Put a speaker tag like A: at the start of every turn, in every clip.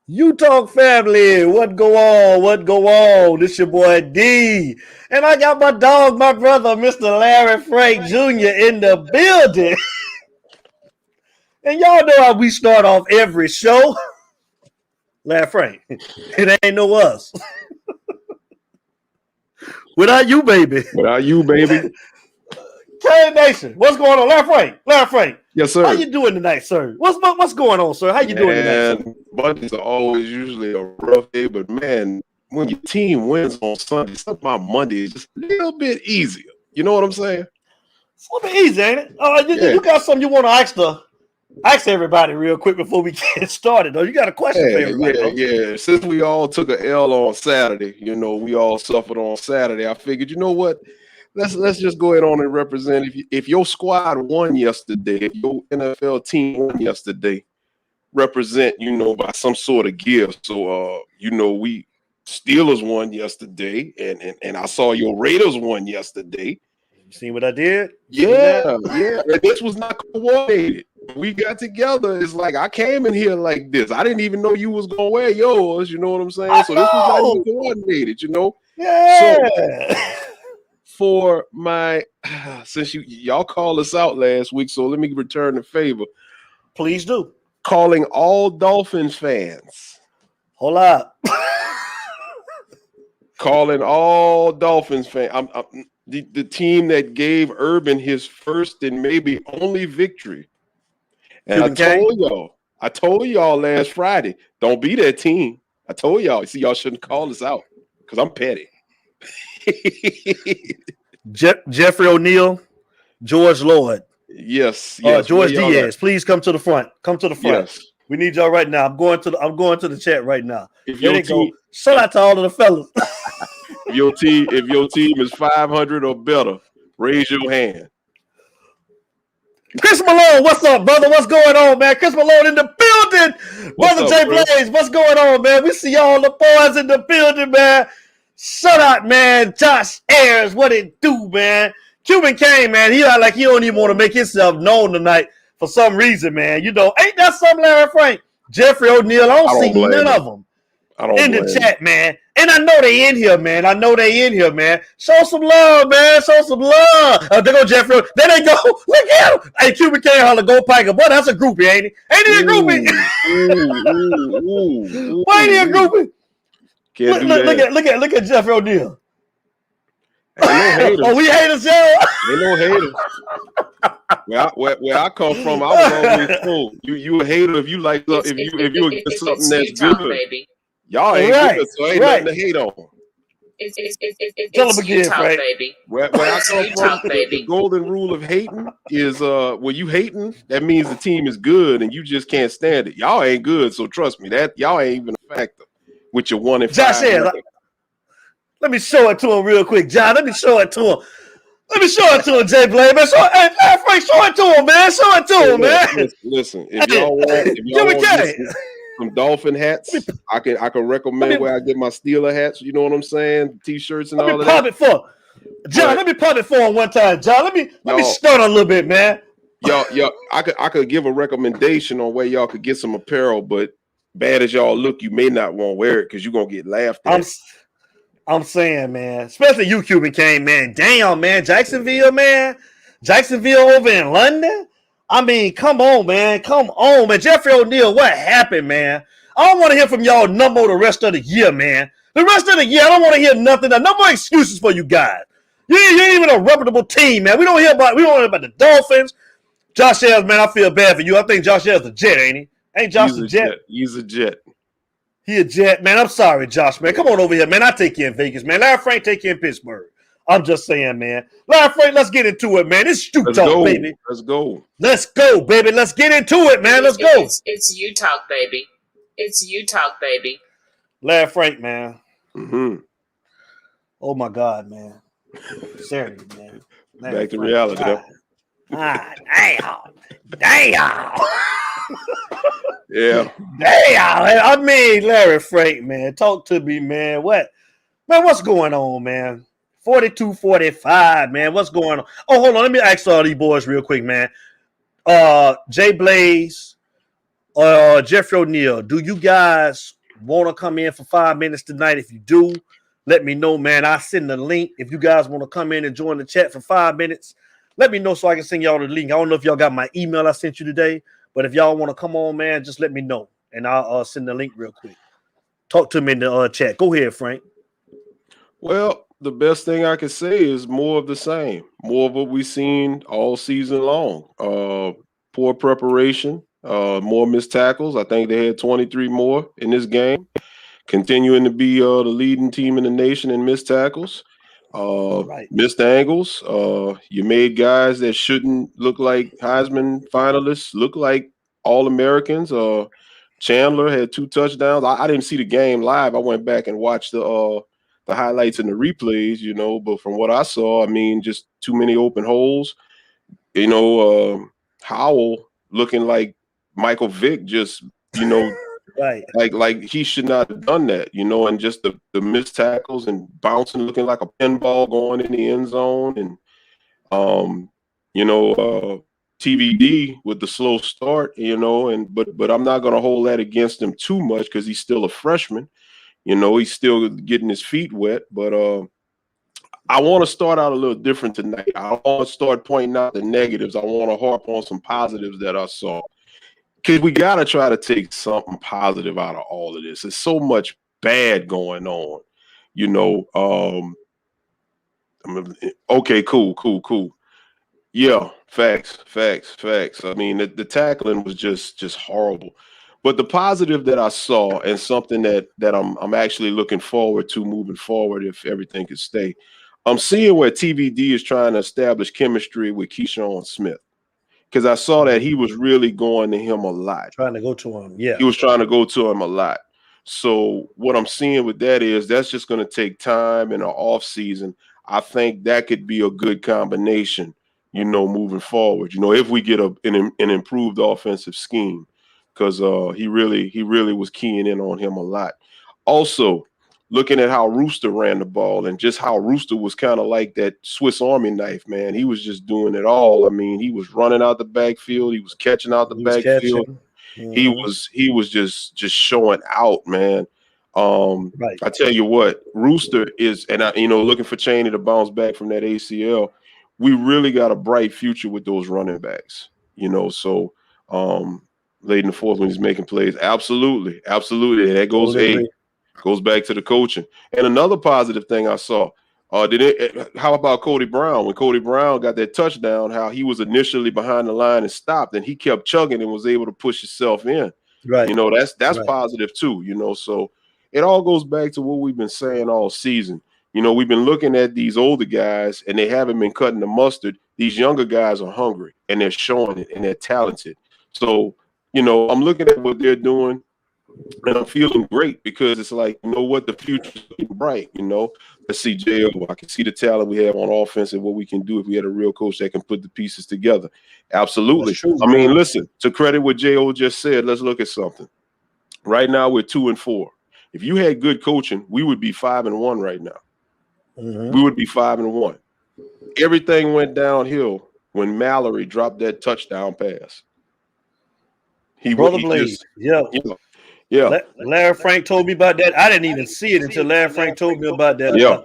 A: You Talk family, what go on? What go on? This your boy D. And I got my dog, my brother, Mr. Larry Frank Jr. in the building. And y'all know how we start off every show. Larry Frank, it ain't no us. Without you, baby.
B: Without you, baby.
A: K Nation, what's going on? Larry Frank. Larry Frank.
B: Yes, sir.
A: How you doing tonight, sir? What's going on, sir? How you doing tonight, sir?
B: Mondays are always usually a rough day, but man, when your team wins on Sunday, something about Monday is just a little bit easier. You know what I'm saying?
A: It's a little bit easy, ain't it? You got something you want to ask everybody real quick before we get started, though. You got a question for everybody?
B: Yeah. Since we all took an L on Saturday, we all suffered on Saturday. I figured, you know what? Let's just go ahead on and represent. If your squad won yesterday, if your NFL team won yesterday, represent, by some sort of gift. So, we Steelers won yesterday, and I saw your Raiders won yesterday.
A: You see what I did?
B: Yeah. This was not coordinated. We got together. It's like I came in here like this. I didn't even know you was gonna wear yours. You know what I'm saying? So this was not even coordinated.
A: Yeah.
B: So, for my, since y'all called us out last week, so let me return the favor.
A: Please do.
B: Calling all Dolphins fans.
A: Hold up.
B: Calling all Dolphins fans. I'm the team that gave Urban his first and maybe only victory. And I told y'all last Friday, don't be that team. I told y'all. See, y'all shouldn't call us out because I'm petty.
A: Jeffrey O'Neal, George Lloyd.
B: Yes.
A: George Diaz, please come to the front. Come to the front.
B: Yes.
A: We need y'all right now. I'm going to the chat right now.
B: There they
A: go. Shout out to all of the fellas.
B: If your team is 500 or better, raise your hand.
A: Chris Malone, what's up, brother? What's going on, man? Chris Malone in the building. Brother Jay Blaze, what's going on, man? We see all the boys in the building, man. Shut up, man. Josh Ayers, what it do, man? Cuban Kane, man. He like he don't even want to make himself known tonight for some reason, man. Ain't that something, Larry Frank? Jeffrey O'Neal, I don't see none of them in the chat, man. And I know they in here, man. Show some love, man. Show some love. There go Jeffrey. There they go. Look at him. Hey, Cuban Kane, holla, go Piker. Boy, that's a groupie, ain't he? Ain't he a groupie? Why ain't he a groupie? Look at Jeffrey O'Neal.
B: No
A: we haters, yo.
B: Ain't no haters. Where I come from, I was always told you a hater if you like if you get something that's good. Baby. Y'all ain't good, so ain't nothing to hate on.
A: Tell them again, Frank.
C: Baby.
B: Where I come from, the golden rule of hating is when you hating, that means the team is good and you just can't stand it. Y'all ain't good, so trust me, that y'all ain't even a factor with your 1 and 5.
A: Josh Ayers, let me show it to him real quick, John. Let me show it to him, Jay Blaze, man. Frank, show it to him, man. Show it to him, man.
B: Listen, if y'all want some Dolphin hats, I can recommend where I get my Steeler hats. You know what I'm saying? T-shirts and all of that.
A: Let me pump it for him one time, John. Let me start a little bit, man.
B: Y'all, I could give a recommendation on where y'all could get some apparel, but bad as y'all look, you may not want to wear it because you're gonna get laughed at.
A: I'm saying, man, especially you, Cuban Kane, man. Damn, man, Jacksonville over in London. I mean, come on, man. Jeffrey O'Neal, what happened, man? I don't want to hear from y'all no more the rest of the year, man. The rest of the year, I don't want to hear nothing. No more excuses for you guys. You ain't even a reputable team, man. We don't hear about the Dolphins. Josh Ayers, man, I feel bad for you. I think Josh Ayers a Jet, ain't he? Ain't Josh a Jet?
B: He's a Jet.
A: He a Jet, man. I'm sorry, Josh, man. Come on over here, man. I take you in Vegas, man. Larry Frank take you in Pittsburgh. I'm just saying, man. Larry Frank, let's get into it, man. It's Stu Talk, baby.
B: Let's go,
A: baby. Let's get into it, man. Let's go.
C: It's you talk, baby. It's you talk, baby.
A: Larry Frank, man.
B: Mm-hmm.
A: Oh my God, man. Saturday, man.
B: Larry Back to Frank, reality, though.
A: Damn.
B: Yeah.
A: Damn. I mean, Larry Frank, man. Talk to me, man. What's going on, man? 42-45, man. What's going on? Oh, hold on. Let me ask all these boys real quick, man. Jay Blaze, Jeffrey O'Neal, do you guys want to come in for 5 minutes tonight? If you do, let me know, man. I send the link. If you guys want to come in and join the chat for 5 minutes, let me know so I can send y'all the link. I don't know if y'all got my email I sent you today, but if y'all want to come on, man, just let me know, and I'll send the link real quick. Talk to me in the chat. Go ahead, Frank.
B: Well, the best thing I can say is more of the same, more of what we've seen all season long. Poor preparation, more missed tackles. I think they had 23 more in this game, continuing to be the leading team in the nation in missed tackles,
A: Right.
B: missed angles. You made guys that shouldn't look like Heisman finalists look like All Americans. Chandler had 2 touchdowns. I didn't see the game live. I went back and watched the highlights and the replays, but from what I saw, I mean, just too many open holes. Howell looking like Michael Vick, just,
A: Right.
B: like he should not have done that, and just the missed tackles and bouncing, looking like a pinball going in the end zone. And, TVD with the slow start, but I'm not going to hold that against him too much because he's still a freshman. He's still getting his feet wet, but I want to start out a little different tonight. I don't want to start pointing out the negatives. I want to harp on some positives that I saw. Because we got to try to take something positive out of all of this. There's so much bad going on, okay, cool. Yeah, facts. I mean, the tackling was just horrible. But the positive that I saw, and something that I'm actually looking forward to moving forward, if everything can stay, I'm seeing where TVD is trying to establish chemistry with Keyshawn Smith, because I saw that he was really going to him a lot.
A: Trying to go to him, yeah.
B: He was trying to go to him a lot. So what I'm seeing with that is that's just going to take time in an off season. I think that could be a good combination, moving forward. If we get an improved offensive scheme, because he really was keying in on him a lot. Also, looking at how Rooster ran the ball and just how Rooster was kind of like that Swiss Army knife, man. He was just doing it all. I mean, he was running out the backfield. He was catching out the backfield. He was just showing out, man.
A: Right.
B: I tell you what, Rooster is, and looking for Chaney to bounce back from that ACL. We really got a bright future with those running backs, So late in the fourth when he's making plays, absolutely. And that goes back to the coaching. And another positive thing I saw, how about Cody Brown? When Cody Brown got that touchdown, how he was initially behind the line and stopped, and he kept chugging and was able to push himself in.
A: Right.
B: That's right. Positive too, So it all goes back to what we've been saying all season. We've been looking at these older guys and they haven't been cutting the mustard. These younger guys are hungry and they're showing it and they're talented. So, I'm looking at what they're doing and I'm feeling great because it's like, what, the future's looking bright, Let's see, J.O. I can see the talent we have on offense and what we can do if we had a real coach that can put the pieces together. Absolutely.
A: True,
B: I mean, listen, to credit what J.O. just said, let's look at something. Right now, we're 2-4. If you had good coaching, we would be 5-1 right now.
A: Mm-hmm.
B: We would be 5-1. Everything went downhill when Mallory dropped that touchdown pass.
A: Brother Blaze, yeah. Larry Frank told me about that. I didn't even see it until Larry Frank told me about that.
B: Yeah.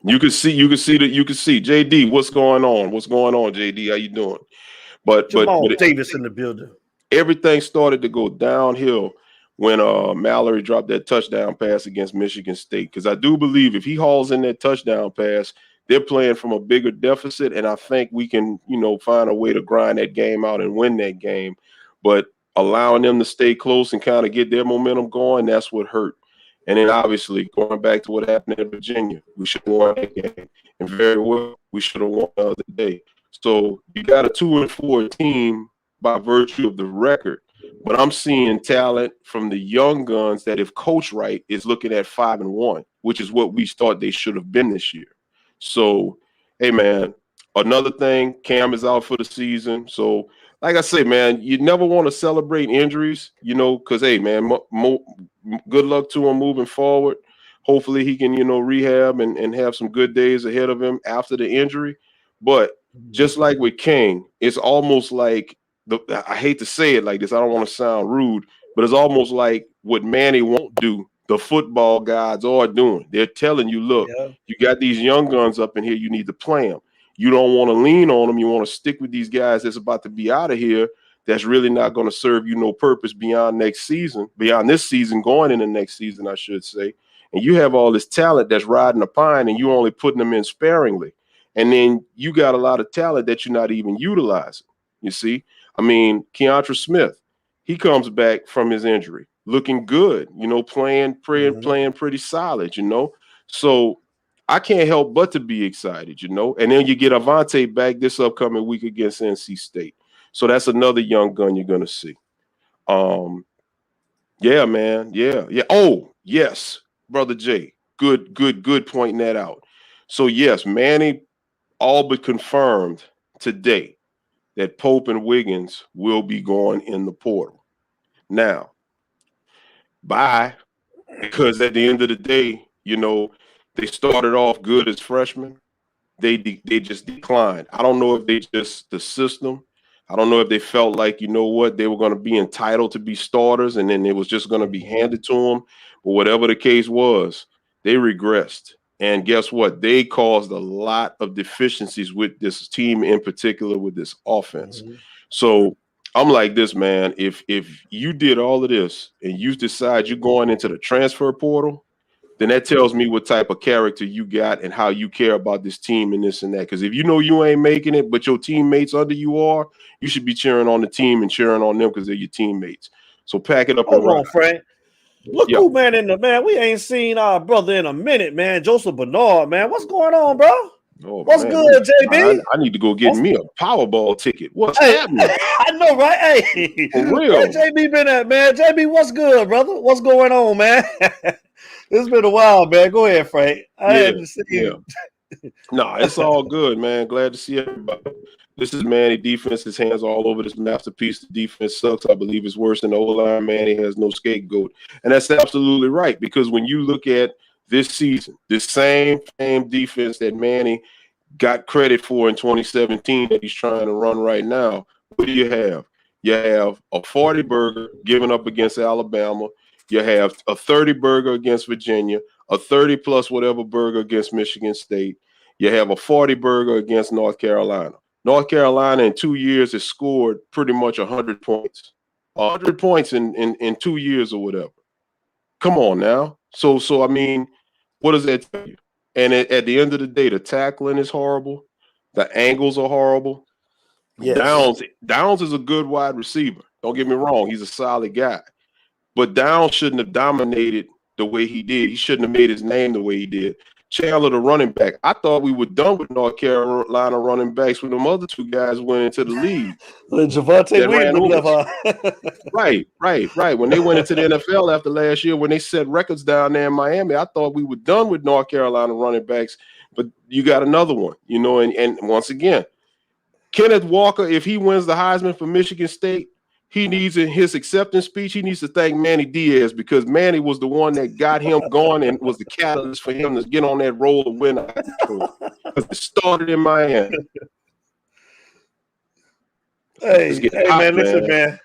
B: You can see JD, what's going on? JD? How you doing? But
A: Davis in the building.
B: Everything started to go downhill when Mallory dropped that touchdown pass against Michigan State. Because I do believe if he hauls in that touchdown pass, they're playing from a bigger deficit, and I think we can, find a way to grind that game out and win that game. But allowing them to stay close and kind of get their momentum going, that's what hurt. And then obviously going back to what happened in Virginia, we should have won that game. And very well, we should have won the other day. So you got a 2-4 team by virtue of the record. But I'm seeing talent from the young guns that, if coached right, is looking at 5-1, which is what we thought they should have been this year. So, hey, man, another thing, Cam is out for the season. So, like I say, man, you never want to celebrate injuries, because, hey, man, good luck to him moving forward. Hopefully he can, rehab and have some good days ahead of him after the injury. But just like with King, it's almost like I hate to say it like this. I don't want to sound rude, but it's almost like what Manny won't do, the football guys are doing. They're telling you, look,
A: Yeah.
B: you got these young guns up in here. You need to play them. You don't want to lean on them. You want to stick with these guys that's about to be out of here. That's really not going to serve you no purpose beyond this season, going into next season, I should say. And you have all this talent that's riding the pine, and you only putting them in sparingly. And then you got a lot of talent that you're not even utilizing. You see, I mean, Keontra Smith, he comes back from his injury, looking good. Playing pretty solid. So I can't help but to be excited. And then you get Avante back this upcoming week against NC State. So that's another young gun you're gonna see. Yeah, man. Yeah. Oh, yes, Brother Jay. Good pointing that out. So yes, Manny all but confirmed today that Pope and Wiggins will be going in the portal. Now, bye, because at the end of the day, they started off good as freshmen. They just declined. I don't know if they just the system. I don't know if they felt like, they were going to be entitled to be starters and then it was just going to be handed to them. But whatever the case was, they regressed. And guess what? They caused a lot of deficiencies with this team, in particular with this offense. So I'm like this, man. If you did all of this and you decide you're going into the transfer portal, then that tells me what type of character you got and how you care about this team and this and that. Because if you know you ain't making it, but your teammates under you are, you should be cheering on the team and cheering on them because they're your teammates. So pack it up and run.
A: Hold on, Frank. Look who, man, man, we ain't seen our brother in a minute, man. Joseph Bernard, man. What's going on, bro?
B: Oh,
A: What's
B: man,
A: good, JB?
B: I need to go get me a Powerball ticket. What's happening?
A: I know, right? Hey,
B: for real.
A: Where JB been at, man? JB, what's good, brother? What's going on, man? It's been a while, man. Go ahead, Frank. I hadn't seen you.
B: No, it's all good, man. Glad to see everybody. This is Manny defense. His hands all over this masterpiece. The defense sucks. I believe it's worse than the O-line. Manny has no scapegoat. And that's absolutely right, because when you look at this season, this same defense that Manny got credit for in 2017 that he's trying to run right now, what do you have? You have a 40 burger given up against Alabama. You have a 30 burger against Virginia, a 30 plus whatever burger against Michigan State. You have a 40 burger against North Carolina. North Carolina in 2 years has scored pretty much 100 points. 100 points in 2 years or whatever. Come on now. So I mean, what does that tell you? And at the end of the day, the tackling is horrible. The angles are horrible. Yes. Downs is a good wide receiver. Don't get me wrong. He's a solid guy. But Downs shouldn't have dominated the way he did. He shouldn't have made his name the way he did. Chandler, the running back. I thought we were done with North Carolina running backs when them other two guys went into the league.
A: Javonte Williams.
B: Right. When they went into the NFL after last year, when they set records down there in Miami, I thought we were done with North Carolina running backs. But you got another one, and once again, Kenneth Walker, if he wins the Heisman for Michigan State, he needs in his acceptance speech, he needs to thank Manny Diaz, because Manny was the one that got him going and was the catalyst for him to get on that roll to win. Because it started in Miami.
A: Hey, man, listen, man.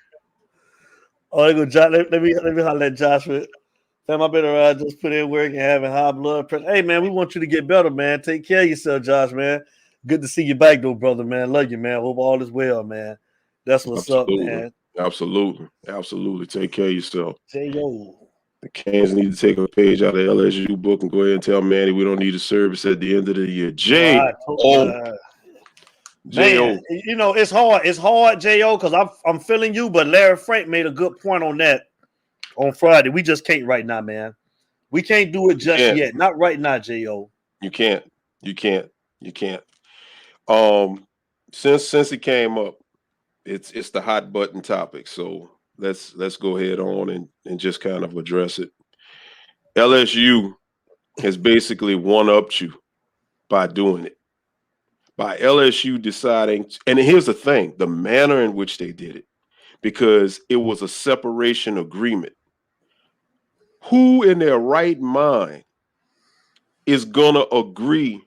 A: Oh, let me holler at Josh. Fam, I better just put in work and having high blood pressure. Hey, man, we want you to get better, man. Take care of yourself, Josh, man. Good to see you back, though, brother, man. Love you, man. Hope all is well, man. That's what's up, man.
B: Absolutely. Take care of yourself.
A: J.O.
B: The Canes need to take a page out of LSU book and go ahead and tell Manny we don't need a service at the end of the year. J.O.
A: Man, it's hard. It's hard, J.O., because I'm feeling you, but Larry Frank made a good point on that on Friday. We just can't right now, man. We can't do it just yet. Not right now, J.O.
B: You can't. Since it came up, it's the hot button topic. So let's go ahead on and just kind of address it. LSU has basically one-upped you by doing it. By LSU deciding, and here's the thing, the manner in which they did it, because it was a separation agreement. Who in their right mind is gonna agree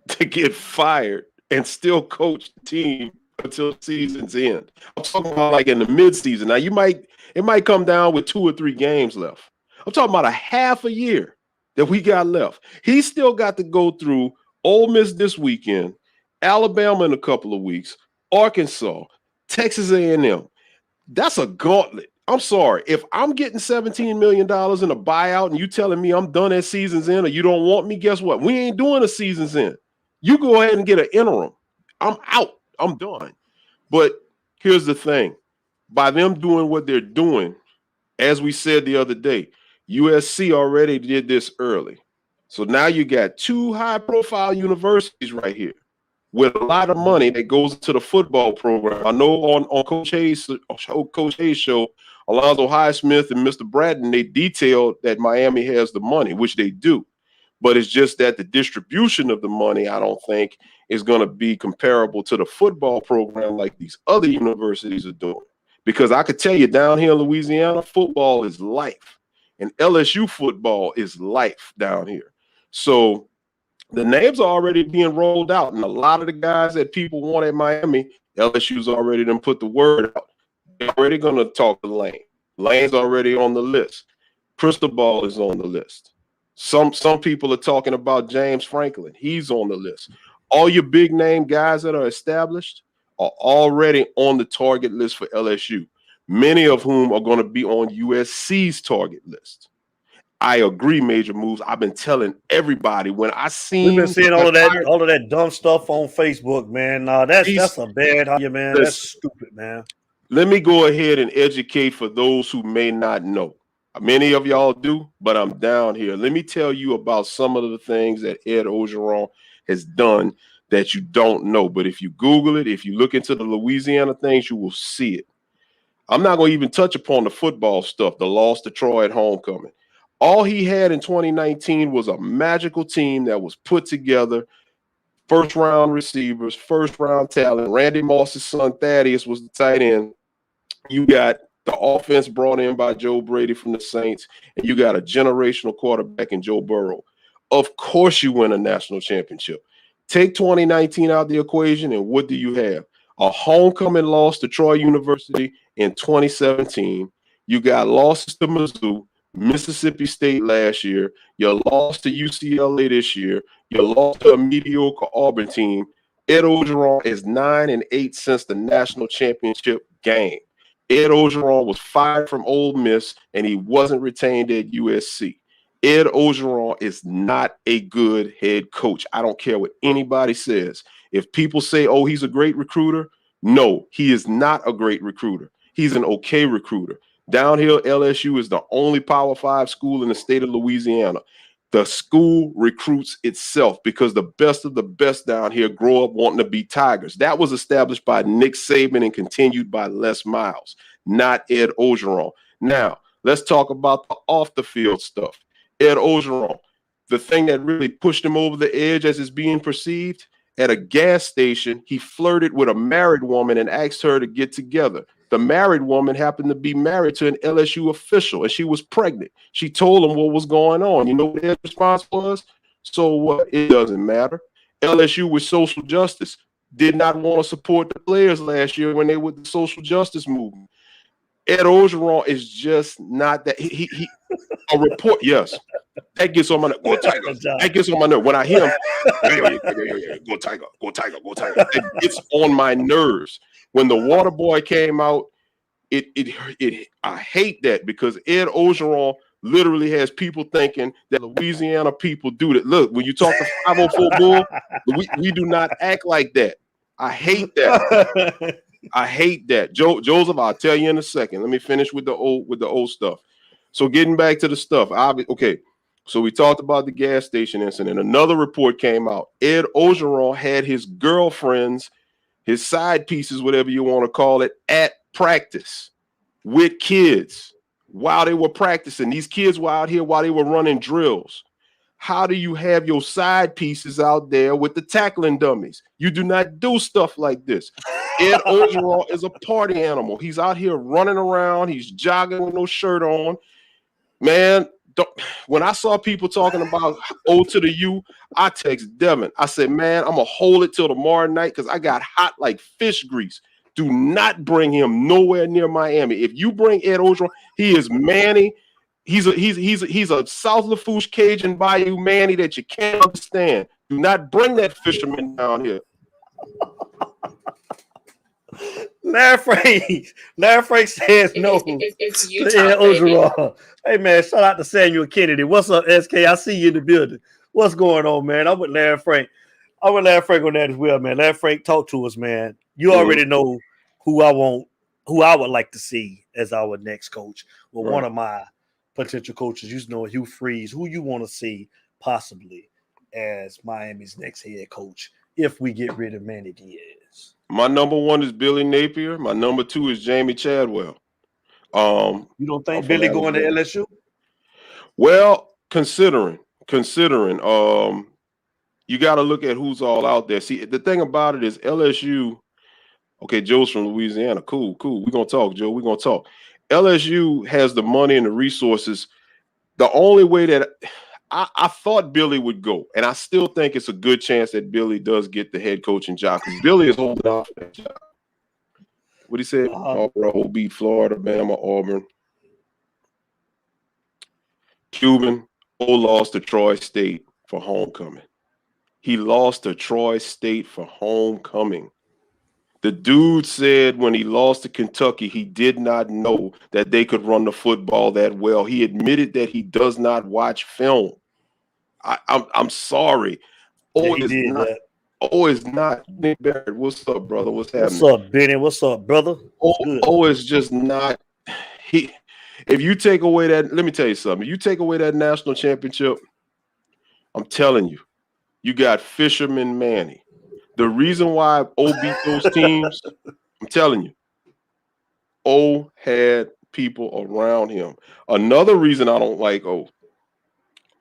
B: to get fired and still coach the team until season's end. I'm talking about like in the midseason. Now it might come down with 2 or 3 games left. I'm talking about a half a year that we got left. He's still got to go through Ole Miss this weekend, Alabama in a couple of weeks, Arkansas, Texas A&M. That's a gauntlet. I'm sorry. If I'm getting $17 million in a buyout and you telling me I'm done at season's end or you don't want me, guess what? We ain't doing a season's end. You go ahead and get an interim. I'm out. I'm done. But here's the thing. By them doing what they're doing, as we said the other day, USC already did this early. So now you got 2 high-profile universities right here with a lot of money that goes to the football program. I know on Coach Hayes' show, Alonzo Highsmith and Mr. Bratton, they detailed that Miami has the money, which they do. But it's just that the distribution of the money, I don't think, is going to be comparable to the football program like these other universities are doing. Because I could tell you down here in Louisiana, football is life. And LSU football is life down here. So the names are already being rolled out. And a lot of the guys that people want at Miami, LSU's already done put the word out. They're already going to talk to Lane. Lane's already on the list. Cristobal is on the list. Some people are talking about James Franklin. He's on the list. All your big name guys that are established are already on the target list for LSU, many of whom are going to be on USC's target list. I agree, major moves. I've been telling everybody when I seen
A: we've been seeing all of that dumb stuff on Facebook, man. That's a bad idea, man. That's stupid, man.
B: Let me go ahead and educate for those who may not know. Many of y'all do, but I'm down here. Let me tell you about some of the things that Ed Orgeron has done that you don't know. But if you Google it, if you look into the Louisiana things, you will see it. I'm not going to even touch upon the football stuff, the loss to Troy at homecoming. All he had in 2019 was a magical team that was put together, first-round receivers, first-round talent. Randy Moss's son, Thaddeus, was the tight end. You got the offense brought in by Joe Brady from the Saints, and you got a generational quarterback in Joe Burrow. Of course you win a national championship. Take 2019 out of the equation, and what do you have? A homecoming loss to Troy University in 2017. You got losses to Mizzou, Mississippi State last year. You lost to UCLA this year. You lost to a mediocre Auburn team. Ed Orgeron is 9-8 since the national championship game. Ed Orgeron was fired from Ole Miss, and he wasn't retained at USC. Ed Orgeron is not a good head coach. I don't care what anybody says. If people say, oh, he's a great recruiter, no, he is not a great recruiter. He's an okay recruiter. Down here, LSU is the only Power 5 school in the state of Louisiana. The school recruits itself because the best of the best down here grow up wanting to be Tigers. That was established by Nick Saban and continued by Les Miles, not Ed Orgeron. Now, let's talk about the off-the-field stuff. Ed Orgeron, the thing that really pushed him over the edge as it's being perceived, at a gas station, he flirted with a married woman and asked her to get together. The married woman happened to be married to an LSU official, and she was pregnant. She told him what was going on. You know what his response was? So what? It doesn't matter. LSU with social justice did not want to support the players last year when they were the social justice movement. Ed Orgeron is just not that. He a report, yes. That gets on my nerve. Go Tiger. That gets on my nerve. When I hear him, go Tiger, go Tiger, go Tiger. It gets on my nerves. When the water boy came out, I hate that because Ed Orgeron literally has people thinking that Louisiana people do that. Look, when you talk to 504 Bull, we do not act like that. I hate that. I hate that. Joseph, I'll tell you in a second. Let me finish with the old stuff. So getting back to the stuff. Okay. So we talked about the gas station incident. Another report came out. Ed Orgeron had his girlfriends, his side pieces, whatever you want to call it, at practice with kids while they were practicing. These kids were out here while they were running drills. How do you have your side pieces out there with the tackling dummies? You do not do stuff like this. Ed Orgeron is a party animal. He's out here running around. He's jogging with no shirt on. Man, when I saw people talking about O to the U, I text Devin. I said, man, I'm going to hold it till tomorrow night because I got hot like fish grease. Do not bring him nowhere near Miami. If you bring Ed Ogeron, he is Manny. He's a South Lafourche Cajun Bayou Manny that you can't understand. Do not bring that fisherman down here.
A: Larry Frank says no.
C: It's Utah, baby.
A: Hey, man, shout out to Samuel Kennedy. What's up, SK? I see you in the building. What's going on, man? I'm with Larry Frank. I'm with Larry Frank on that as well, man. Larry Frank, talk to us, man. You already know who I would like to see as our next coach. Well, one of my potential coaches, you know, Hugh Freeze, who you want to see possibly as Miami's next head coach if we get rid of Manny Diaz.
B: My number 1 is Billy Napier. My number 2 is Jamie Chadwell.
A: You don't think Billy going to LSU?
B: Well, considering, you got to look at who's all out there. See, the thing about it is LSU. Okay, Joe's from Louisiana. Cool. We're gonna talk, Joe. We're gonna talk. LSU has the money and the resources. The only way that I thought Billy would go, and I still think it's a good chance that Billy does get the head coaching job because Billy is holding out for that job. What he said? Auburn, beat Florida, Bama, Auburn. Cuban lost to Troy State for homecoming. He lost to Troy State for homecoming. The dude said when he lost to Kentucky, he did not know that they could run the football that well. He admitted that he does not watch film. I'm sorry. Is not. Nick Barrett, what's up, brother? What's happening?
A: What's up, Benny? What's up, brother?
B: Is just not. If you take away that, let me tell you something. If you take away that national championship, I'm telling you, you got Fisherman Manny. The reason why O beat those teams, I'm telling you, O had people around him. Another reason I don't like O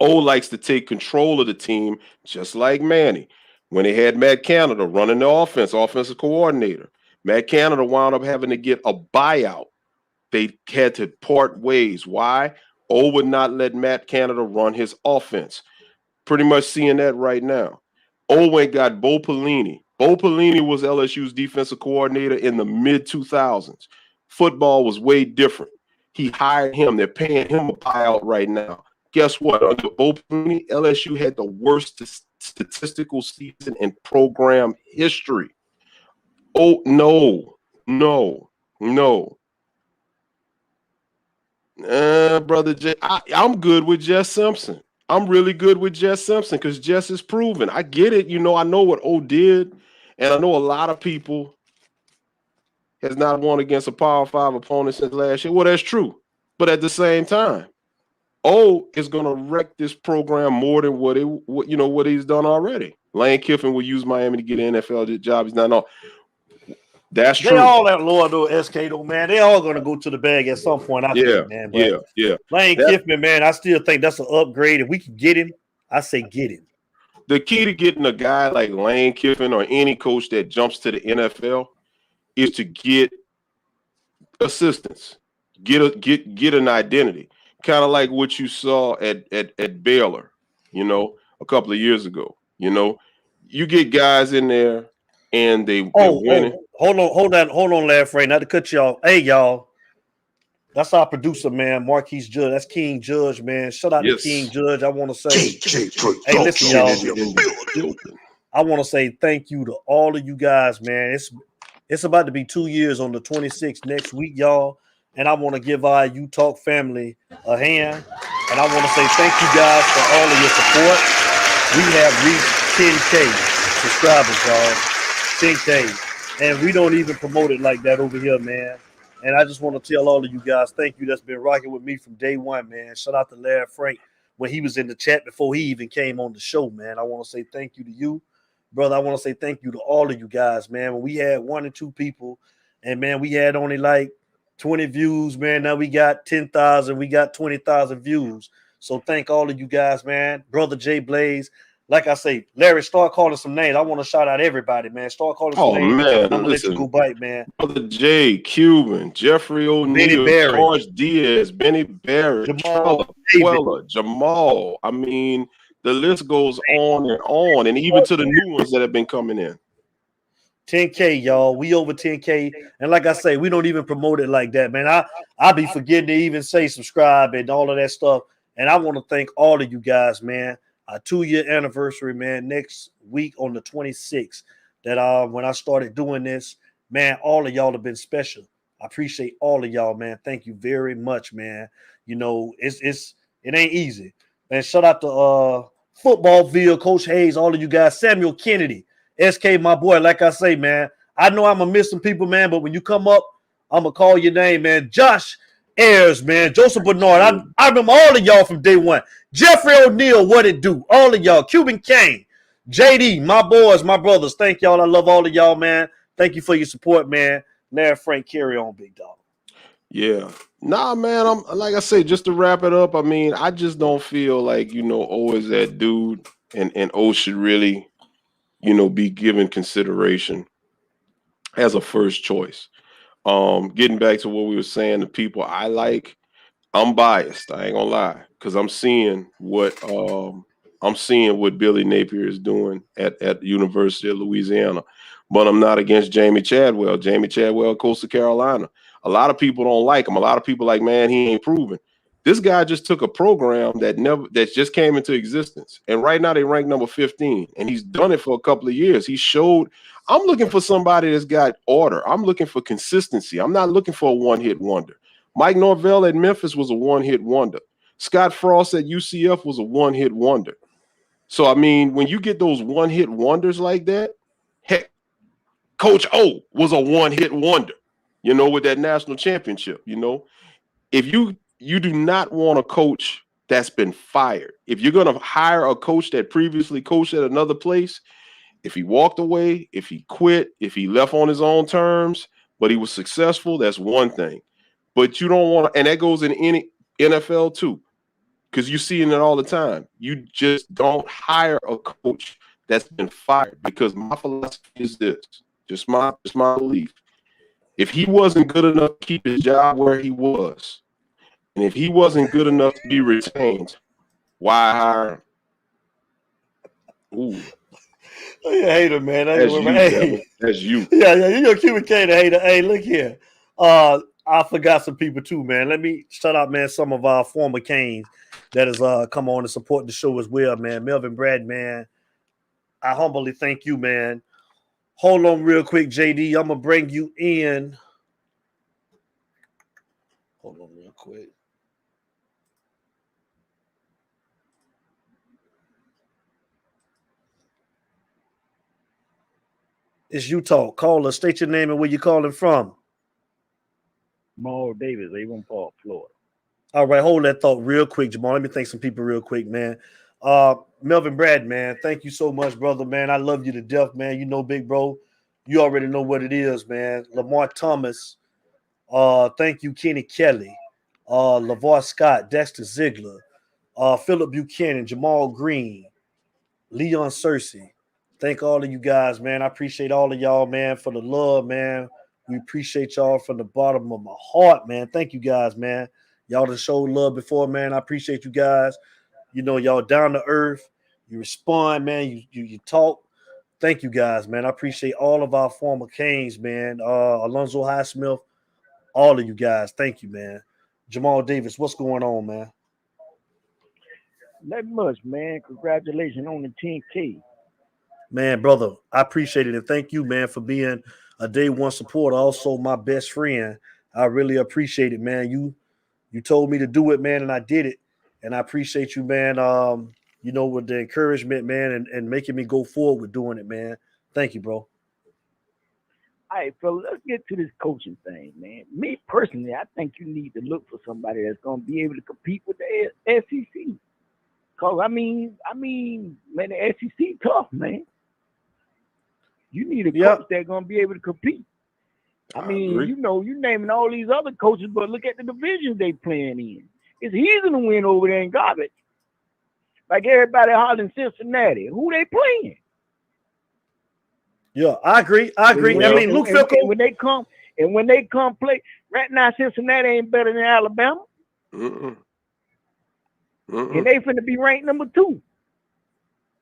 B: likes to take control of the team just like Manny. When they had Matt Canada running the offensive coordinator, Matt Canada wound up having to get a buyout. They had to part ways. Why? O would not let Matt Canada run his offense. Pretty much seeing that right now. O went got Bo Pelini. Bo Pelini was LSU's defensive coordinator in the mid-2000s. Football was way different. He hired him. They're paying him a buyout right now. Guess what? Under Bo Pelini, LSU had the worst statistical season in program history. Oh, no. Brother Jay, I'm good with Jess Simpson. I'm really good with Jess Simpson because Jess is proven. I get it. You know, I know what O did, and I know a lot of people has not won against a Power 5 opponent since last year. Well, that's true. But at the same time, O is going to wreck this program more than what he's done already. Lane Kiffin will use Miami to get an NFL job. He's not. That's true.
A: They all at Lord though, SK though, man. They all gonna go to the bag at some point. I think, man. But
B: yeah.
A: Lane Kiffin, man, I still think that's an upgrade. If we can get him, I say get him.
B: The key to getting a guy like Lane Kiffin or any coach that jumps to the NFL is to get assistance, get an identity, kind of like what you saw at Baylor, you know, a couple of years ago. You know, you get guys in there. And they're winning.
A: Hold on, Larry Frank. Not to cut y'all. Hey, y'all. That's our producer, man. Marquise Judge. That's King Judge, man. Shout out to King Judge. I want to say, hey, listen, y'all. I want to say thank you to all of you guys, man. It's about to be 2 years on the 26th next week, y'all. And I want to give our U-Talk family a hand. And I want to say thank you guys for all of your support. We have reached 10K subscribers, y'all. 10K, and we don't even promote it like that over here, man. And I just want to tell all of you guys, thank you that's been rocking with me from day one, man. Shout out to Larry Frank when he was in the chat before he even came on the show, man. I want to say thank you to you, brother. I want to say thank you to all of you guys, man. When we had 1 or 2 people, and man, we had only like 20 views, man. Now we got 10,000, we got 20,000 views. So thank all of you guys, man. Brother Jay Blaze, like I say, Larry, start calling some names. I want to shout out everybody, man. Start calling some names.
B: Man,
A: I'm gonna let you go bite, man.
B: Brother Jay, Cuban, Jeffrey O'Neal, George Diaz, Benny Barrett, Trevor, Queller, Jamal. I mean, the list goes on, and even to the new ones that have been coming in.
A: 10K, y'all. We over 10K. And like I say, we don't even promote it like that, man. I be forgetting to even say subscribe and all of that stuff. And I want to thank all of you guys, man. Our 2-year anniversary, man, next week on the 26th. That when I started doing this, man, all of y'all have been special. I appreciate all of y'all, man. Thank you very much, man. You know, it ain't easy. Man, shout out to Footballville, Coach Hayes, all of you guys, Samuel Kennedy. SK, my boy, like I say, man, I know I'm going to miss some people, man, but when you come up, I'm going to call your name, man. Josh Ayers, man. Joseph Bernard. I remember all of y'all from day one. Jeffrey O'Neal, what it do? All of y'all. Cuban Kane. JD, my boys, my brothers. Thank y'all. I love all of y'all, man. Thank you for your support, man. Larry Frank, carry on, big dog.
B: Yeah. Nah, man, I'm like I say, just to wrap it up, I mean, I just don't feel like, O is that dude and O should really, be given consideration as a first choice. Getting back to what we were saying, the people I like, I'm biased. I ain't gonna lie, because I'm seeing what Billy Napier is doing at the University of Louisiana. But I'm not against Jamie Chadwell. Jamie Chadwell, Coastal Carolina. A lot of people don't like him. A lot of people like, man, he ain't proven. This guy just took a program that just came into existence. And right now they rank number 15. And he's done it for a couple of years. He showed. I'm looking for somebody that's got order. I'm looking for consistency. I'm not looking for a one-hit wonder. Mike Norvell at Memphis was a one-hit wonder. Scott Frost at UCF was a one-hit wonder. So, I mean, when you get those one-hit wonders like that, heck, Coach O was a one-hit wonder, with that national championship, If you do not want a coach that's been fired. If you're going to hire a coach that previously coached at another place, if he walked away, if he quit, if he left on his own terms, but he was successful, that's one thing. But you don't want to, and that goes in any NFL too, because you're seeing it all the time. You just don't hire a coach that's been fired, because my philosophy is this, just my belief. If he wasn't good enough to keep his job where he was, and if he wasn't good enough to be retained, why hire him? Ooh.
A: Oh, you hater, man.
B: That's you, Devin. That's you.
A: Yeah, you're a Cuban K to hater. Hey, look here. I forgot some people too, man. Let me shout out, man, some of our former Canes that has come on and support the show as well, man. Melvin Brad, man. I humbly thank you, man. Hold on real quick, JD. I'm gonna bring you in. Hold on real quick. It's you talk. Caller, state your name and where you're calling from.
D: Jamal Davis, Avon Park, Florida.
A: All right, hold that thought real quick, Jamal. Let me thank some people real quick, man. Melvin Brad, man, thank you so much, brother, man. I love you to death, man. You know, big bro, you already know what it is, man. Lamar Thomas, thank you, Kenny Kelly, LaVar Scott, Dexter Ziegler, Philip Buchanan, Jamal Green, Leon Searcy. Thank all of you guys, man. I appreciate all of y'all, man, for the love, man. We appreciate y'all from the bottom of my heart, man. Thank you guys, man. Y'all done showed love before, man. I appreciate you guys. You know, y'all down to earth. You respond, man. You talk. Thank you guys, man. I appreciate all of our former Canes, man. Alonzo Highsmith, all of you guys. Thank you, man. Jamal Davis, what's going on, man?
D: Not much, man. Congratulations on the 10K.
A: Man, brother, I appreciate it. And thank you, man, for being a day one supporter. Also, my best friend. I really appreciate it, man. You told me to do it, man, and I did it. And I appreciate you, man, with the encouragement, man, and making me go forward with doing it, man. Thank you, bro.
D: All right, fellas, let's get to this coaching thing, man. Me personally, I think you need to look for somebody that's going to be able to compete with the SEC. Because, I mean, man, the SEC tough, man. You need a coach that's going to be able to compete. I mean, you naming all these other coaches, but look at the divisions they playing in. It's easy to win over there in garbage. Like everybody hollering Cincinnati. Who they playing?
A: Yeah, I agree. I mean, Luke Fickell.
D: When they come play, right now Cincinnati ain't better than Alabama. And they finna be ranked number 2.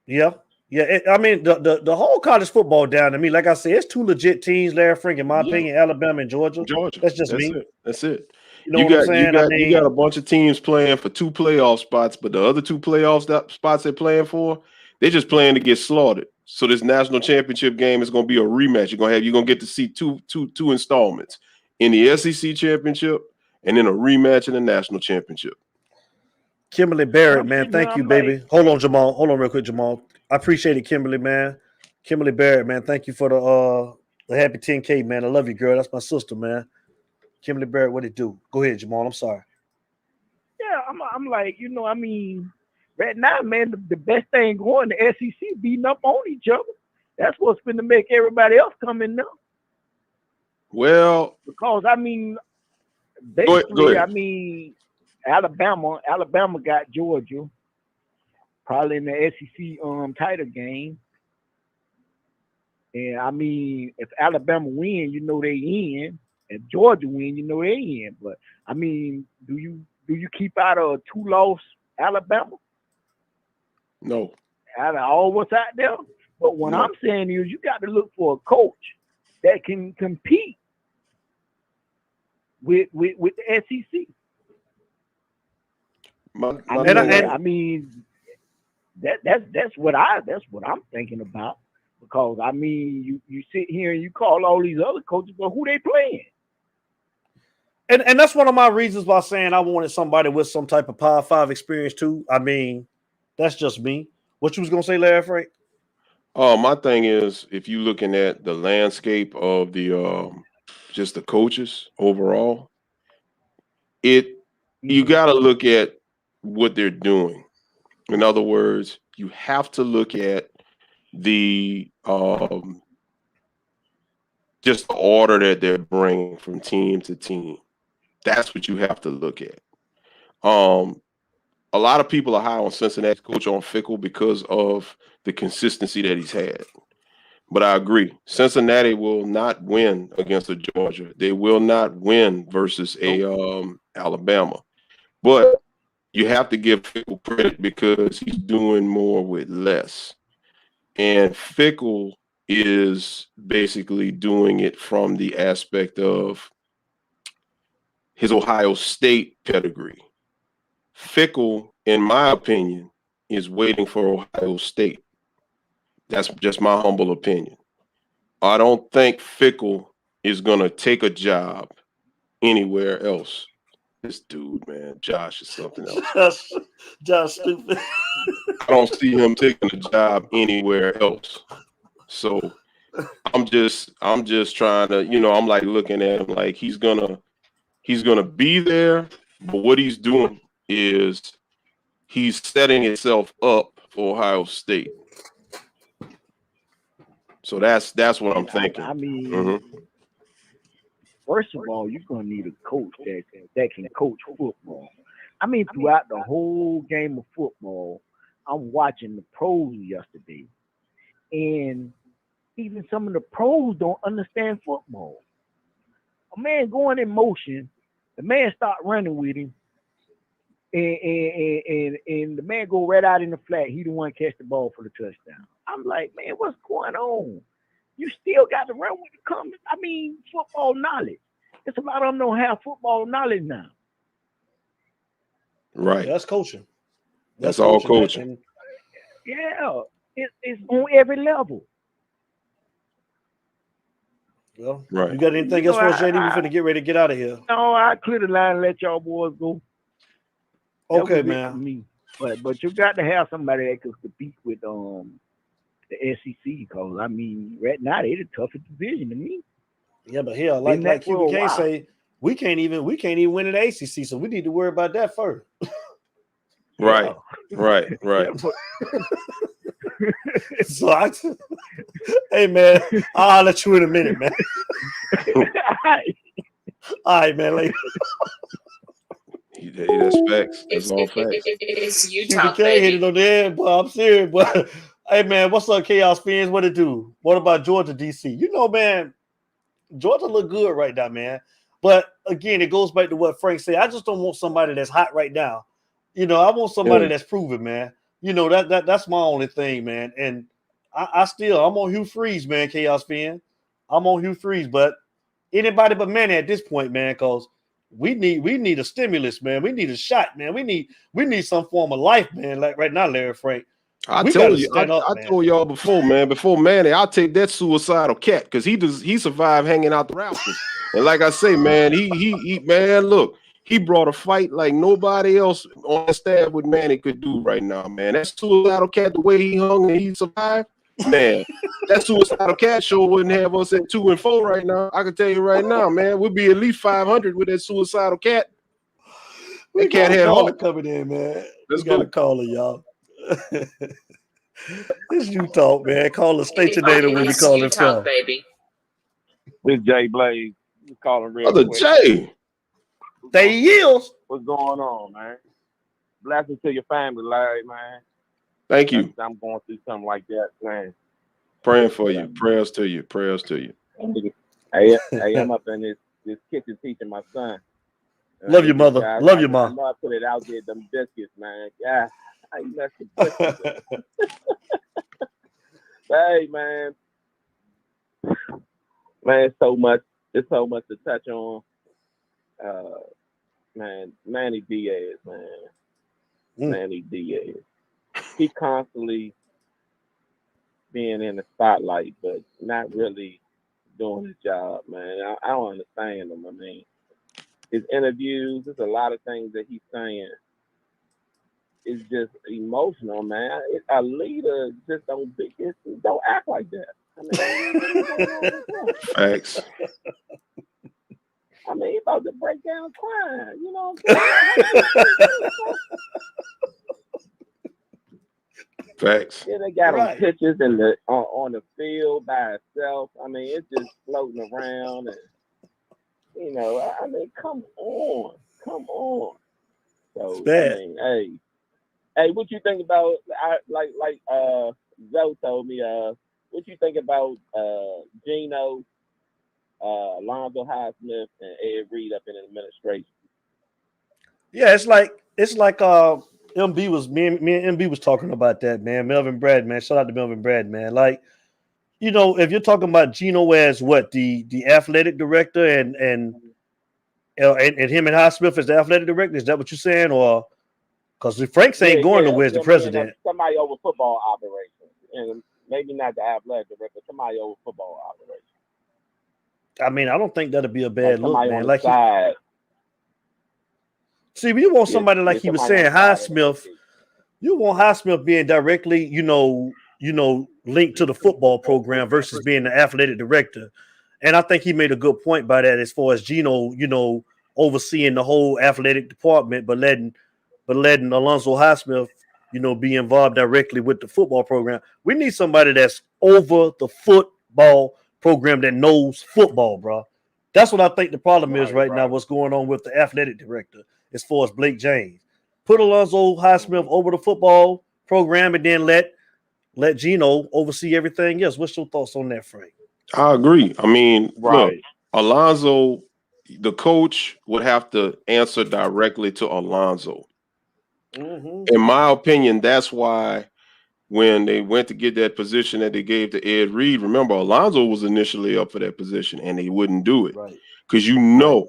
A: Yeah. I mean, the whole college football down to me, like I said, it's 2 legit teams, Larry Frank, in my opinion, Alabama and Georgia. That's just me.
B: That's it.
A: You know what I'm saying?
B: You got a bunch of teams playing for 2 playoff spots, but the other 2 playoff spots they're playing for, they're just playing to get slaughtered. So this national championship game is going to be a rematch. You're going to get to see two installments in the SEC championship and then a rematch in the national championship.
A: Kimberly Barrett, man, thank you, baby. Hold on, Jamal. Hold on real quick, Jamal. I appreciate it, Kimberly, man. Kimberly Barrett, man, thank you for the happy 10K, man. I love you, girl. That's my sister, man. Kimberly Barrett, what it do? Go ahead, Jamal. I'm sorry.
D: Yeah, I'm like, I mean, right now, man, the best thing going, the SEC beating up on each other. That's what's going to make everybody else come in now.
B: Well,
D: because I mean, basically, I mean, Alabama got Georgia, probably in the SEC title game. And I mean, if Alabama win, they in. If Georgia win, they in. But I mean, do you keep out a 2-loss Alabama?
B: No.
D: Out of all what's out there. But what I'm saying is, you got to look for a coach that can compete with the SEC. I mean, that's what I'm thinking about. Because I mean, you sit here and you call all these other coaches, but who they playing?
A: And that's one of my reasons why saying I wanted somebody with some type of Power 5 experience too. I mean, that's just me. What you was gonna say, Larry Frank?
B: My thing is, if you're looking at the landscape of the just the coaches overall, you got to look at what they're doing. In other words, you have to look at the just the order that they're bringing from team to team. That's what you have to look at. A lot of people are high on Cincinnati's coach on Fickell because of the consistency that he's had. But I agree, Cincinnati will not win against a Georgia. They will not win versus a Alabama. But you have to give Fickell credit because he's doing more with less. And Fickell is basically doing it from the aspect of his Ohio State pedigree. Fickell, in my opinion, is waiting for Ohio State. That's just my humble opinion. I don't think Fickell is going to take a job anywhere else. This dude, man, Josh is something else.
A: Josh stupid.
B: I don't see him taking a job anywhere else. So I'm just trying to, I'm like looking at him like he's gonna be there, but what he's doing is he's setting himself up for Ohio State. So that's what I'm thinking.
D: I mean, first of all, you're gonna need a coach that can coach football. I mean, throughout the whole game of football, I'm watching the pros yesterday, and even some of the pros don't understand football. A man going in motion, the man start running with him, and the man go right out in the flat. He the one catch the ball for the touchdown. I'm like, man, what's going on? You still got to run with the comments. I mean, football knowledge. It's a lot of them don't have football knowledge now.
B: Right.
A: That's coaching.
B: That's all coaching.
D: Yeah, it's on every level.
A: Well,
B: right.
A: You got anything else for us, JD? We're finna get ready to get out of here.
D: No, I clear the line and let y'all boys go.
A: Okay, man.
D: But you got to have somebody that can compete with the SEC, because I mean, right now they're the toughest division to me.
A: Yeah, but hell, like QB can't say, we can't even win in the ACC, so we need to worry about that first.
B: Right. Right.
A: So hey man, I'll let you in a minute, man. All right, man. Later.
B: Hey, that's facts. That's
C: It's
B: all facts.
C: it's you
A: QBK
C: talk,
A: hit it
C: baby.
A: on the head, but I'm serious. But hey, man, what's up, Chaos fans? What it do? What about Georgia, DC? You know, man, Georgia look good right now, man. But again, it goes back to what Frank said. I just don't want somebody that's hot right now. You know, I want somebody
B: Yeah.
A: that's proven, man. You know, that's my only thing, man. And I'm on Hugh Freeze, man, Chaos fan. I'm on Hugh Freeze, but anybody but Manny at this point, man, because we need a stimulus, man. We need a shot, man. We need some form of life, man. Like right now, Larry Frank.
B: I
A: We gotta
B: told you,
A: stand up,
B: I
A: man.
B: told y'all before, man. Before Manny, I'll take that suicidal cat because he survived hanging out the rafters. And like I say, man, he man, look, he brought a fight like nobody else on the staff with Manny could do right now, man. That suicidal cat, the way he hung and he survived, man. That suicidal cat show wouldn't have us at 2-4 right now. I can tell you right now, man, we'll be at least 500 with that suicidal cat.
A: We
B: That cat
A: got a
B: had
A: caller
B: heart.
A: coming in, man.
B: Let's
A: We got
B: go.
A: a caller, y'all. This you talk, man. Call a state your name when you
C: It's
A: call
C: you
A: it
C: talk,
A: from.
C: baby.
D: This Jay Blaze. You calling real
B: Brother
D: quick.
B: Jay.
A: They yields.
D: What's going on, man? Blessings to your family, Larry, man.
B: Thank you.
D: I'm going through something like that, man.
B: Praying for you. Prayers to you. Prayers to you.
D: Hey, I'm up in this kitchen teaching my son.
A: Love your mother. Love your
D: I
A: mom.
D: know I put it out there, them biscuits, man. Yeah, I messed the biscuits up. Hey, man. Man, it's so much to touch on. Man, Manny Diaz, man. Manny Diaz. He constantly being in the spotlight, but not really doing his job, man. I don't understand him. I mean, his interviews, there's a lot of things that he's saying. It's just emotional, man. A leader just don't act like that. I mean,
B: Facts.
D: I mean, he about to break down crying. You know what I'm saying?
B: Facts.
D: Yeah, they got
A: Right.
D: him pictures on the field by itself. I mean, it's just floating around, and you know, I mean, come on. So
A: It's bad.
D: I mean, hey, what you think about? Like Zoe told me. What you think about Gino, Alonzo Highsmith, and Ed Reed up in administration?
A: Yeah, it's like MB was me and MB was talking about that, man. Melvin Brad, man. Shout out to Melvin Brad, man. Like, you know, if you're talking about Gino as what the athletic director and him and Highsmith as the athletic director, is that what you're saying? Or because Franks ain't going nowhere as the president.
D: Somebody over football operations, and maybe not the athletic director, somebody over football operations.
A: I mean, I don't think that'd be a bad look, man. Like
D: side.
A: See, you want somebody like he was saying, Highsmith. You want Highsmith being directly, you know, linked to the football program versus being the athletic director. And I think he made a good point by that as far as Gino, you know, overseeing the whole athletic department, but letting Alonzo Highsmith, you know, be involved directly with the football program. We need somebody that's over the football program that knows football, bro. That's what I think the problem is right now. What's going on with the athletic director as far as Blake James? Put Alonzo Highsmith over the football program and then let Gino oversee everything else. What's your thoughts on that, Frank?
B: I agree. I mean, look, Alonzo, the coach would have to answer directly to Alonzo.
A: Mm-hmm.
B: In my opinion, that's why when they went to get that position that they gave to Ed Reed, remember Alonzo was initially up for that position and they wouldn't do it.
A: Right.
B: Because you know,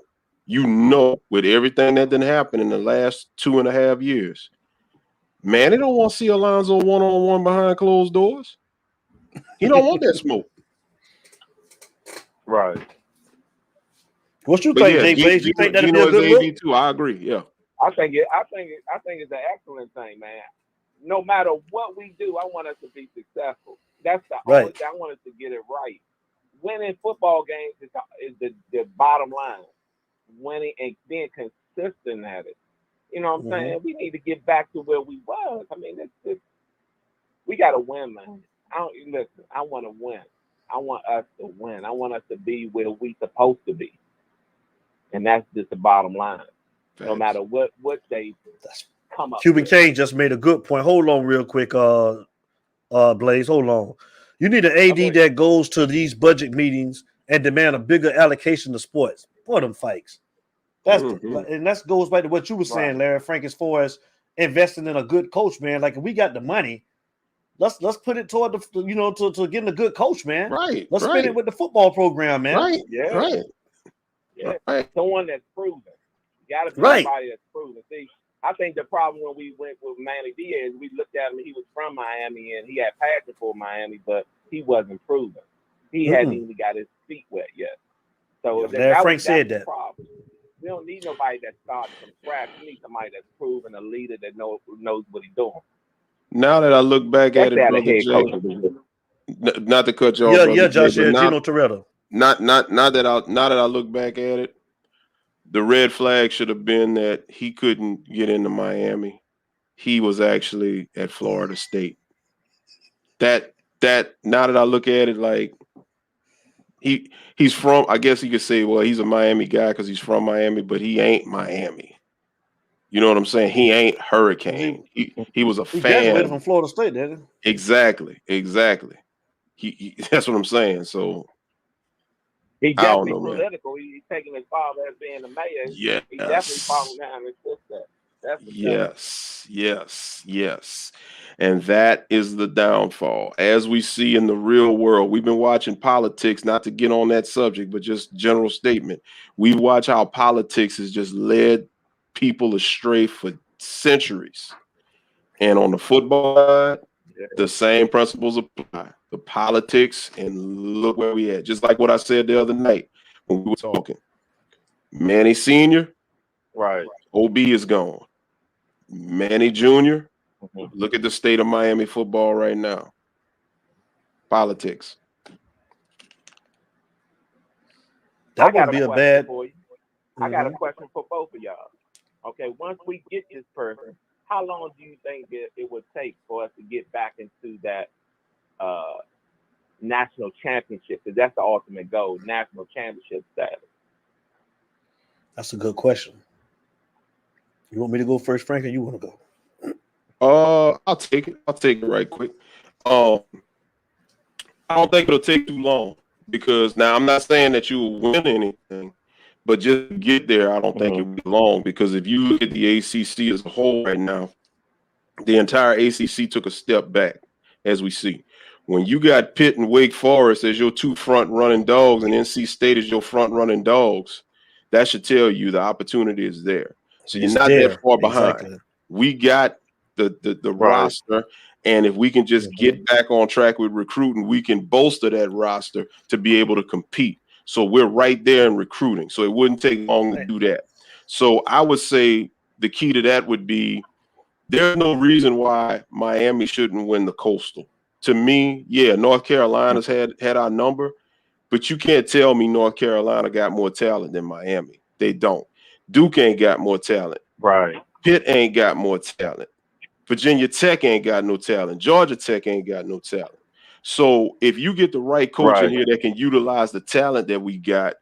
B: with everything that didn't happen in the last 2.5 years, man, they don't want to see Alonzo one-on-one behind closed doors. He don't want that smoke.
D: Right.
A: What you think, Jay Blaze? You think that'd be a good look?
B: too. I agree. Yeah.
D: I think it's an excellent thing, man. No matter what we do, I want us to be successful. That's the only thing. I want us to get it right. Winning football games is the bottom line. Winning and being consistent at it. You know what I'm saying? We need to get back to where we was. I mean, we got to win, man. I want to win. I want us to win. I want us to be where we supposed to be. And that's just the bottom line.
E: no matter what they come up
A: Cuban
E: with.
A: Kane just made a good point. Hold on real quick, Blaze. Hold on. You need an AD that goes to these budget meetings and demand a bigger allocation to sports for them fights. That's and that goes back to what you were saying, Larry Frank, as far as investing in a good coach, man. Like if we got the money, let's put it toward the to getting a good coach, man.
B: Right.
A: Let's spend it with the football program, man.
B: Right.
E: Yeah.
B: Right.
E: Yeah.
B: Right.
E: Someone that's proven. You got to be somebody that's proven. See, I think the problem when we went with Manny Diaz, we looked at him. He was from Miami and he had passion for Miami, but he wasn't proven. He hadn't even got his feet wet yet. So
A: Frank said that.
E: Problem. We don't need nobody that started from scratch. We need somebody that's proven, a leader that knows what he's doing.
B: Now that I look back at it, Brother Jay, not to cut you off, Brother
A: Josh,
B: Jay,
A: Gino Toretto.
B: Not that I look back at it, the red flag should have been that he couldn't get into Miami. He was actually at Florida State. That now that I look at it, like he's from, I guess you could say, well, he's a Miami guy because he's from Miami, but he ain't Miami. You know what I'm saying? He ain't Hurricane. He was a fan. He
A: graduated from Florida State, didn't he?
B: Exactly. He that's what I'm saying. So
E: he's definitely political. He's taking his father as being the mayor.
B: Yes.
E: He's definitely following down his footsteps.
B: Yes. And that is the downfall. As we see in the real world, we've been watching politics, not to get on that subject, but just general statement. We watch how politics has just led people astray for centuries. And on the football side, the same principles apply. The politics, and look where we at. Just like what I said the other night when we were talking. Manny Sr.,
E: right.
B: OB is gone. Manny Jr., look at the state of Miami football right now. Politics.
A: That would be a bad.
E: For you. I got a question for both of y'all. Okay, once we get this person, how long do you think it would take for us to get back into that national championship? Because that's the ultimate goal, national championship status.
A: That's a good question. You want me to go first, Frank, or you want to go?
B: I'll take it. I'll take it right quick. I don't think it'll take too long because now I'm not saying that you will win anything, but just to get there, I don't think it will be long because if you look at the ACC as a whole right now, the entire ACC took a step back, as we see. When you got Pitt and Wake Forest as your two front-running dogs and NC State as your front-running dogs, that should tell you the opportunity is there. So you're not that far behind. Exactly. We got the roster, and if we can just get back on track with recruiting, we can bolster that roster to be able to compete. So we're right there in recruiting. So it wouldn't take long to do that. So I would say the key to that would be there's no reason why Miami shouldn't win the Coastal. To me, yeah, North Carolina's had our number, but you can't tell me North Carolina got more talent than Miami. They don't. Duke ain't got more talent.
E: Right.
B: Pitt ain't got more talent. Virginia Tech ain't got no talent. Georgia Tech ain't got no talent. So if you get the right coach in here that can utilize the talent that we got,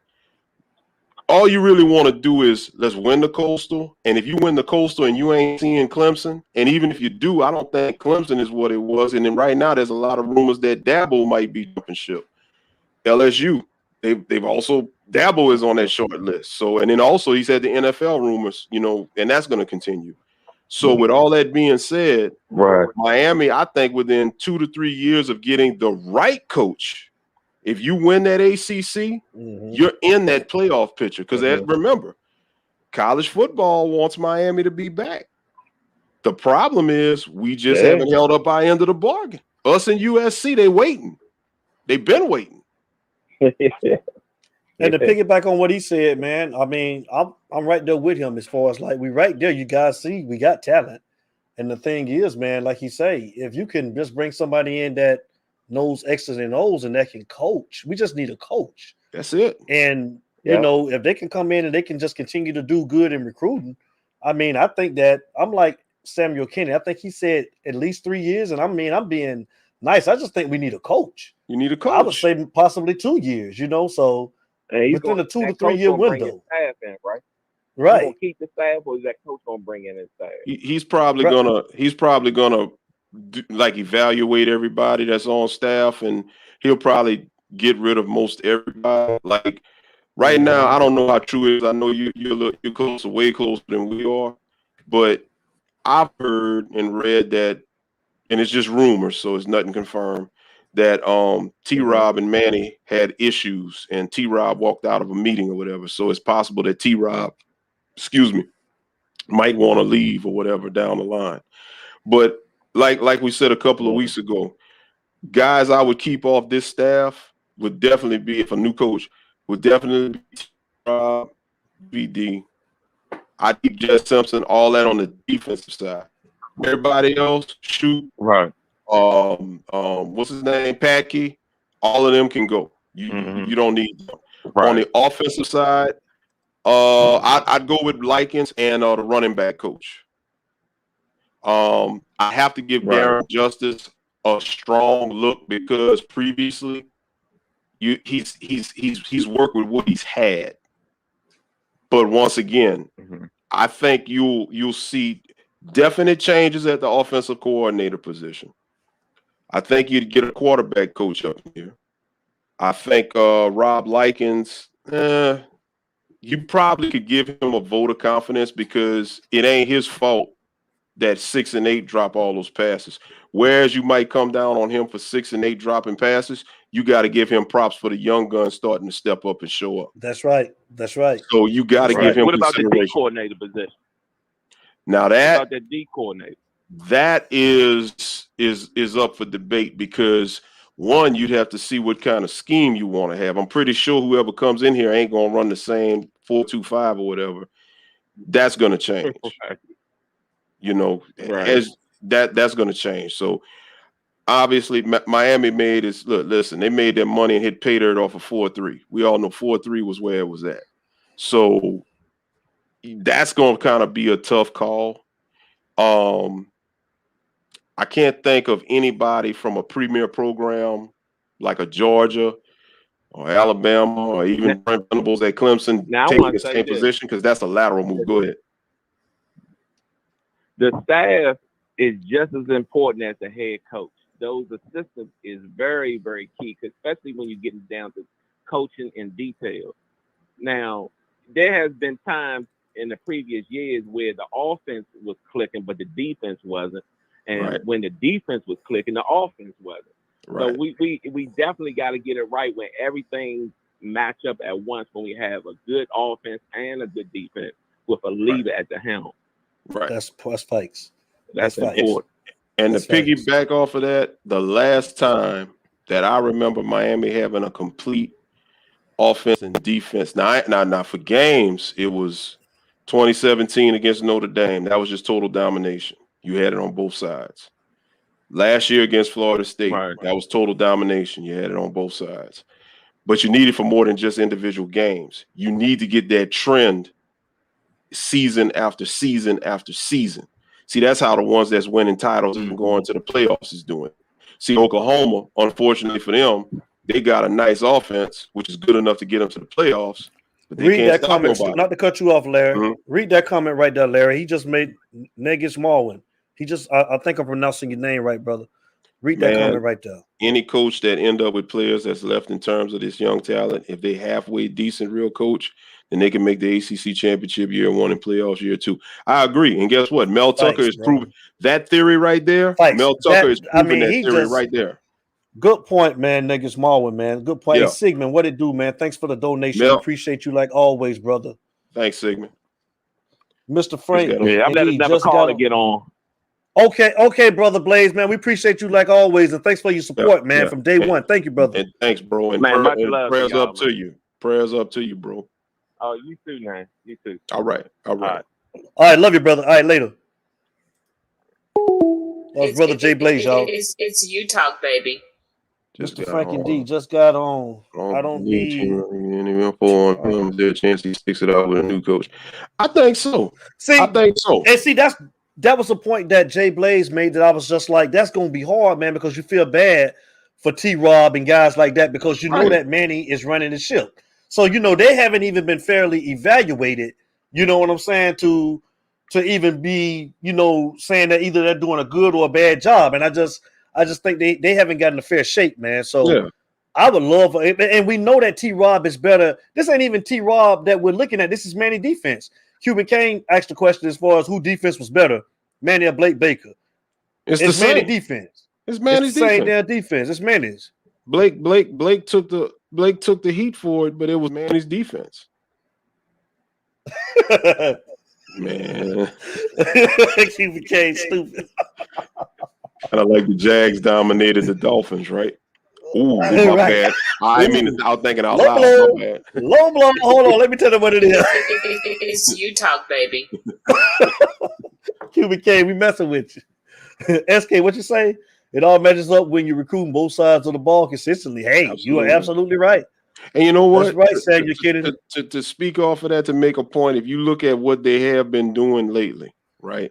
B: all you really want to do is let's win the Coastal. And if you win the Coastal and you ain't seeing Clemson, and even if you do, I don't think Clemson is what it was. And then right now there's a lot of rumors that Dabo might be jumping ship. LSU, they've also Dabo is on that short list. So, and then also he's had the NFL rumors, and that's going to continue. So with all that being said, Miami, I think within 2 to 3 years of getting the right coach, if you win that ACC, you're in that playoff picture. Because remember, college football wants Miami to be back. The problem is we just haven't held up our end of the bargain. Us and USC, they waiting. They've been waiting.
A: And to piggyback on what he said, man, I mean, I'm right there with him as far as like we right there. You guys see, we got talent, and the thing is, man, like you say, if you can just bring somebody in that knows X's and O's and that can coach, we just need a coach.
B: That's it.
A: And you know, if they can come in and they can just continue to do good in recruiting, I mean, I think that I'm like Samuel Kenny. I think he said at least 3 years, and I mean, I'm being nice. I just think we need a coach.
B: You need a coach.
A: I would say possibly 2 years. So. Within a 2 to 3 year window,
E: right?
A: Right.
E: gonna keep the staff, or is that coach gonna bring in his staff?
B: He's probably gonna like evaluate everybody that's on staff, and he'll probably get rid of most everybody. Like right now, I don't know how true it is. I know you're closer, way closer than we are, but I've heard and read that, and it's just rumors, so it's nothing confirmed, that T-Rob and Manny had issues, and T-Rob walked out of a meeting or whatever. So it's possible that T-Rob, might want to leave or whatever down the line. But like we said a couple of weeks ago, guys I would keep off this staff would definitely be, if a new coach, would definitely be T-Rob, VD. I'd keep Jess Simpson, all that on the defensive side. Everybody else, shoot.
E: Right.
B: What's his name? Packy. All of them can go. You don't need them. Right. On the offensive side, I'd go with Likens and the running back coach. I have to give Darren Justice a strong look, because previously he's worked with what he's had. But once again, I think you'll see definite changes at the offensive coordinator position. I think you'd get a quarterback coach up here. I think Rob Likens, you probably could give him a vote of confidence, because it ain't his fault that 6 and 8 drop all those passes. Whereas you might come down on him for 6 and 8 dropping passes, you got to give him props for the young guns starting to step up and show up.
A: That's right.
B: So you got to give him
E: What about the
B: consideration.
E: D coordinator position?
B: Now
E: What about the D coordinator?
B: that is up for debate, because one, you'd have to see what kind of scheme you want to have. I'm pretty sure whoever comes in here ain't gonna run the same 4-2-5 or whatever. That's gonna change. You know, as that's gonna change. So obviously Miami made his listen, they made their money and hit pay dirt off of 4-3. We all know 4-3 was where it was at. So that's gonna kind of be a tough call. I can't think of anybody from a premier program like a Georgia or Alabama or even Brent Venables at Clemson taking the same position, because that's a lateral move. Go ahead.
E: The staff is just as important as the head coach. Those assistants is very, very key, especially when you're getting down to coaching in detail. Now, there has been times in the previous years where the offense was clicking, but the defense wasn't. And when the defense was clicking, the offense wasn't. So we definitely got to get it right when everything match up at once, when we have a good offense and a good defense with a leader at the helm.
B: Right.
A: That's Pikes.
E: That's important.
B: And to piggyback off of that, the last time that I remember Miami having a complete offense and defense, now for games, it was 2017 against Notre Dame. That was just total domination. You had it on both sides. Last year against Florida State, that was total domination. You had it on both sides. But you need it for more than just individual games. You need to get that trend season after season after season. See, that's how the ones that's winning titles and going to the playoffs is doing. See, Oklahoma, unfortunately for them, they got a nice offense, which is good enough to get them to the playoffs. But they
A: read that comment, not to cut you off, Larry. Read that comment right there, Larry. He just made Negus Marwin. He just, I think I'm pronouncing your name right, brother. Read that comment right there.
B: Any coach that end up with players that's left in terms of this young talent, if they halfway decent real coach, then they can make the ACC championship year 1 and playoffs year 2. I agree. And guess what? Mel Tucker is proving that theory right there. Mel Tucker is proving that theory right there.
A: Good point, man. Negus Marwin, man. Good point. Hey, Sigmund, what it do, man? Thanks for the donation. We appreciate you like always, brother.
B: Thanks, Sigmund.
A: Mr. Frank.
E: Yeah, I'm letting another call to get on.
A: Okay, brother Blaze, man. We appreciate you like always, and thanks for your support, man, from day one. Thank you, brother.
B: And thanks, bro. And,
E: man, much love
B: prayers up to you. Prayers up to you, bro.
E: Oh, you too, man. You too.
B: All right.
A: All right, love you, brother. All right, later. That was brother Jay Blaze, y'all.
C: It's you talk, baby.
A: Mr. Frankie D just got on. I don't need
B: any info on him. Is there a chance he sticks it out with a new coach? I think so. I think so.
A: And see, that was a point that Jay Blaze made that I was just like, that's going to be hard, man, because you feel bad for T-Rob and guys like that, because you know that Manny is running the ship. So, you know, they haven't even been fairly evaluated You know what I'm saying? To even be, saying that either they're doing a good or a bad job. And I just think they haven't gotten a fair shake, man. So
B: Yeah.
A: I would love, and we know that T-Rob is better. This ain't even T-Rob that we're looking at. This is Manny defense. Cuban Kane asked the question as far as who defense was better, Manny or Blake Baker.
B: It's
A: It's
B: the
A: Manny
B: same.
A: defense.
B: It's Manny's
A: the same
B: defense.
A: damn defense. It's Manny's.
B: Blake took the heat for it, but it was Manny's defense. Man.
A: Cuban Kane stupid.
B: And I like the Jags dominated the Dolphins, right? Ooh, my bad. I mean, I was thinking out loud. My bad.
A: Low blow. Hold on. Let me tell you what it is.
C: It's you talk, baby.
A: Cuban Kane, we messing with you. SK, what you say? It all measures up when you're recruiting both sides of the ball consistently. Hey, absolutely. You are absolutely right.
B: And you know what?
A: That's right, Sam. You're kidding.
B: To speak off of that, to make a point, if you look at what they have been doing lately, right?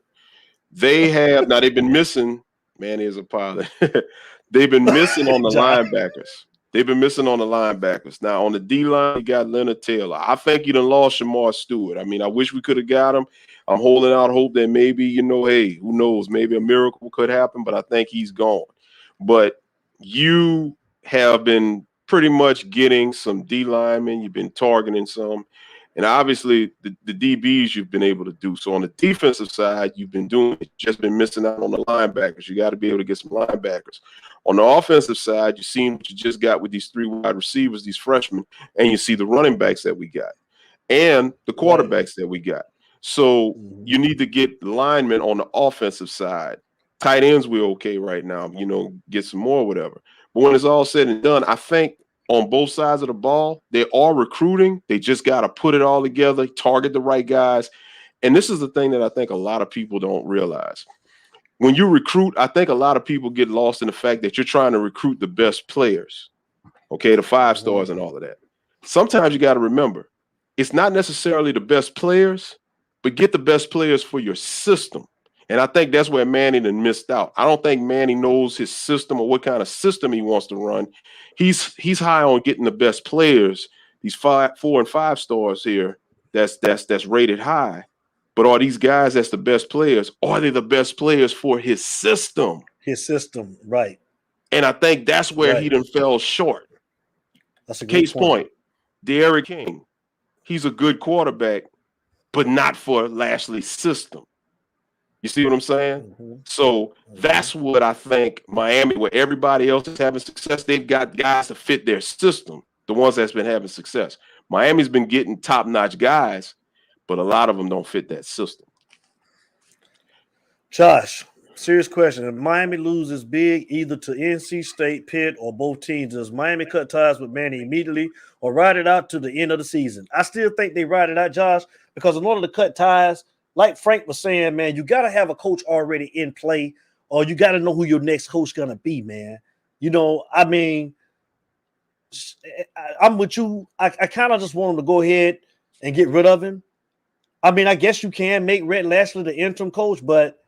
B: They've been missing. Manny is a pilot. They've been missing on the linebackers. They've been missing on the linebackers. Now, on the D-line, you got Leonard Taylor. I think you done lost Shamar Stewart. I mean, I wish we could have got him. I'm holding out hope that maybe, hey, who knows, maybe a miracle could happen, but I think he's gone. But you have been pretty much getting some D linemen. You've been targeting some. And obviously, the DBs you've been able to do. So on the defensive side, you've been doing it. Just been missing out on the linebackers. You got to be able to get some linebackers. On the offensive side, you've seen what you just got with these 3 wide receivers, these freshmen, and you see the running backs that we got and the quarterbacks that we got. So you need to get linemen on the offensive side. Tight ends, we're okay right now, get some more, whatever. But when it's all said and done, I think on both sides of the ball, they are recruiting. They just got to put it all together, target the right guys. And this is the thing that I think a lot of people don't realize. When you recruit, I think a lot of people get lost in the fact that you're trying to recruit the best players, okay, the 5 stars and all of that. Sometimes you got to remember, it's not necessarily the best players, but get the best players for your system. And I think that's where Manny done missed out. I don't think Manny knows his system or what kind of system he wants to run. He's high on getting the best players, these 4 and 5 stars here that's rated high. But are these guys that's the best players? Are they the best players for his system?
A: His system, right.
B: And I think that's where he done fell short.
A: That's a good
B: Case point, Derrick King. He's a good quarterback, but not for Lashley's system. You see what I'm saying? So that's what I think Miami, where everybody else is having success, they've got guys to fit their system, the ones that's been having success. Miami's been getting top-notch guys, but a lot of them don't fit that system.
A: Josh, serious question. If Miami loses big either to NC State, Pitt, or both teams, does Miami cut ties with Manny immediately or ride it out to the end of the season? I still think they ride it out, Josh, because in order to cut ties, like Frank was saying, man, you got to have a coach already in play, or you got to know who your next coach going to be, man. I mean, I'm with you. I kind of just want him to go ahead and get rid of him. I mean, I guess you can make Rhett Lashley the interim coach, but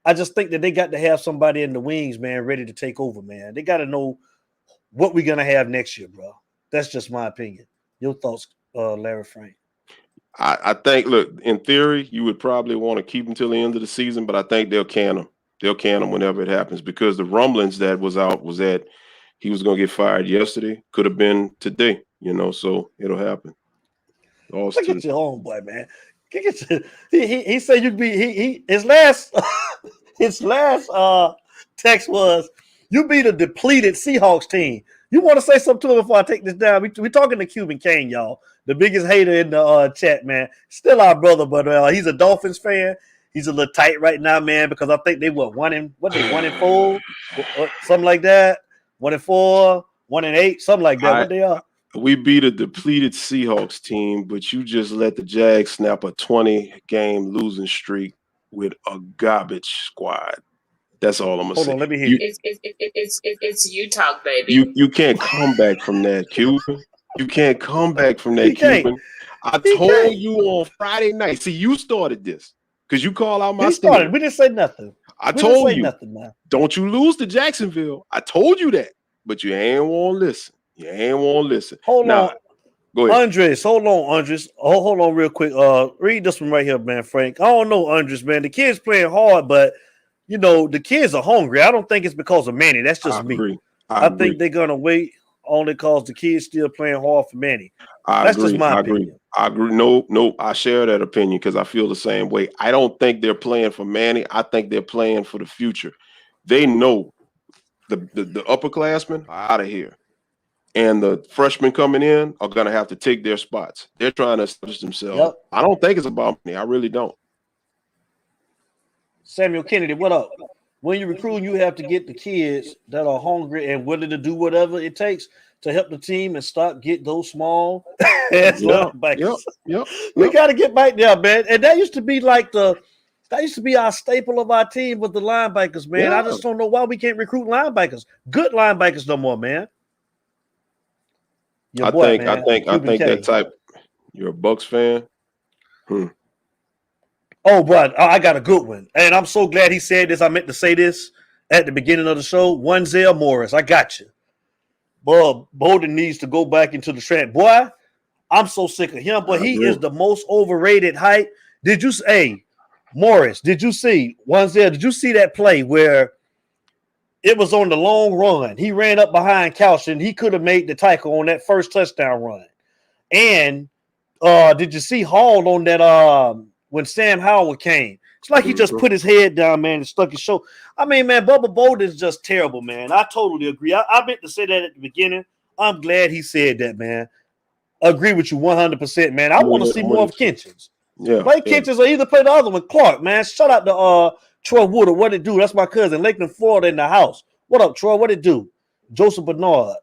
A: I just think that they got to have somebody in the wings, man, ready to take over, man. They got to know what we're going to have next year, bro. That's just my opinion. Your thoughts, Larry Frank?
B: I think, look, in theory, you would probably want to keep him till the end of the season, but I think they'll can him. They'll can him whenever it happens, because the rumblings that was out was that he was going to get fired yesterday. Could have been today, so it'll happen.
A: Look at your homeboy, man. He said you'd be his last text was, you beat a depleted Seahawks team. You want to say something to him before I take this down? We're talking to Cuban Kane, y'all. The biggest hater in the chat, man. Still our brother, but he's a Dolphins fan. He's a little tight right now, man, because I think they were 1-4, something like that. 1-4, 1-8, something like that. What they are?
B: We beat a depleted Seahawks team, but you just let the Jags snap a 20-game losing streak with a garbage squad. That's all I'm gonna say.
A: Hold on, let me hear you.
C: It's you talk, baby.
B: You can't come back from that, Cuban. You can't come back from that, Cuban. I told you on Friday night. See, you started this because you call out my
A: started. We didn't say nothing.
B: I told you, don't you lose to Jacksonville. I told you that, but you ain't want to listen. You ain't want to listen.
A: Hold on.
B: Go ahead.
A: Andres, hold on, Andres. Hold on real quick. Read this one right here, man, Frank. I don't know, Andres, man. The kids playing hard, but the kids are hungry. I don't think it's because of Manny. That's just me. I think they're gonna wait only because the kids still playing hard for Manny. That's just my opinion.
B: I agree. No, I share that opinion because I feel the same way. I don't think they're playing for Manny. I think they're playing for the future. They know the upperclassmen are out of here. And the freshmen coming in are going to have to take their spots. They're trying to establish themselves. Yep. I don't think it's about me. I really don't.
A: Samuel Kennedy, what up? When you're recruiting, you have to get the kids that are hungry and willing to do whatever it takes to help the team and stop get those small linebackers.
B: Yep.
A: We got to get back there, man. And that used to be our staple of our team with the linebackers, man. I just don't know why we can't recruit linebackers. Good linebackers no more, man.
B: I think that type. You're a Bucks fan.
A: Oh, but I got a good one, and I'm so glad he said this. I meant to say this at the beginning of the show. Zell Morris, I got you. Boy, Bolden needs to go back into the trend. Boy, I'm so sick of him, but he is the most overrated height. Did you say Morris? Did you see Zell? Did you see that play where it was on the long run? He ran up behind Couch and he could have made the tackle on that first touchdown run. And did you see Hall on that when Sam Howell came? It's like he just put his head down, man, and stuck his shoulder. I mean, man, Bubba Bolden is just terrible, man. I totally agree. I meant to say that at the beginning. I'm glad he said that, man. Agree with you 100%, man. I want to see more of Kinchins.
B: Yeah.
A: Play Kinchins or either play the other one, Clark, man. Shout out to Troy Woodard. What it do? That's my cousin. Lakeland, Florida in the house. What up, Troy? What it do? Joseph Bernard.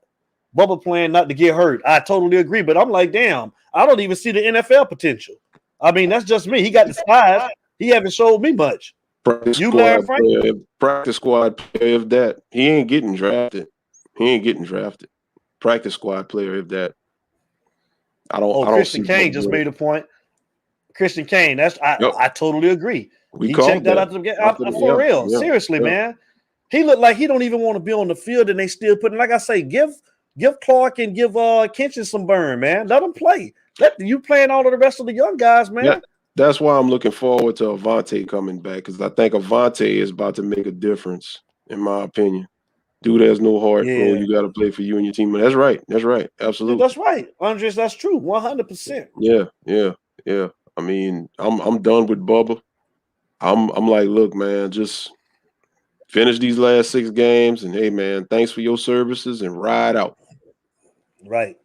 A: Bubba playing not to get hurt. I totally agree, but I'm like, damn, I don't even see the NFL potential. I mean, that's just me. He got the size. He haven't showed me much.
B: Practice squad player, if that. He ain't getting drafted. Practice squad player, if that.
A: Christian Kane just made a point. Christian Kane, I totally agree. He checked that out for real. Seriously, man. He looked like he don't even want to be on the field, and they still putting, like I say, give Clark and give Kinchin some burn, man. Let them play. Let you playing all of the rest of the young guys, man.
B: Yeah, that's why I'm looking forward to Avante coming back, because I think Avante is about to make a difference, in my opinion. Dude has no heart, bro. You got to play for you and your team. That's right. Absolutely.
A: That's right, Andres. That's true. 100%.
B: Yeah. I mean, I'm done with Bubba. I'm like, look, man, just finish these last 6 games, and hey, man, thanks for your services, and ride out.
A: Right.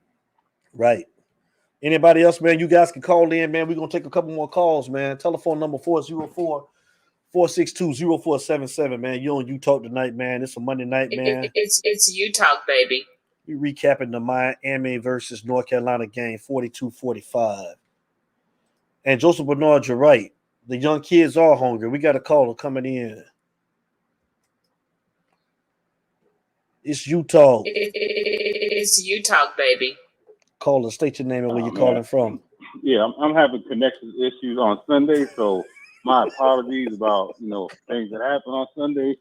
A: Anybody else, man? You guys can call in, man. We're gonna take a couple more calls, man. Telephone number 404-462-0477, man. You on You Talk tonight, man. It's a Monday night, man.
C: It's You Talk, baby.
A: We recapping the Miami versus North Carolina game, 42-45. And Joseph Bernard, you're right. The young kids are hungry. We got a caller coming in. It's You Talk.
C: It's You Talk, baby.
A: Caller, state your name and where you're calling from.
F: Yeah, I'm having connection issues on Sunday, so my apologies about things that happen on Sunday.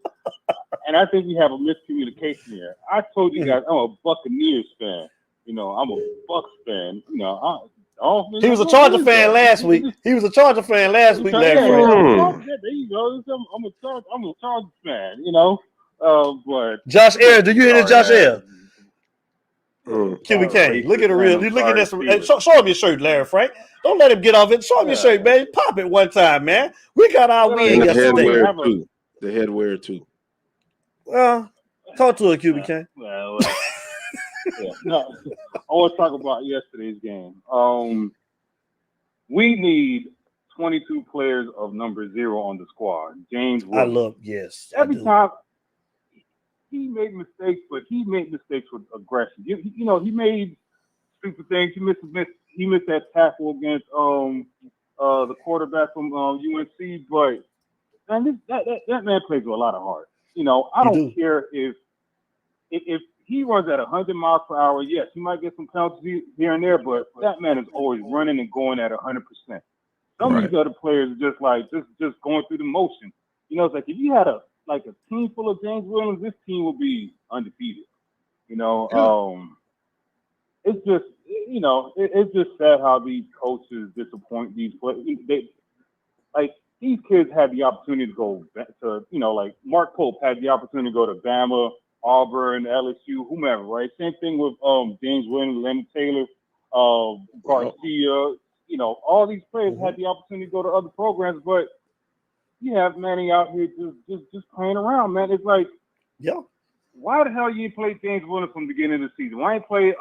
F: And I think we have a miscommunication here. I told you guys I'm a Buccaneers fan. I'm a Bucs fan.
A: He was a Charger fan last week.
F: There you go. I'm a Charger fan. But
A: Josh Ayers, do you hear this, Josh Ayers? QB, look at the real. You look at this. Show him your shirt, Larry Frank. Don't let him get off it. Show him your shirt, man. Pop it one time, man. We got our win yesterday.
B: The headwear too.
A: Well, talk to a QB.
F: No, I want to talk about yesterday's game. We need 22 players of number 0 on the squad. James Williams. Every time. He made mistakes, but he made mistakes with aggression. He made stupid things. He missed that tackle against the quarterback from UNC. But man, that man plays with a lot of heart. I don't care if he runs at 100 miles per hour. Yes, he might get some penalties here and there, but that man is always running and going at 100%. Some of these other players are just going through the motion. It's like if you had a team full of James Williams, this team will be undefeated. It's you know, it's just sad how these coaches disappoint these players. Like these kids had the opportunity to go to, you know, like Mark Pope had the opportunity to go to Bama, Auburn, LSU, whomever, right? Same thing with James Williams, Leonard Taylor, Garcia. You know, all these players had the opportunity to go to other programs, but you have Manny out here just playing around, man. It's like, why the hell you ain't play James Williams from the beginning of the season? Why ain't play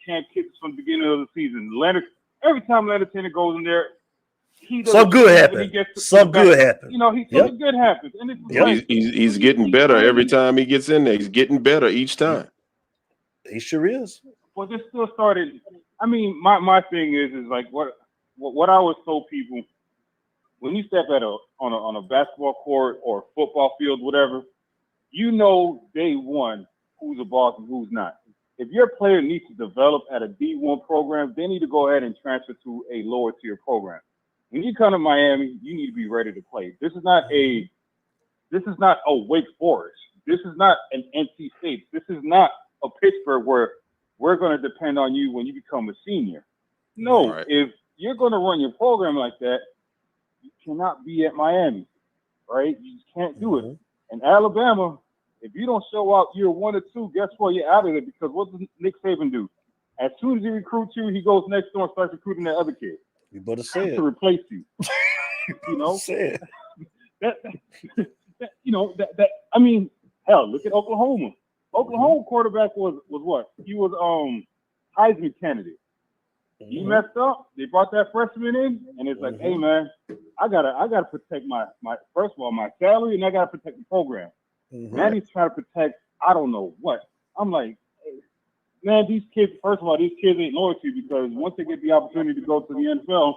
F: Cam Kitts from the beginning of the season? Leonard, every time Leonard Taylor goes in there,
A: some good happens. Some good happens.
F: You know, something good happens, and it's like,
B: he's getting better every time he gets in there. He's getting better each time.
A: He sure is.
F: Well, this still started. I mean, my thing is like what I always told people, when you step on a basketball court or football field, whatever, you know day one who's a boss and who's not. If your player needs to develop at a D1 program, they need to go ahead and transfer to a lower tier program. When you come to Miami, you need to be ready to play. This is not a Wake Forest. This is not an NC State. This is not a Pittsburgh where we're going to depend on you when you become a senior. No, if you're going to run your program like that, you cannot be at Miami, right? You just can't do it. And Alabama, if you don't show out year 1 or 2, guess what? You're out of there, because what does Nick Saban do? As soon as he recruits you, he goes next door and starts recruiting that other kid.
A: You better say it.
F: To replace you. You know?
A: Say it.
F: You know, I mean, hell, look at Oklahoma. Oklahoma quarterback was what? He was Heisman candidate. He messed up. They brought that freshman in, and it's like, hey man, I gotta protect my first of all my salary, and I gotta protect the program. Now he's trying to protect I don't know what. I'm like, hey, man, these kids. First of all, these kids ain't loyal to you, because once they get the opportunity to go to the NFL,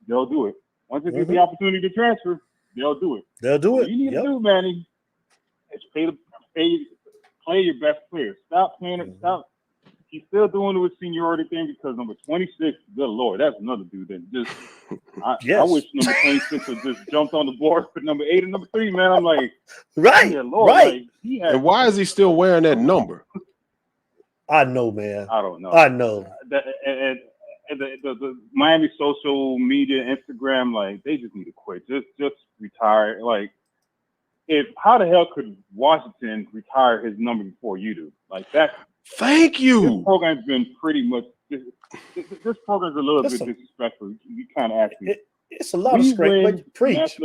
F: they'll do it. Once they get the opportunity to transfer, they'll do it.
A: They'll do it.
F: What you need to do, Manny, is play your best players. Stop playing it. Stop. He's still doing it with seniority thing, because number 26, good Lord, that's another dude that just. I wish number 26 had just jumped on the board for number 8 and number 3, man. I'm like, yeah, Lord,
A: right.
F: Like,
B: and why is he still wearing that number?
A: I know, man.
F: I don't know.
A: I know.
F: And the Miami social media, Instagram, like, they just need to quit. Just retire. Like, how the hell could Washington retire his number before you do? Like that.
B: Thank you.
F: This program's been pretty much. This program's a little bit disrespectful. You kind of ask me.
A: It's a lot of strength. Preach.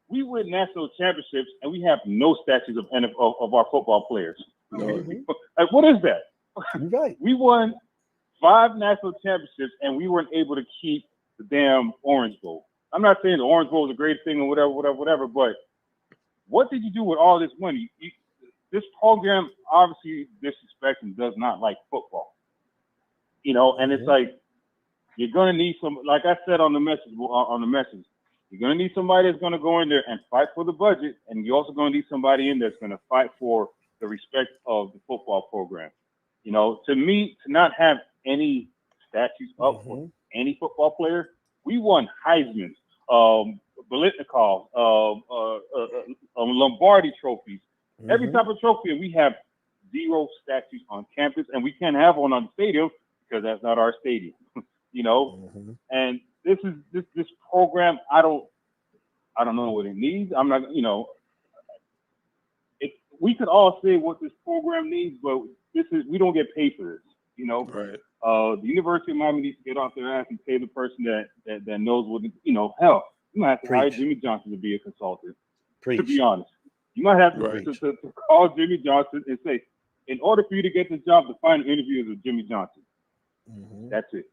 F: We win national championships, and we have no statues of our football players. Like, what is that?
A: Right.
F: We won 5 national championships, and we weren't able to keep the damn Orange Bowl. I'm not saying the Orange Bowl is a great thing or whatever, but what did you do with all this money? This program obviously disrespects and does not like football. You know, and it's like, you're going to need some, like I said on the message, you're going to need somebody that's going to go in there and fight for the budget, and you're also going to need somebody in there that's going to fight for the respect of the football program. You know, to me, to not have any statues up for any football player, we won Heisman, Biletnikoff, Lombardi trophies, every type of trophy, and we have 0 statues on campus, and we can't have one on the stadium because that's not our stadium. You know, and this program, I don't know what it needs. I'm not, you know, we could all say what this program needs, but we don't get paid for this. You know,
B: right?
F: The University of Miami needs to get off their ass and pay the person that knows what, you know. Hell, you might have to hire Jimmy Johnson to be a consultant. To be honest, you might have to call Jimmy Johnson and say, in order for you to get this job, the final interview is with Jimmy Johnson. That's it.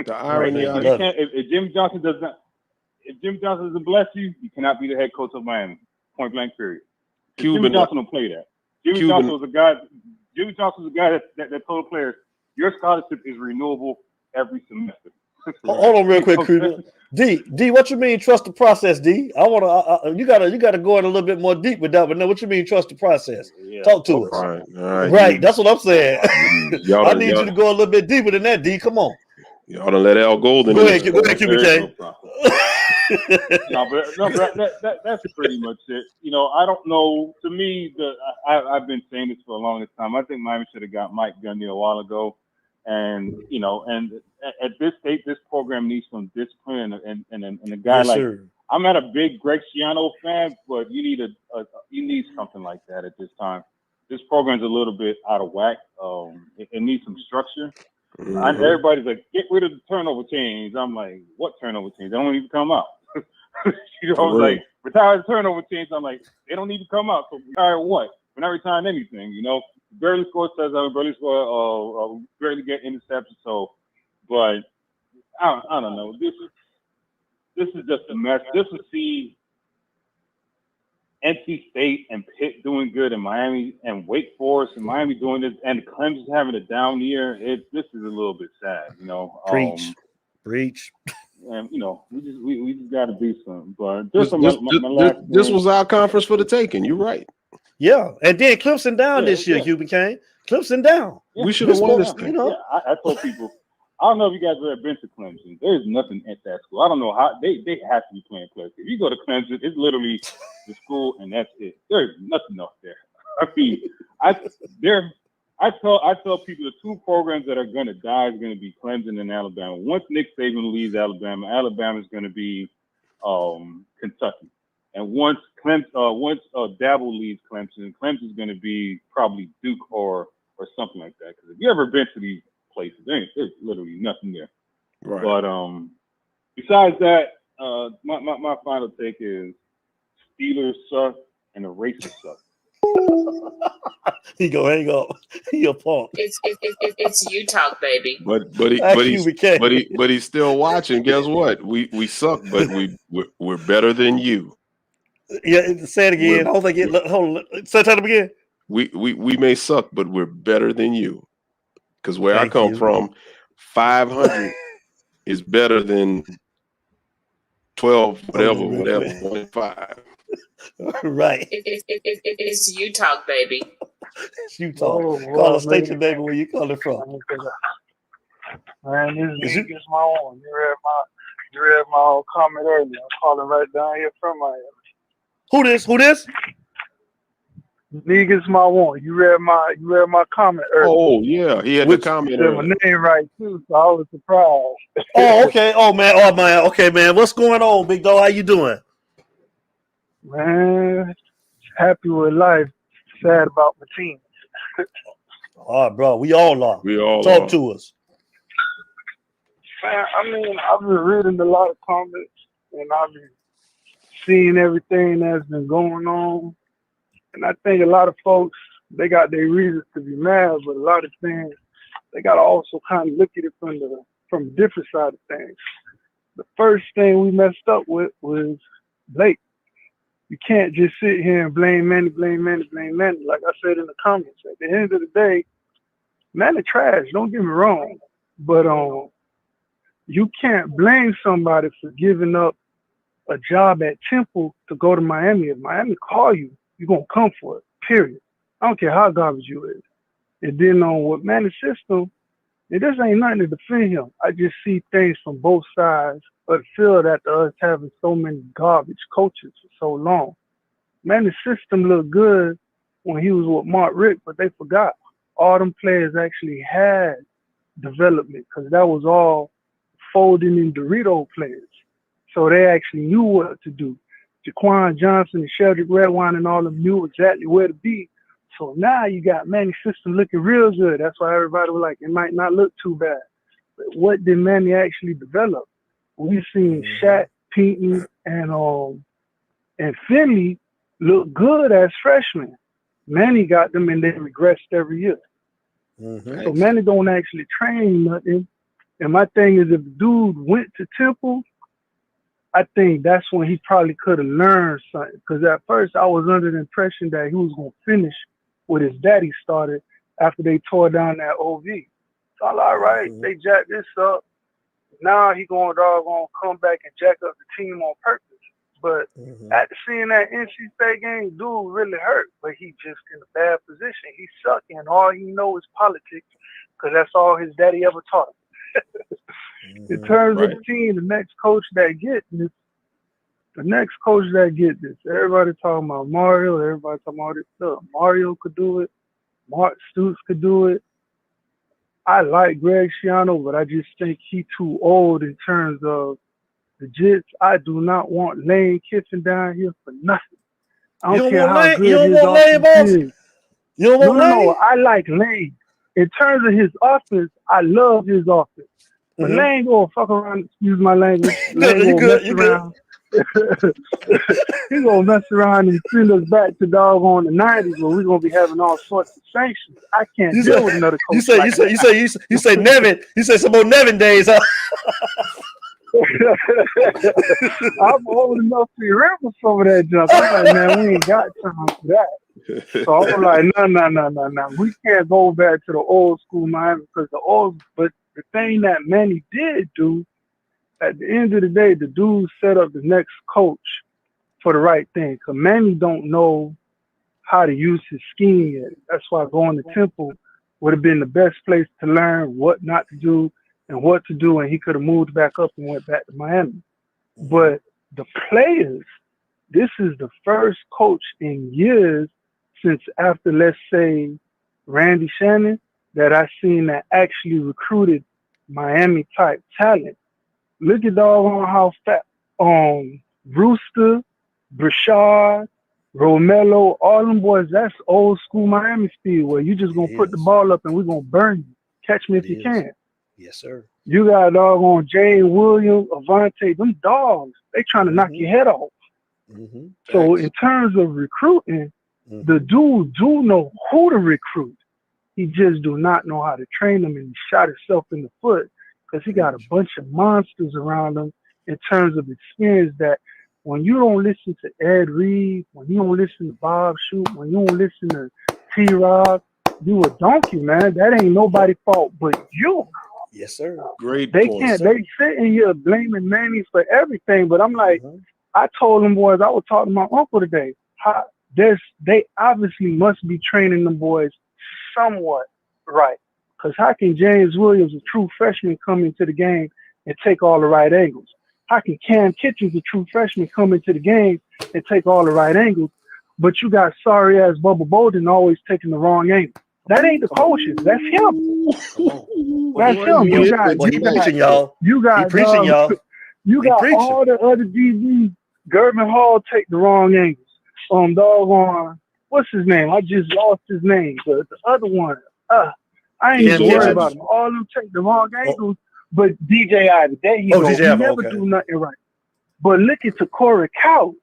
B: The irony
F: if Jimmy Johnson doesn't bless you, you cannot be the head coach of Miami. Point blank, period. Jimmy Johnson don't play that. Jimmy Johnson was a guy that told players, your scholarship is renewable every semester.
A: Hold on real quick, Creed. D, what you mean trust the process, D? I want to you gotta go in a little bit more deep with that, but no, what you mean trust the process? Talk to us.
B: All right.
A: Right, that's what I'm saying. I need you to go a little bit deeper than that, D. Come on.
B: Y'all done let Al Golden.
A: Go ahead, QBK.
F: That's pretty much it. You know, I don't know. To me, I've been saying this for a long time. I think Miami should have got Mike Gundy a while ago. And you know, and at this state, this program needs some discipline and a guy
A: yes,
F: like
A: sir.
F: I'm not a big Greg Schiano fan, but you need something like that at this time. This program's a little bit out of whack. It needs some structure. Everybody's like, get rid of the turnover chains. I'm like, what turnover chains? They don't even come out. You know, like retire the turnover chains. I'm like, they don't need to come out. So retire what? We're not retiring anything. You know, barely score touchdowns, barely score, barely get interceptions. So, but I don't know. This is just a mess. Just to see NC State and Pitt doing good, and Miami and Wake Forest and Miami doing this, and Clemson having a down year. This is a little bit sad, you know.
A: Preach.
F: And you know, we just got to do something. But
B: this was our conference for the taking. You're right.
A: Yeah, and then Clemson down this year. Hugh became Clemson down.
F: Yeah,
B: we should have won this thing.
A: You know,
F: I told people. I don't know if you guys have ever been to Clemson. There's nothing at that school. I don't know how they have to be playing Clemson. If you go to Clemson, it's literally the school and that's it. There's nothing else there. I mean, I tell people the two programs that are going to die is going to be Clemson and Alabama. Once Nick Saban leaves Alabama, Alabama is going to be Kentucky, and once Dabble leaves Clemson, Clemson's going to be probably Duke or something like that. Because if you ever been to these places, there's literally nothing there.
B: Right.
F: But besides that, my final take is Steelers suck and the racists suck.
A: He go hang up. He a punk.
C: It's you talk, baby.
B: But he's still watching. Guess what? We suck, but we're better than you.
A: Yeah, say it again. Hold on. Say it again.
B: We may suck, but we're better than you. Because where I come from, 500 is better than 12, whatever, 1.5.
A: Right.
C: It's you talk, baby.
A: It's you talk. Call a station, baby, where you calling from.
G: Man, this is my own. You read my old comment earlier. I'm calling right down here from Miami.
A: Who this?
G: League is my one. You read my comment earlier.
B: Oh yeah, he had the comment earlier.
G: My name right too, so I was surprised.
A: Oh, okay. Oh man. Okay, man. What's going on, big dog? How you doing?
G: Man, happy with life. Sad about my team.
A: All right, bro. We all are. Talk to us.
G: Man, I mean, I've been reading a lot of comments and I've been seeing everything that's been going on. And I think a lot of folks, they got their reasons to be mad, but a lot of things, they got to also kind of look at it from a different side of things. The first thing we messed up with was Blake. You can't just sit here and blame Manny. Like I said in the comments, at the end of the day, Manny trash, don't get me wrong. But you can't blame somebody for giving up a job at Temple to go to Miami. If Miami call you, you're going to come for it, period. I don't care how garbage you is. And then on what Manny's system, it just ain't nothing to defend him. I just see things from both sides of the field after us having so many garbage coaches for so long. Manny's system looked good when he was with Mark Richt, but they forgot all them players actually had development because that was all folding in Dorito players. So they actually knew what to do. Jaquan Johnson and Sheldrick Redwine and all of them knew exactly where to be. So now you got Manny's system looking real good. That's why everybody was like, it might not look too bad. But what did Manny actually develop? We've seen Shaq, Pinckney, and Finley look good as freshmen. Manny got them and they regressed every year. Mm-hmm. So Manny don't actually train nothing. And my thing is, if the dude went to Temple, I think that's when he probably could have learned something. Because at first I was under the impression that he was going to finish what his daddy started after they tore down that OV. So I'm like, all right, they jacked this up. Now he going to come back and jack up the team on purpose. But after seeing that NC State game, dude really hurt. But he just in a bad position. He suck and all he know is politics because that's all his daddy ever taught him. In terms of the team, the next coach that get this, everybody talking about Mario, everybody talking about this stuff. Mario could do it. Mark Stoops could do it. I like Greg Schiano, but I just think he too old in terms of the jits. I do not want Lane Kiffin down here for nothing. I don't care how good his offense is.
A: You don't want Lane?
G: No, I like Lane. In terms of his offense, I love his offense. But Lane gonna fuck around, excuse my language. Lane gonna mess around. He gonna mess around and send us back to doggone the 90s where we're gonna be having all sorts of sanctions. I can't deal with another coach.
A: You say Nevin. You say some more Nevin days, huh?
G: I'm old enough to remember some of that junk. I'm like, man, we ain't got time for that. So I'm like, no. We can't go back to the old school Miami because but the thing that Manny did do, at the end of the day, the dude set up the next coach for the right thing. Because Manny don't know how to use his scheme yet. That's why going to Temple would have been the best place to learn what not to do and what to do, and he could have moved back up and went back to Miami. But the players, this is the first coach in years since after, let's say, Randy Shannon, that I seen that actually recruited Miami-type talent. Look at doggone how fat Brewster, Brashard, Romello, all them boys, that's old school Miami speed where you just gonna put the ball up and we're gonna burn you. Catch me if you can.
A: Yes, sir.
G: You got doggone Jay Williams, Avante, them dogs, they trying to knock your head off. So in terms of recruiting, the dude do know who to recruit. He just do not know how to train them, and he shot himself in the foot because he got a bunch of monsters around him in terms of experience that when you don't listen to Ed Reed, when you don't listen to Bob Shoot, when you don't listen to T-Rob, you a donkey, man. That ain't nobody's fault but you.
A: Yes, sir.
B: Great
G: They
B: point,
G: can't,
B: sir.
G: they sitting here blaming Manny for everything, but I'm like, I told them boys, I was talking to my uncle today, they obviously must be training them boys somewhat right. Because how can James Williams, a true freshman, come into the game and take all the right angles? How can Cam Kitchens, a true freshman, come into the game and take all the right angles? But you got sorry-ass Bubba Bolden always taking the wrong angle. That ain't the coaches. That's him. That's him. You got all the other DBs. Gervin Hall take the wrong angles. Doggone, what's his name? I just lost his name. The other one. I ain't even worried about him. All of them take the wrong angles. But DJ Ivey, there he goes. He never do nothing right. But look at Takori Couch.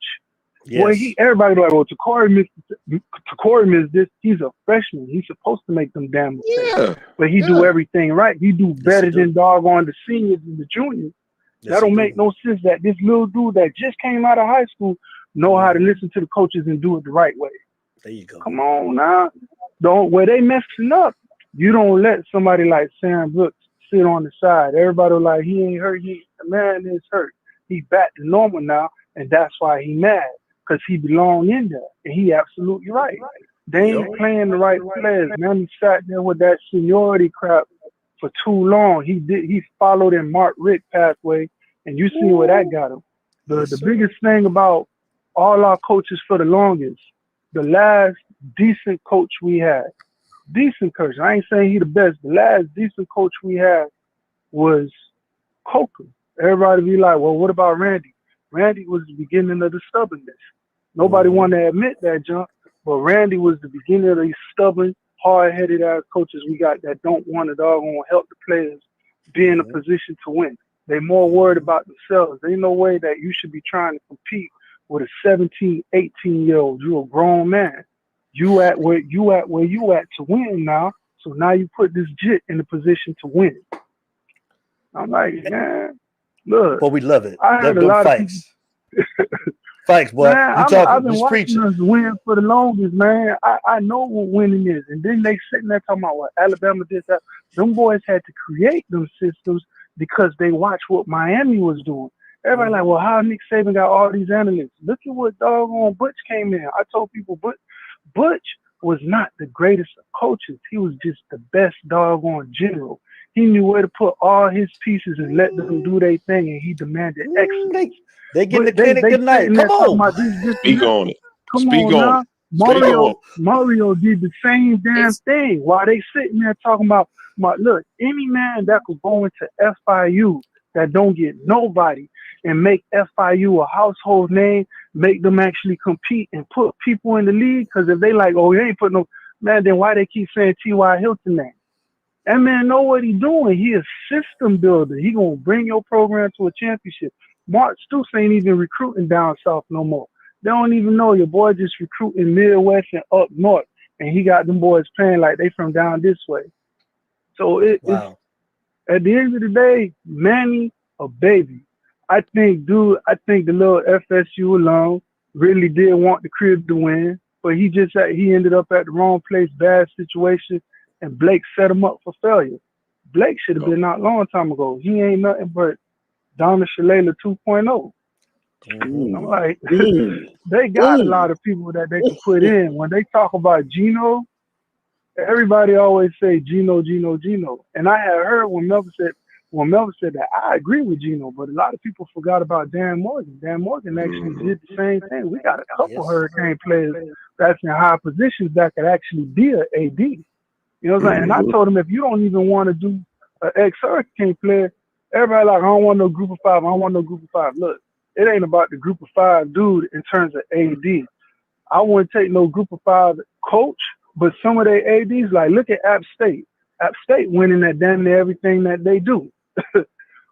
G: Where everybody like, well, Takori missed this. He's a freshman. He's supposed to make them damn mistakes. But he do everything right. He do better than doggone the seniors and the juniors. That don't make no sense that this little dude that just came out of high school know how to listen to the coaches and do it the right way.
A: There you go.
G: Come on now. Where they messing up, you don't let somebody like Sam Brooks sit on the side. Everybody like, he ain't hurt. The man is hurt. He back to normal now, and that's why he mad. Because he belong in there. And he absolutely right. They ain't playing the right players. Man, he sat there with that seniority crap for too long. He followed in Mark Richt pathway, and you see where that got him. The biggest thing about all our coaches for the longest, the last decent coach we had, decent coach, I ain't saying he the best, the last decent coach we had was Coker. Everybody be like, well, what about Randy? Randy was the beginning of the stubbornness. Nobody wanted to admit that, junk, but Randy was the beginning of these stubborn, hard-headed ass coaches we got that don't want to doggone help the players be in a position to win. They more worried about themselves. There ain't no way that you should be trying to compete with a 17, 18-year-old. You a grown man. You at where you at to win now. So now you put this jit in a position to win. I'm like, man, look.
A: Well, we love it.
G: I heard a lot of
A: Thanks, boy.
G: Man, I've been watching us win for the longest, man. I know what winning is. And then they sitting there talking about what Alabama did that. Them boys had to create them systems because they watched what Miami was doing. Everybody like, well, how Nick Saban got all these analysts? Look at what doggone Butch came in. I told people Butch was not the greatest of coaches. He was just the best doggone general. He knew where to put all his pieces and let them do their thing, and he demanded excellence.
A: They getting the clinic tonight. Come on.
B: Speak on it.
G: Speak on it. Mario did the same damn thing while they sitting there talking about smart. Look, any man that could go into FIU that don't get nobody and make FIU a household name, make them actually compete and put people in the league. Because if they like, oh, you ain't put no man, then why they keep saying T.Y. Hilton name? That man know what he doing. He a system builder. He gonna bring your program to a championship. Mark Stoops ain't even recruiting down south no more. They don't even know your boy just recruiting Midwest and up north, and he got them boys playing like they from down this way. So it's at the end of the day, Manny a baby. I think the little FSU alum really did want the crib to win, but he ended up at the wrong place, bad situation, and Blake set him up for failure. Blake should have been out a long time ago. He ain't nothing but Donna Shalala 2.0. I'm like, they got a lot of people that they can put in. When they talk about Geno, everybody always say Geno. And I had heard when Melvin said that, I agree with Geno, but a lot of people forgot about Dan Morgan. Dan Morgan actually did the same thing. We got a couple Hurricane players that's in high positions that could actually be an AD. You know what I'm saying? And I told him, if you don't even want to do an ex-Hurricane player, everybody like, I don't want no group of five. Look, it ain't about the group of five dude in terms of AD. I wouldn't take no group of five coach, but some of their ADs, like, look at App State. App State winning at damn near everything that they do.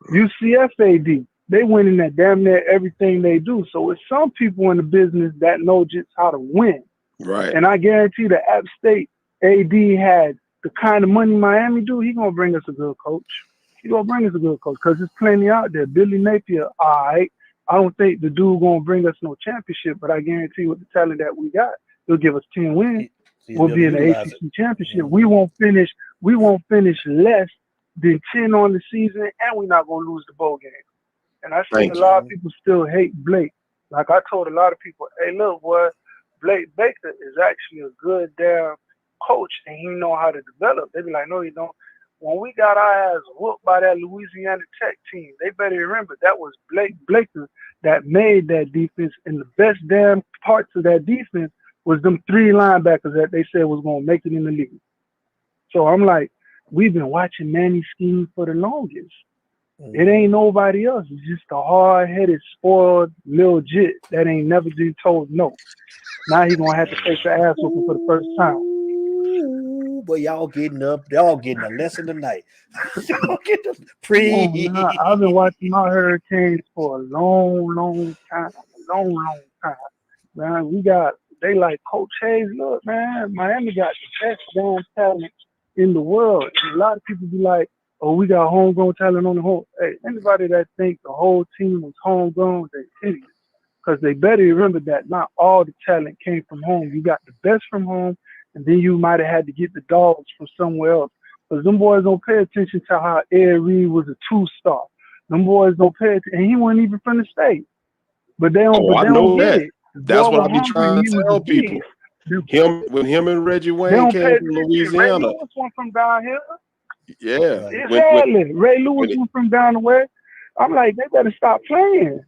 G: UCF AD, they winning at damn near everything they do. So it's some people in the business that know just how to win.
B: Right.
G: And I guarantee the App State AD had the kind of money Miami do, he gonna bring us a good coach. Because there's plenty out there. Billy Napier, all right. I don't think the dude gonna bring us no championship, but I guarantee with the talent that we got, he'll give us 10 wins. We'll be in the ACC championship. We won't finish less than 10 on the season, and we're not gonna lose the bowl game. And I see a lot of people still hate Blake. Like I told a lot of people, hey, look, boy, Blake Baker is actually a good damn coach, and he know how to develop. They be like, no, you don't. When we got our ass whooped by that Louisiana Tech team, they better remember that was Blake Baker that made that defense, and the best damn parts of that defense was them 3 linebackers that they said was going to make it in the league. So I'm like, we've been watching Manny scheme for the longest. It ain't nobody else. It's just a hard-headed, spoiled little jit that ain't never been told no. Now he going to have to face the ass whooping for the first time.
A: Boy, y'all getting a lesson tonight. Y'all get the
G: I've been watching my Hurricanes for a long time. Man, they like Coach Hayes. Look, man, Miami got the best damn talent in the world. And a lot of people be like, oh, we got homegrown talent on the whole. Hey, anybody that thinks the whole team was homegrown, they idiots. Because they better remember that not all the talent came from home. You got the best from home, and then you might have had to get the dogs from somewhere else. Because them boys don't pay attention to how Ed Reed was a 2-star. Them boys don't pay attention. And he wasn't even from the state. But they don't get it.
B: That's what I be trying to tell people. When him and Reggie Wayne came from Louisiana.
G: Ray Lewis went from down here.
B: Yeah.
G: Exactly. Ray Lewis went from down the way. I'm like, they better stop playing.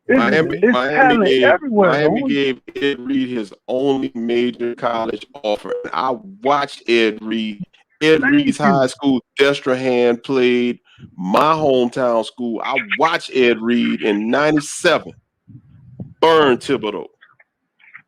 B: Miami gave Ed Reed his only major college offer. I watched Ed Reed. Ed Reed's high school, Destrehan played my hometown school. I watched Ed Reed in '97. Burn Thibodeau,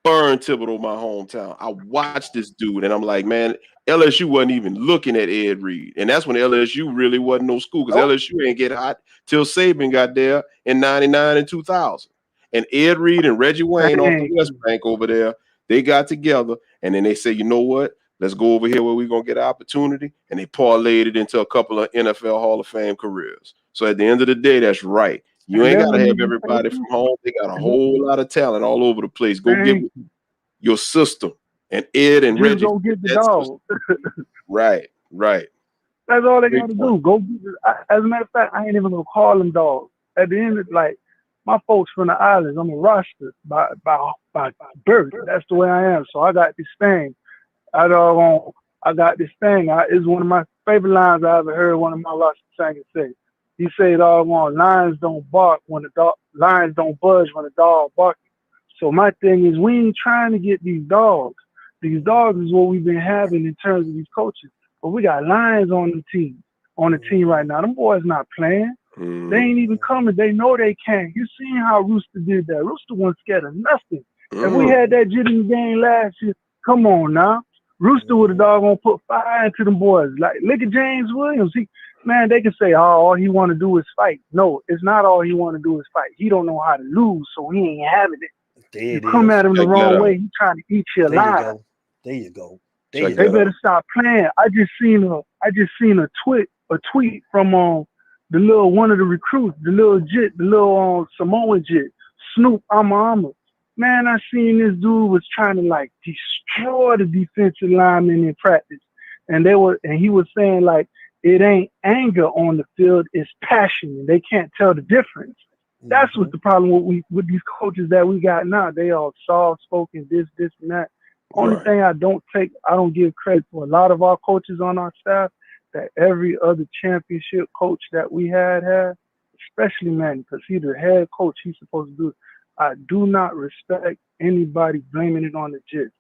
B: my hometown. I watched this dude, and I'm like, man, LSU wasn't even looking at Ed Reed. And that's when LSU really wasn't no school, because LSU ain't get hot till Saban got there in '99 and 2000. And Ed Reed and Reggie Wayne off the West Bank over there, they got together, and then they say, you know what? Let's go over here where we're going to get an opportunity. And they parlayed it into a couple of NFL Hall of Fame careers. So at the end of the day, that's right. You ain't got to have everybody from home. They got a whole lot of talent all over the place. Go get your system. And Ed and Reggie.
G: Go get the dog.
B: Right.
G: That's all they got to do. Go get it. As a matter of fact, I ain't even going to call them dogs. At the end of like, my folks from the islands, I'm a roster by birth. That's the way I am. So I got this thing. It's one of my favorite lines I ever heard one of my roster singers say. He said, lions don't budge when the dog barks. So my thing is, we ain't trying to get these dogs. These dogs is what we've been having in terms of these coaches. but we got Lions on the team right now. Them boys not playing. They ain't even coming. They know they can't. You seen how Rooster did that. Rooster wasn't scared of nothing. If we had that jit in the game last year, come on now. Rooster would have doggone put fire into them boys. Like, look at James Williams. Man, they can say, oh, all he want to do is fight. No, it's not all he want to do is fight. He don't know how to lose, so he ain't having it. You come at him the wrong way, he trying to eat you alive.
A: There you go.
G: They better stop playing. I just seen a tweet from one of the recruits, the little Samoan jit, Snoop Ama. Man, I seen this dude was trying to like destroy the defensive linemen in practice, and he was saying like it ain't anger on the field, it's passion, and they can't tell the difference. That's what's the problem with these coaches that we got now. They all soft spoken, this and that. Only thing I don't give credit for a lot of our coaches on our staff that every other championship coach that we had, especially Manny, because he's the head coach, he's supposed to do it. I do not respect anybody blaming it on the Jets.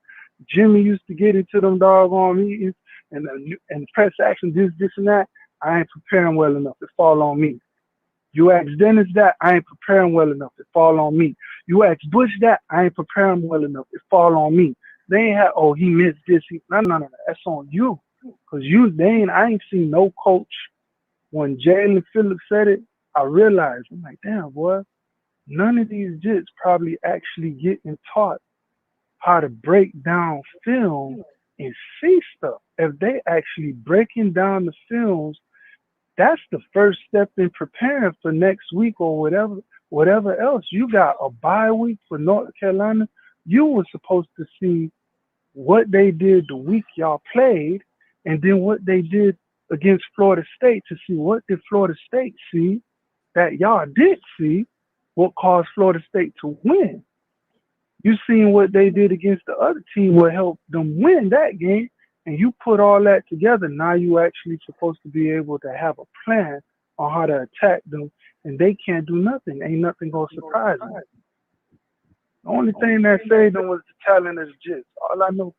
G: Jimmy used to get into them doggone meetings and press action, this and that. I ain't preparing well enough to fall on me. You ask Dennis that, I ain't preparing well enough to fall on me. You ask Bush that, I ain't preparing well enough to fall on me. They ain't have, oh, he missed this. No. That's on you. Because I ain't seen no coach. When Jalen Phillips said it, I realized, I'm like, damn, boy, none of these Jets probably actually getting taught how to break down film and see stuff. If they actually breaking down the films, that's the first step in preparing for next week or whatever else. You got a bye week for North Carolina. You were supposed to see what they did the week y'all played, and then what they did against Florida State to see what did Florida State see that y'all did see, what caused Florida State to win. You seen what they did against the other team, what helped them win that game, and you put all that together. Now you actually supposed to be able to have a plan on how to attack them, and they can't do nothing. Ain't nothing gonna surprise them. The only thing that saved them was the talent of the Jets. All I know,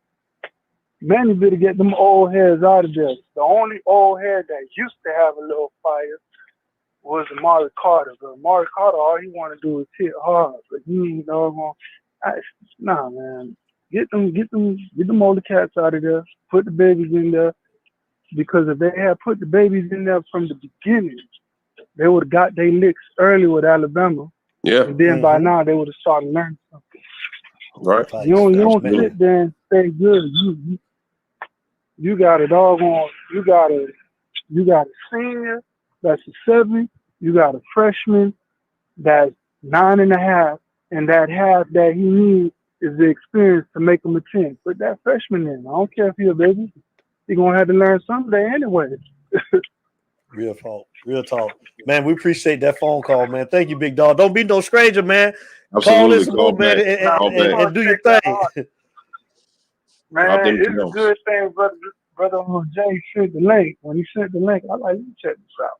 G: Manny better get them old heads out of there. The only old head that used to have a little fire was Amari Carter. But Amari Carter, all he want to do is hit hard. But he ain't doggone. Nah, man. Get them older cats out of there. Put the babies in there. Because if they had put the babies in there from the beginning, they would have got their licks early with Alabama.
B: Yeah.
G: And then by now they would have started learning something.
B: Right.
G: You don't sit there and stay good. You got a doggone. You got a senior that's a 7. You got a freshman that's 9.5, and that half that he needs is the experience to make him a 10. Put that freshman in. I don't care if he's a baby. He's gonna have to learn someday anyway.
A: Real talk. Man, we appreciate that phone call, man. Thank you, big dog. Don't be no stranger, man.
B: Absolutely.
A: Call us, man, and do your thing.
G: Man, it's a good thing, brother Jay sent the link. When he sent the link, I like, let me check this out.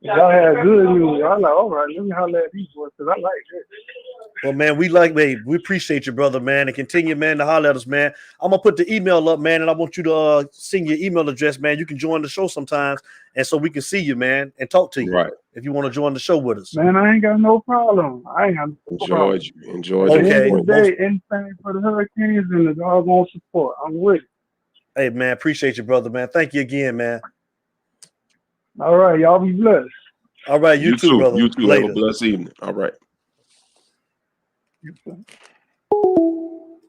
G: Y'all had good news. I like, all right, let me holler at these boys because I like this.
A: Well, man, we appreciate you, brother, man, and continue, man, to holler at us, man. I'm gonna put the email up, man, and I want you to send your email address, man. You can join the show sometimes, and so we can see you, man, and talk to you,
B: right?
A: If you want to join the show with us,
G: man, I ain't got no problem. I ain't got no problem.
B: Enjoy.
G: Okay, anything for the Hurricanes and the doggone support. I'm with it.
A: Hey, man, appreciate you, brother, man. Thank you again, man.
G: All right, y'all be blessed.
A: All right, you too, brother.
B: You too.
A: Later.
B: Have a blessed evening. All right.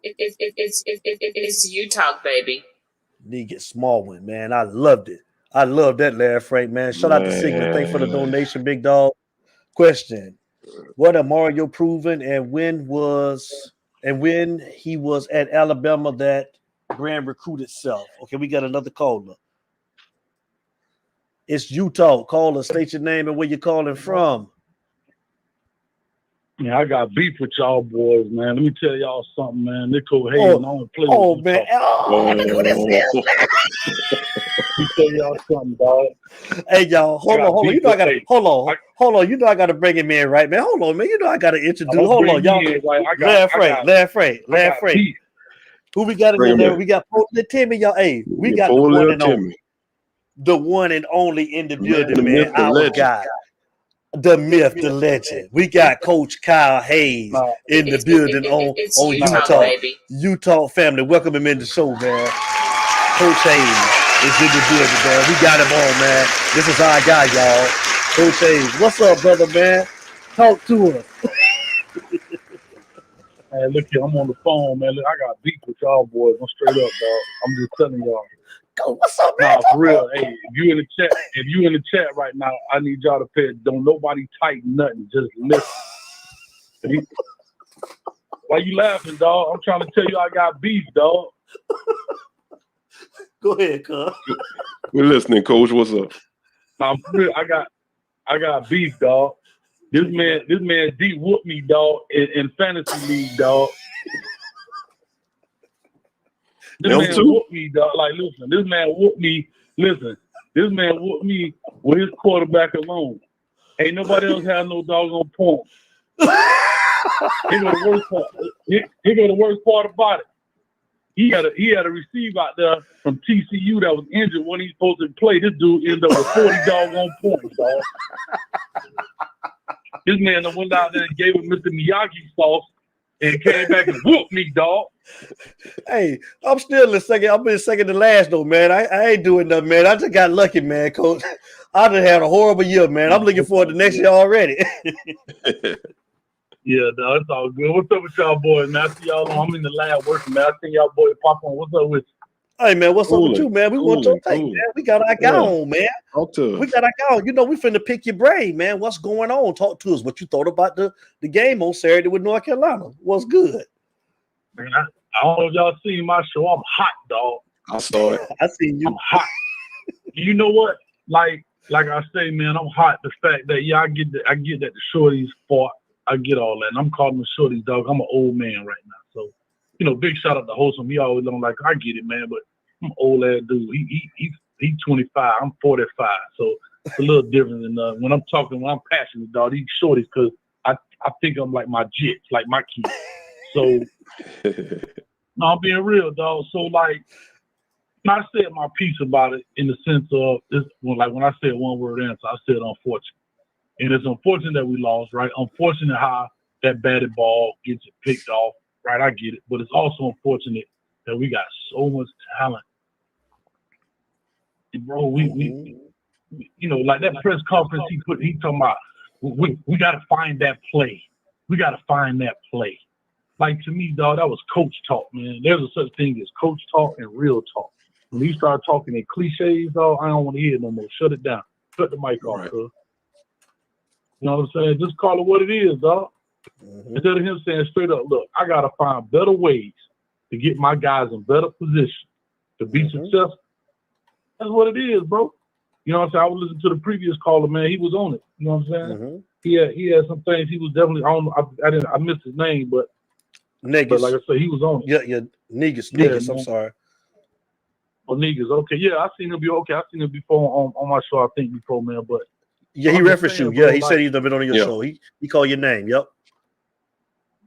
C: It's you talk, baby.
A: Need to get small one, man. I loved it. I love that, Larry Frank, man. Shout out to Signet. Thanks for the donation, big dog. Question: what are Mario proven, and when he was at Alabama that Graham recruited self? Okay, we got another caller. It's Utah. Caller, state your name and where you're calling from.
H: Yeah, I got beef with y'all boys, man. Let me tell y'all something, man. Nico Hayes, I don't play with
A: man. Look what this is.
H: Let me tell y'all something, dog.
A: Hey, y'all, hold on. You know I gotta hold on. You know I gotta bring him in, right, man? Hold on, man. You know I gotta introduce. Hold on, y'all. Larry Frank. Who we got in there? We got Foley Timmy, y'all. Hey, we got the one and only. the one and only in the building,
B: the
A: man.
B: myth, the
A: Our
B: legend.
A: guy, the myth, the legend. We got Coach Kyle Hayes in the building on Utah.
C: Baby.
A: Utah family. Welcome him in the show, man. Coach Hayes is in the building, man. We got him on, man. This is our guy, y'all. Coach Hayes. What's up, brother, man? Talk to us.
H: Hey, look here, I'm on the phone, man. Look, I got beef with y'all boys. I'm straight up, dog. I'm just telling y'all.
A: Go, what's up, man?
H: Nah, for real. Hey, if you in the chat right now, I need y'all to pay. Don't nobody type nothing. Just listen. Why you laughing, dog? I'm trying to tell you I got beef, dog.
A: Go ahead, cuz.
B: We're listening, Coach. What's up?
H: Nah, for real, I got beef, dog. This man D whooped me, dog, in fantasy league, dog. This man whooped me, dog. Like, listen, this man whooped me. Listen, this man whooped me with his quarterback alone. Ain't nobody else had no doggone points. Here go the worst part. Here go the worst part about it. He had a receiver out there from TCU that was injured when he's supposed to play. This dude ended up with 40 doggone points, dog. This man that went out there and gave him Mr. Miyagi sauce and came back and whooped me, dog.
A: Hey, I'm still in second. I'm in second to last, though, man. I ain't doing nothing, man. I just got lucky, man, Coach. I just had a horrible year, man. I'm looking forward to next year already.
H: Yeah, dog, it's all good. What's up with y'all boys, man? I see y'all on. I'm in the lab working, man. I see y'all boys pop on. What's up with you?
A: Hey, man, what's up with you, man? We want your take, man. We got our guy on, man.
B: Talk to us.
A: We got our guy on. You know, we finna pick your brain, man. What's going on? Talk to us. What you thought about the game on Saturday with North Carolina? What's good?
H: Man, I don't know if y'all seen my show. I'm hot, dog.
B: I saw it.
A: I seen you.
H: I'm hot. You know what? Like I say, man, I'm hot. The fact that I get that the shorties fought. I get all that. And I'm calling the shorties, dog. I'm an old man right now. So, you know, big shout out to Wholesome. He always don't like, I get it, man, but I'm an old ass dude. He's 25. I'm 45. So it's a little different than when I'm passionate, dog, these shorties, because I think I'm like my jits, like my kids. So, no, I'm being real, dog. So, like, I said my piece about it in the sense of this, when I said one word answer, I said unfortunate. And it's unfortunate that we lost, right? Unfortunate how that batted ball gets it picked off, right? I get it. But it's also unfortunate that we got so much talent. And bro, we you know, like that press conference he talking about, we got to find that play. We got to find that play. Like, to me, dog, that was coach talk, man. There's a such thing as coach talk and real talk. When you start talking in cliches, dog, I don't want to hear it no more. Shut it down. Cut the mic off, cuz. You know what I'm saying? Just call it what it is, dog. Instead of him saying straight up, look, I got to find better ways to get my guys in better position to be successful. That's what it is, bro. You know what I'm saying? I was listening to the previous caller, man. He was on it. You know what I'm saying? He had some things. He was definitely on. I missed his name, but
A: Negus.
H: But like I said, he was on it.
A: Yeah, Negus. I'm sorry.
H: Oh, Negus. Okay, yeah, I seen him before on my show. I think before, man. But
A: yeah, he referenced you. Yeah, he said he's been on your show. He called your name. Yep.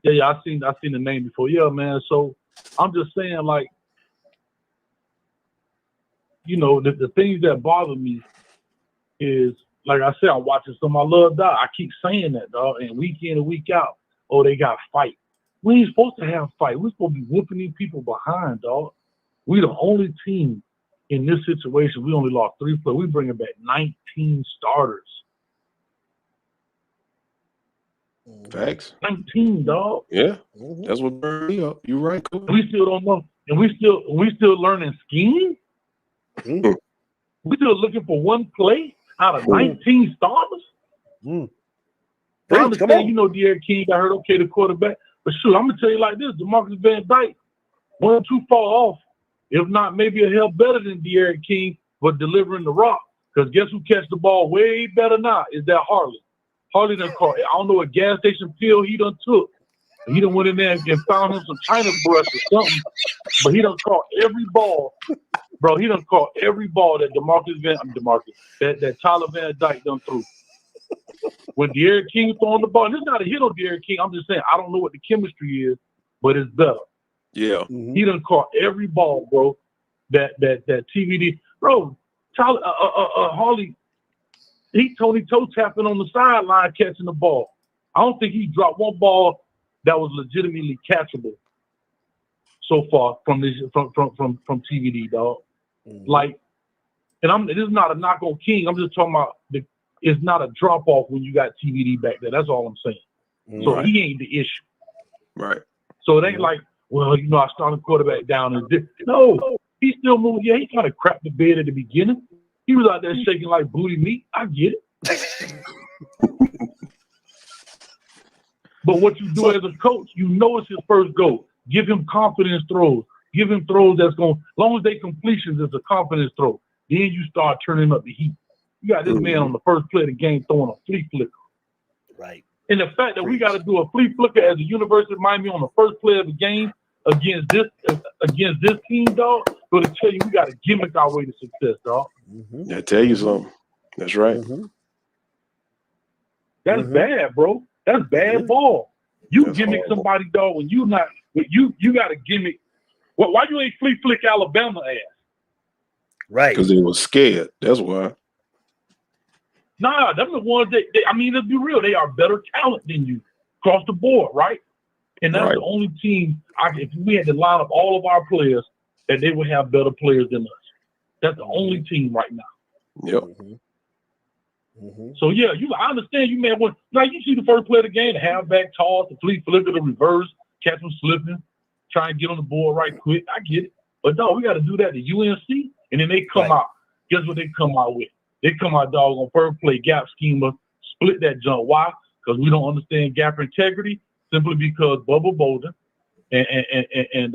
H: Yeah, I seen the name before. Yeah, man. So I'm just saying, like, you know, the things that bother me is, like I said, I'm watching some of my love die. I keep saying that, dog, and week in and week out, oh, they got fight. We ain't supposed to have fight. We're supposed to be whooping these people behind, dog. We the only team in this situation. We only lost 3 players. We bringing back 19 starters.
B: Facts.
H: 19, dog.
B: Yeah, that's what burned me up. You're right, coach.
H: We still don't know, and we still learning scheme. We still looking for one play out of 19 starters. I understand, you know, De'Aaron King got hurt. Okay, the quarterback, but shoot, I'm gonna tell you like this: DeMarcus Van Dyke, 1 or 2 fall off. If not, maybe a hell better than De'Aaron King, but delivering the rock. Because guess who catch the ball way better now? Is that Harley. Harley done caught, I don't know what gas station pill he done took. He done went in there and found him some China brush or something. But he done caught every ball. Bro, he done caught every ball that that Tyler Van Dyke done threw. When De'Aaron King was throwing the ball, and this is not a hit on De'Aaron King. I'm just saying, I don't know what the chemistry is, but it's better.
B: Yeah.
H: He done caught every ball, bro. That TVD. Bro, Harley, he Tony toe tapping on the sideline catching the ball. I don't think he dropped one ball that was legitimately catchable so far from TVD, dog. Mm-hmm. Like, and this is not a knock on King. I'm just talking about it's not a drop off when you got TVD back there. That's all I'm saying. Mm-hmm. So he ain't the issue.
B: Right.
H: So it ain't like, well, you know, I started quarterback down and no, he still moving. Yeah, he kind of crapped the bed at the beginning. He was out there shaking like booty meat. I get it. But what you do as a coach, you know it's his first go. Give him confidence throws. Give him throws that's going, as long as they completions, it's a confidence throw. Then you start turning up the heat. You got this man on the first play of the game throwing a flea flicker.
A: Right.
H: And the fact that we got to do a flea flicker as a University of Miami on the first play of the game against this team, dog, so to tell you we got to gimmick our way to success, dog.
B: Mm-hmm. I tell you something. That's right.
H: Mm-hmm. That's bad, bro. That's bad ball. You that's gimmick horrible. Somebody, dog, when you not, you got to gimmick. Well, why you ain't flea flick Alabama ass?
A: Right.
B: Because they were scared. That's why.
H: Nah, them the ones that, I mean, let's be real. They are better talent than you across the board, right? And that's the only team, if we had to line up all of our players, that they would have better players than us. That's the only team right now.
B: Yep.
H: So, yeah, I understand you may have won. Now, you see the first play of the game, the halfback toss, the flea flicker, the reverse, catch them slipping, try and get on the board right quick. I get it. But, dog, we got to do that to UNC, and then they come out. Guess what they come out with? They come out, dog, on first play, gap schema, split that jump. Why? Because we don't understand gap integrity, simply because Bubba Bolden and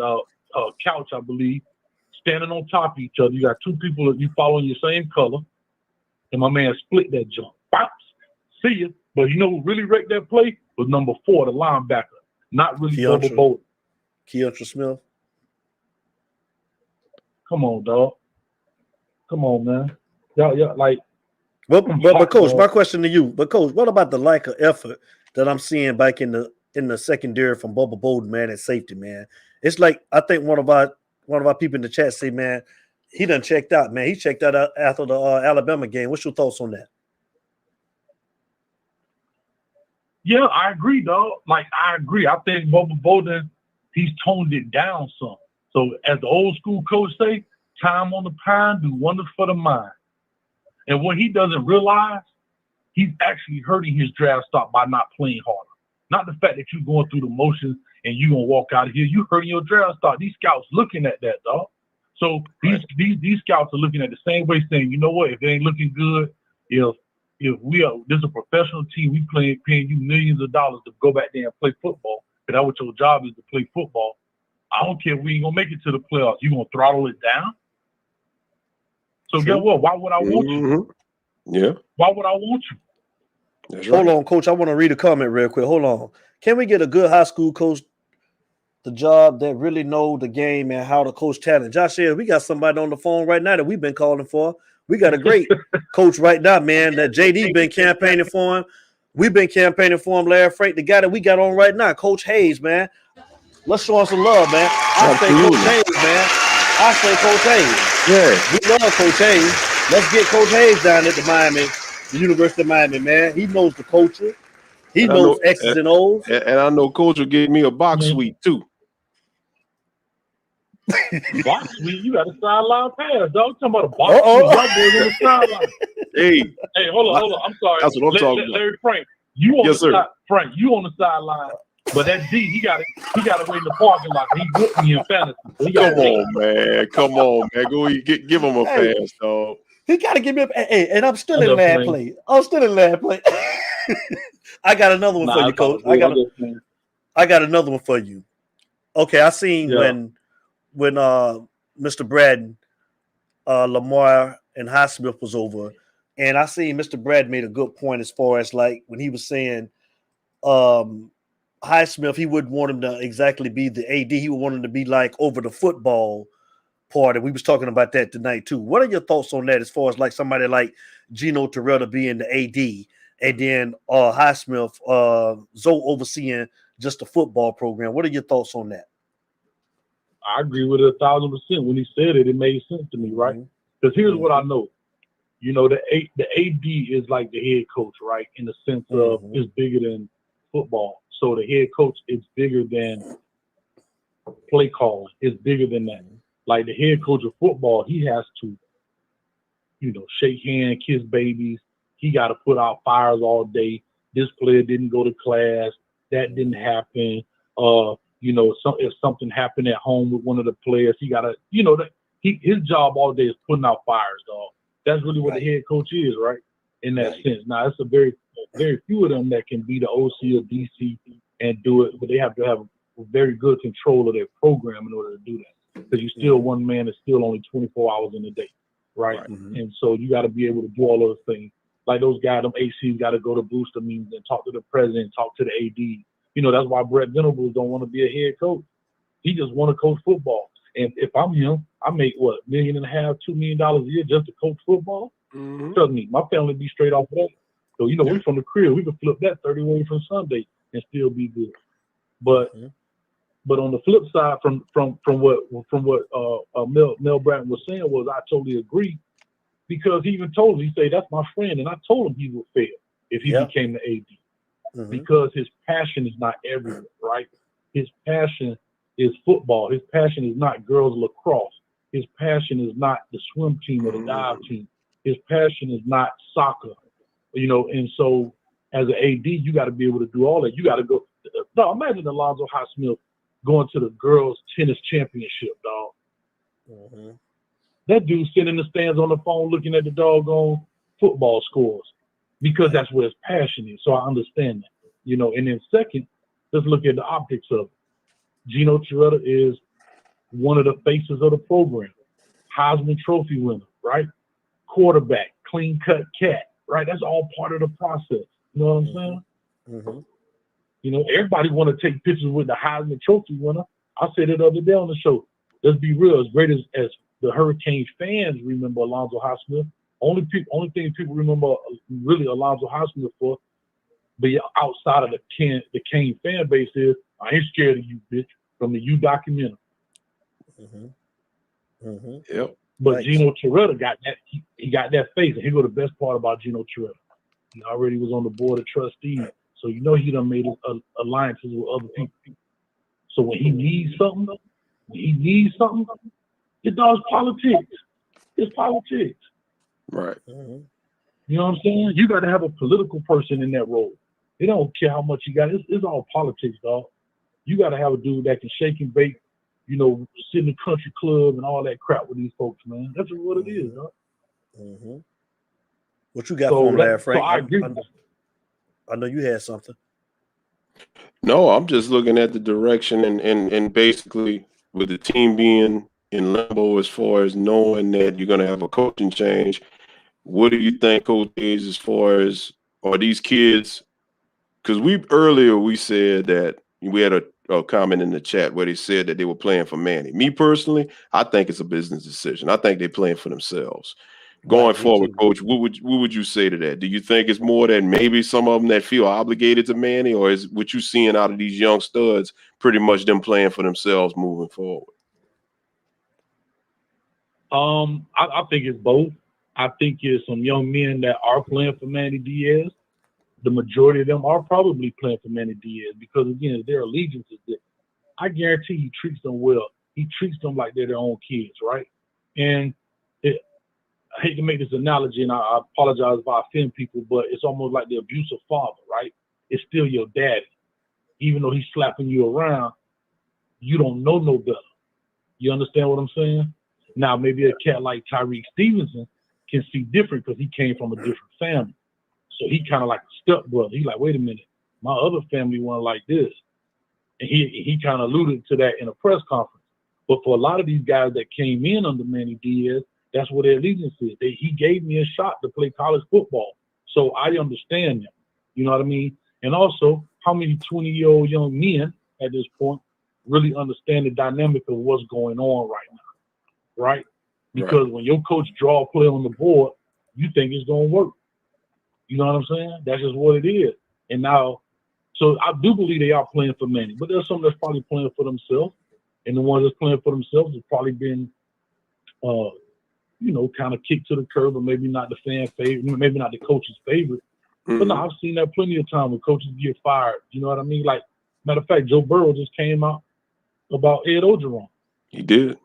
H: Couch, I believe, standing on top of each other. You got two people that you following your same color, and my man split that jump. Bounce. See ya. But you know who really wrecked that play was number 4, the linebacker. Not really Bubba Bolden.
A: Keontra Smith.
H: Come on, dog. Come on, man. Yeah, like.
A: But Coach, my question to you. But Coach, what about the lack of effort that I'm seeing back in the secondary from Bubba Bolden, man, at safety, man? It's like I think one of our people in the chat say, man, he done checked out, man. He checked out after the Alabama game. What's your thoughts on that?
H: Yeah, I agree, dog. Like I agree. I think Bubba Bolden, he's toned it down some. So as the old school coach say, time on the pine do wonders for the mind. And what he doesn't realize, he's actually hurting his draft stock by not playing harder. Not the fact that you're going through the motions and you're going to walk out of here. You're hurting your draft stock. These scouts looking at that, dog. So these scouts are looking at the same way, saying, you know what, if it ain't looking good, if this is a professional team, we paying you millions of dollars to go back there and play football, because that's what your job is, to play football. I don't care if we ain't going to make it to the playoffs. You going to throttle it down? So guess what? Why would I want you?
B: Yeah.
H: Why would I want you?
B: That's right.
A: Hold on, Coach. I want to read a comment real quick. Hold on. Can we get a good high school coach the job that really know the game and how to coach talent? Josh said we got somebody on the phone right now that we've been calling for. We got a great coach right now, man, that JD been campaigning for him. We've been campaigning for him, Larry Frank, the guy that we got on right now, Coach Hayes, man. Let's show him some love, man. I say Coach Hayes, man. I say Coach Hayes.
B: Yeah.
A: We love Coach Hayes. Let's get Coach Hayes down at the University of Miami, man. He knows the culture. He knows X's and O's.
B: And I know Coach will give me a box suite, too.
H: Box suite? You got a sideline pass, dog. Talking about a box suite. Y'all boys on the sideline. Hey, hold on. I'm sorry.
B: That's what I'm talking about.
H: Larry Frank, you on the side. Frank, you on the sideline. But that D, he got to wait in the parking lot. He whooped me in fantasy.
B: Come on, man. Go give him a pass, dog.
A: He got to give me and I'm still in lab play. I got another one for you, Coach. I got another one for you. Okay, I seen when Mr. Braden, Lamar and Highsmith was over, and I seen Mr. Brad made a good point as far as like when he was saying Highsmith, he wouldn't want him to exactly be the AD. He would want him to be like over the football part. And we was talking about that tonight too. What are your thoughts on that as far as like somebody like Gino Terrell to be in the AD and then Highsmith, Zoe overseeing just the football program? What are your thoughts on that?
H: I agree with it 1,000%. When he said it, it made sense to me, right? Because here's what I know. You know, the AD is like the head coach, right? In the sense of it's bigger than football. So the head coach is bigger than play calling. It's bigger than that. Like the head coach of football, he has to, you know, shake hands, kiss babies. He got to put out fires all day. This player didn't go to class. That didn't happen. You know, if something happened at home with one of the players, he got to, you know, his job all day is putting out fires, dog. That's really what the head coach is, right? In that sense. Now, it's a very few of them that can be the OC or DC and do it, but they have to have very good control of their program in order to do that. Because you're still one man is still only 24 hours in a day, right? And so you got to be able to do all those things. Like those guys, them ACs got to go to booster meetings and talk to the president, talk to the AD. You know, that's why Brett Venables don't want to be a head coach. He just want to coach football. And if I'm him, I make what, $1.5 million, $2 million a year just to coach football. Trust me, my family be straight off of that. So you know, we from the crib, we can flip that 30 ways from Sunday and still be good. But on the flip side, from what Mel Bratton was saying was, I totally agree, because he even told me, he said, that's my friend, and I told him he would fail if he became the AD, because his passion is not everywhere, right? His passion is football. His passion is not girls lacrosse. His passion is not the swim team or the dive team. His passion is not soccer, you know. And so, as an AD, you got to be able to do all that. You got to go. No, imagine Alonzo Highsmith going to the girls' tennis championship, dog. That dude sitting in the stands on the phone looking at the doggone football scores, because that's where his passion is. So I understand that, you know. And then second, let's look at the optics of it. Gino Chiaretta is one of the faces of the program. Heisman Trophy winner, right? Quarterback, clean-cut cat, right? That's all part of the process. You know what I'm saying? You know, everybody want to take pictures with the Heisman Trophy winner. I said it the other day on the show. Let's be real. As great as the Hurricanes fans remember Alonzo Highsmith, only thing people remember really Alonzo Highsmith for, but outside of the Kane fan base, is I ain't scared of you, bitch, from the U documentary. But Gino Chiaretta got that. He got that face, and here go the best part about Gino Chiaretta. He already was on the board of trustees, so you know he done made alliances with other people. So when he needs something, it does politics. It's politics.
B: Right.
H: You know what I'm saying? You got to have a political person in that role. They don't care how much you got. It's all politics, dog. You got to have a dude that can shake and bake, you know, sit in the country club and all that crap with these folks, man. That's what it is, dog.
A: What you got for him there, Frank?
H: So I agree.
A: I know you had something.
B: No, I'm just looking at the direction and basically with the team being in limbo as far as knowing that you're going to have a coaching change. What do you think, Coach is, as far as, are these kids? Because earlier we said that we had a comment in the chat where they said that they were playing for Manny. Me personally, I think it's a business decision. I think they're playing for themselves. Going forward, Coach, what would you say to that? Do you think it's more that maybe some of them that feel obligated to Manny, or is what you seeing out of these young studs pretty much them playing for themselves moving forward?
H: I think it's both. I think it's some young men that are playing for Manny Diaz. The majority of them are probably playing for Manny Diaz because, again, their allegiance is different. I guarantee he treats them well. He treats them like they're their own kids, right? And I hate to make this analogy, and I apologize if I offend people, but it's almost like the abusive father, right? It's still your daddy. Even though he's slapping you around, you don't know no better. You understand what I'm saying? Now, maybe a cat like Tyreek Stevenson can see different because he came from a different family. So he kind of like a stepbrother. He's like, wait a minute, my other family wasn't like this. And he kind of alluded to that in a press conference. But for a lot of these guys that came in under Manny Diaz, that's what their allegiance is. He gave me a shot to play college football. So I understand that. You know what I mean? And also, how many 20-year-old young men at this point really understand the dynamic of what's going on right now, right? Because when your coach draw a play on the board, you think it's going to work. You know what I'm saying? That's just what it is. And now, so I do believe they are playing for Manny, but there's some that's probably playing for themselves. And the ones that's playing for themselves have probably been kind of kicked to the curb, or maybe not the fan favorite, maybe not the coach's favorite. But no, I've seen that plenty of time when coaches get fired. You know what I mean? Like, matter of fact, Joe Burrow just came out about Ed Orgeron.
B: He did.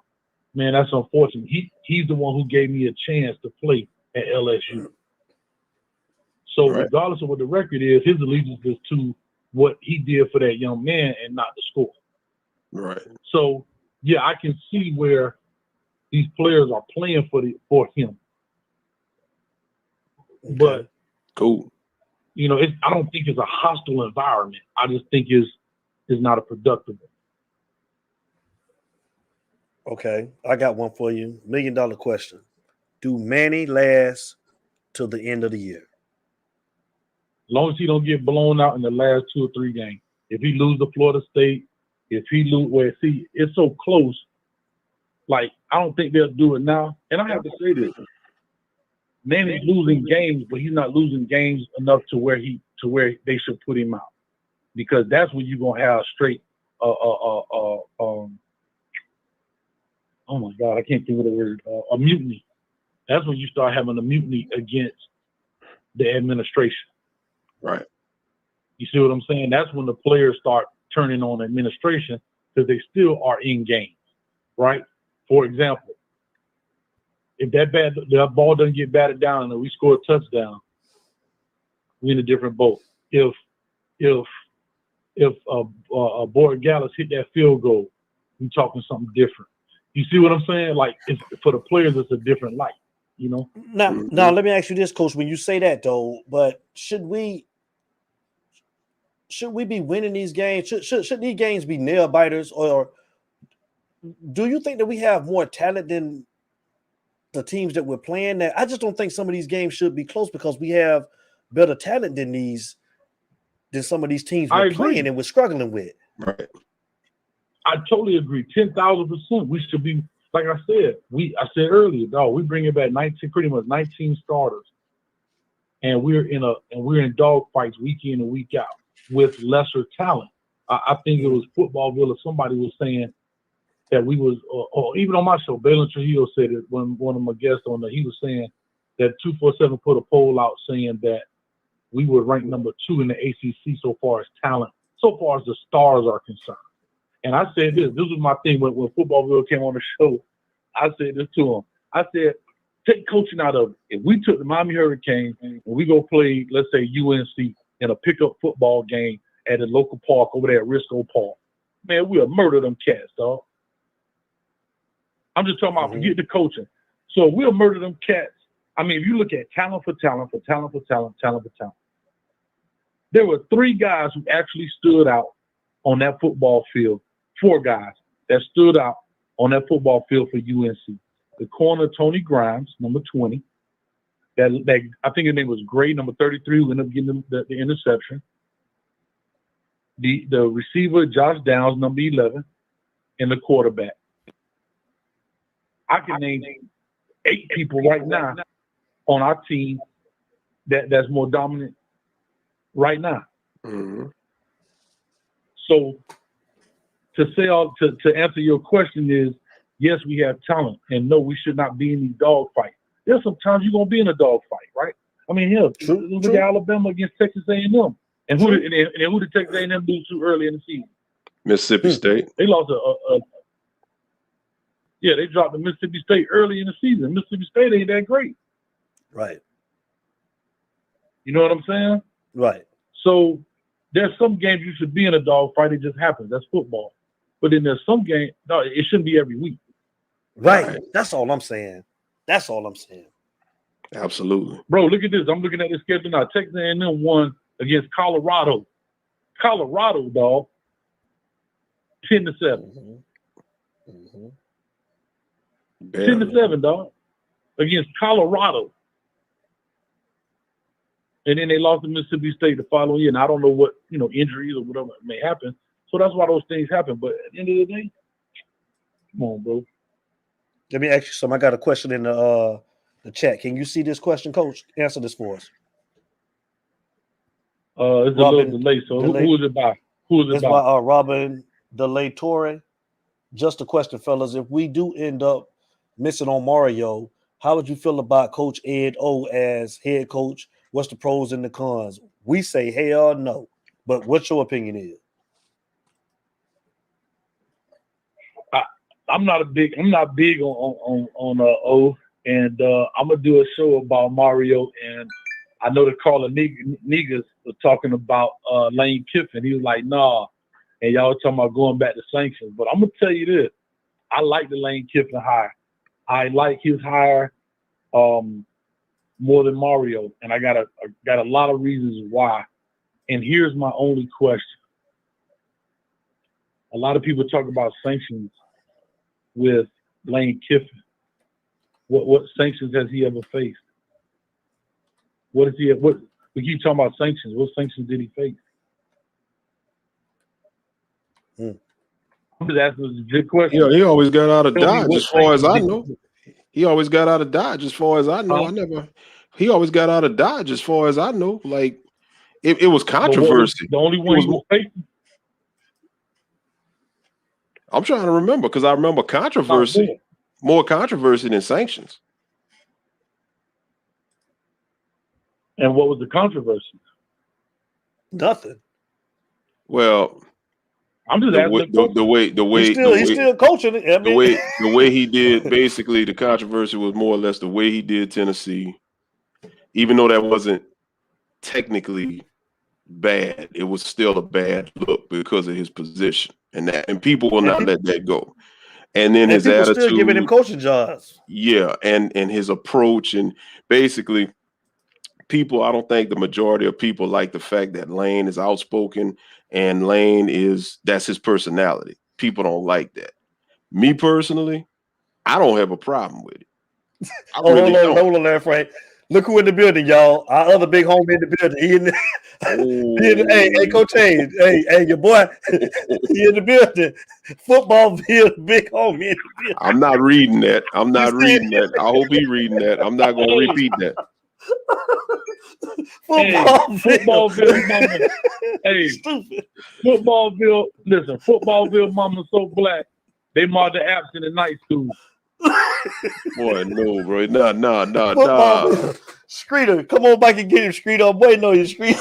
H: Man, that's unfortunate. He's the one who gave me a chance to play at LSU. So regardless of what the record is, his allegiance is to what he did for that young man and not the score.
B: Right.
H: So, yeah, I can see where these players are playing for him. Okay. But
B: cool.
H: I don't think it's a hostile environment. I just think it's not a productive one.
A: Okay, I got one for you. $1 million question. Do Manny last till the end of the year?
H: As long as he don't get blown out in the last 2 or 3 games. If he lose to Florida State, if he lose, it's so close. Like, I don't think they'll do it now. And I have to say this. Manny's losing games, but he's not losing games enough to where they should put him out. Because that's when you're gonna have straight oh my God, I can't think of the word, a mutiny. That's when you start having a mutiny against the administration.
B: Right.
H: You see what I'm saying? That's when the players start turning on administration because they still are in games, right? For example, if that ball doesn't get batted down and we score a touchdown, we're in a different boat. If Boyd Gallus hit that field goal, we're talking something different. You see what I'm saying? Like, for the players, it's a different light,
A: Now, let me ask you this, Coach. When you say that, though, but should we be winning these games? Should these games be nail biters, or do you think that we have more talent than the teams that we're playing? That I just don't think some of these games should be close because we have better talent than some of these teams we're playing and we're struggling with.
B: Right.
H: I totally agree, 10,000%. We should be, like I said earlier, dog. We bring it back 19 starters, and we're in dog fights week in and week out with lesser talent. I think it was Footballville or somebody was saying that we was, or even on my show, Balin Trujillo said it when one of my guests on there. He was saying that 247 put a poll out saying that we were ranked number 2 in the ACC so far as talent, so far as the stars are concerned. And I said this was my thing when Footballville came on the show. I said this to him. I said, take coaching out of it. If we took the Miami Hurricanes and we go play, let's say, UNC in a pickup football game at a local park over there at Risco Park, man, we'll murder them cats, dog. I'm just talking about forget the coaching. So we'll murder them cats. I mean, if you look at talent for talent. There were 3 guys who actually stood out on that football field. 4 guys that stood out on that football field for UNC. The corner, Tony Grimes, number 20. That I think his name was Gray, number 33, who ended up getting the interception. The receiver, Josh Downs, number 11, and the quarterback. I can name 8 people right now on our team that's more dominant right now.
B: Mm-hmm.
H: So to answer your question is, yes, we have talent, and no, we should not be in these dog fights. There's sometimes you're gonna be in a dog fight, right? I mean, look at Alabama against Texas A&M, and who did Texas A&M lose to early in the season?
B: Mississippi State.
H: They lost they dropped to Mississippi State early in the season. Mississippi State ain't that great,
A: right?
H: You know what I'm saying?
A: Right.
H: So there's some games you should be in a dog fight. It just happens. That's football. But then there's some games, no, it shouldn't be every week.
A: Right. That's all I'm saying.
B: Absolutely.
H: Bro, look at this. I'm looking at this schedule now. Texas A&M won against Colorado. Colorado, dog. 10-7.
A: Mm-hmm.
H: 10-7, dog. Against Colorado. And then they lost to Mississippi State the following year. And I don't know what, injuries or whatever may happen. So that's why those things happen. But at the end of the day, come on, bro.
A: Let me ask you something. I got a question in the chat. Can you see this question, Coach? Answer this for us.
H: It's a little delay. So who is it by?
A: It's by Robin DeLay Torre. Just a question, fellas. If we do end up missing on Mario, how would you feel about Coach Ed O as head coach? What's the pros and the cons? We say hell no, but what's your opinion is?
H: I'm not big on O, and I'm gonna do a show about Mario, and I know the caller niggas was talking about Lane Kiffin. He was like, nah, and y'all talking about going back to sanctions. But I'm gonna tell you this: I like the Lane Kiffin hire. I like his hire more than Mario, and I got a lot of reasons why. And here's my only question: a lot of people talk about sanctions with Lane Kiffin. What sanctions has he ever faced? What we keep talking about sanctions. What sanctions did he face? I'm just asking a good question.
B: Yeah, he always got out of Dodge, as far as I know. He always got out of Dodge, as far as I know. He always got out of Dodge, as far as I know. Like it was controversy.
H: The only one he was facing.
B: I'm trying to remember because I remember controversy, more controversy than sanctions.
H: And what was the controversy?
A: Nothing.
B: Well,
H: I'm just asking
B: the way
A: he's still coaching it. I mean,
B: the way he did, basically the controversy was more or less the way he did Tennessee, even though that wasn't technically bad, it was still a bad look because of his position, and people will not let that go. And then his attitude,
A: still giving him coaching jobs.
B: Yeah, and his approach, and basically people, I don't think the majority of people like the fact that Lane is outspoken and that's his personality. People don't like that. Me personally, I don't have a problem with it.
A: Hold on there, Frank. Look who in the building, y'all. Our other big homie in the building. Hey, Coach Hayes. Hey, your boy. He in the building. Footballville, big homie in the building.
B: I'm not reading that. I hope he reading that. I'm not going to repeat that.
H: Footballville mama. Hey, stupid. Footballville. Listen, Footballville mama so black. They marked the absent in night school.
B: Boy, no, bro. Nah.
A: Streeter, come on back and get him, Streeter. Boy, know you, Streeter.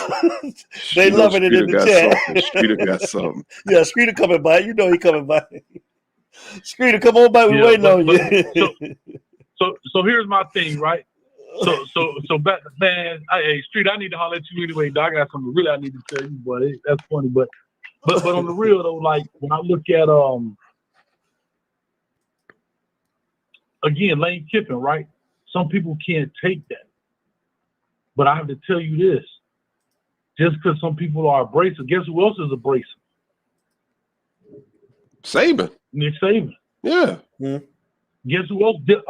A: They loving it in the chat.
B: Streeter got something.
A: Yeah, Streeter coming by. You know he coming by. Streeter, come on back. We waiting on you.
H: So here's my thing, right? So back, man. Hey, Street, I need to holler at you anyway. Dog, I got something really I need to tell you, but that's funny. But on the real though, like when I look at again, Lane Kiffin, right? Some people can't take that. But I have to tell you this. Just because some people are abrasive, guess who else is abrasive?
B: Saban.
H: Nick Saban.
B: Yeah.
A: Mm-hmm.
H: Guess who else dipped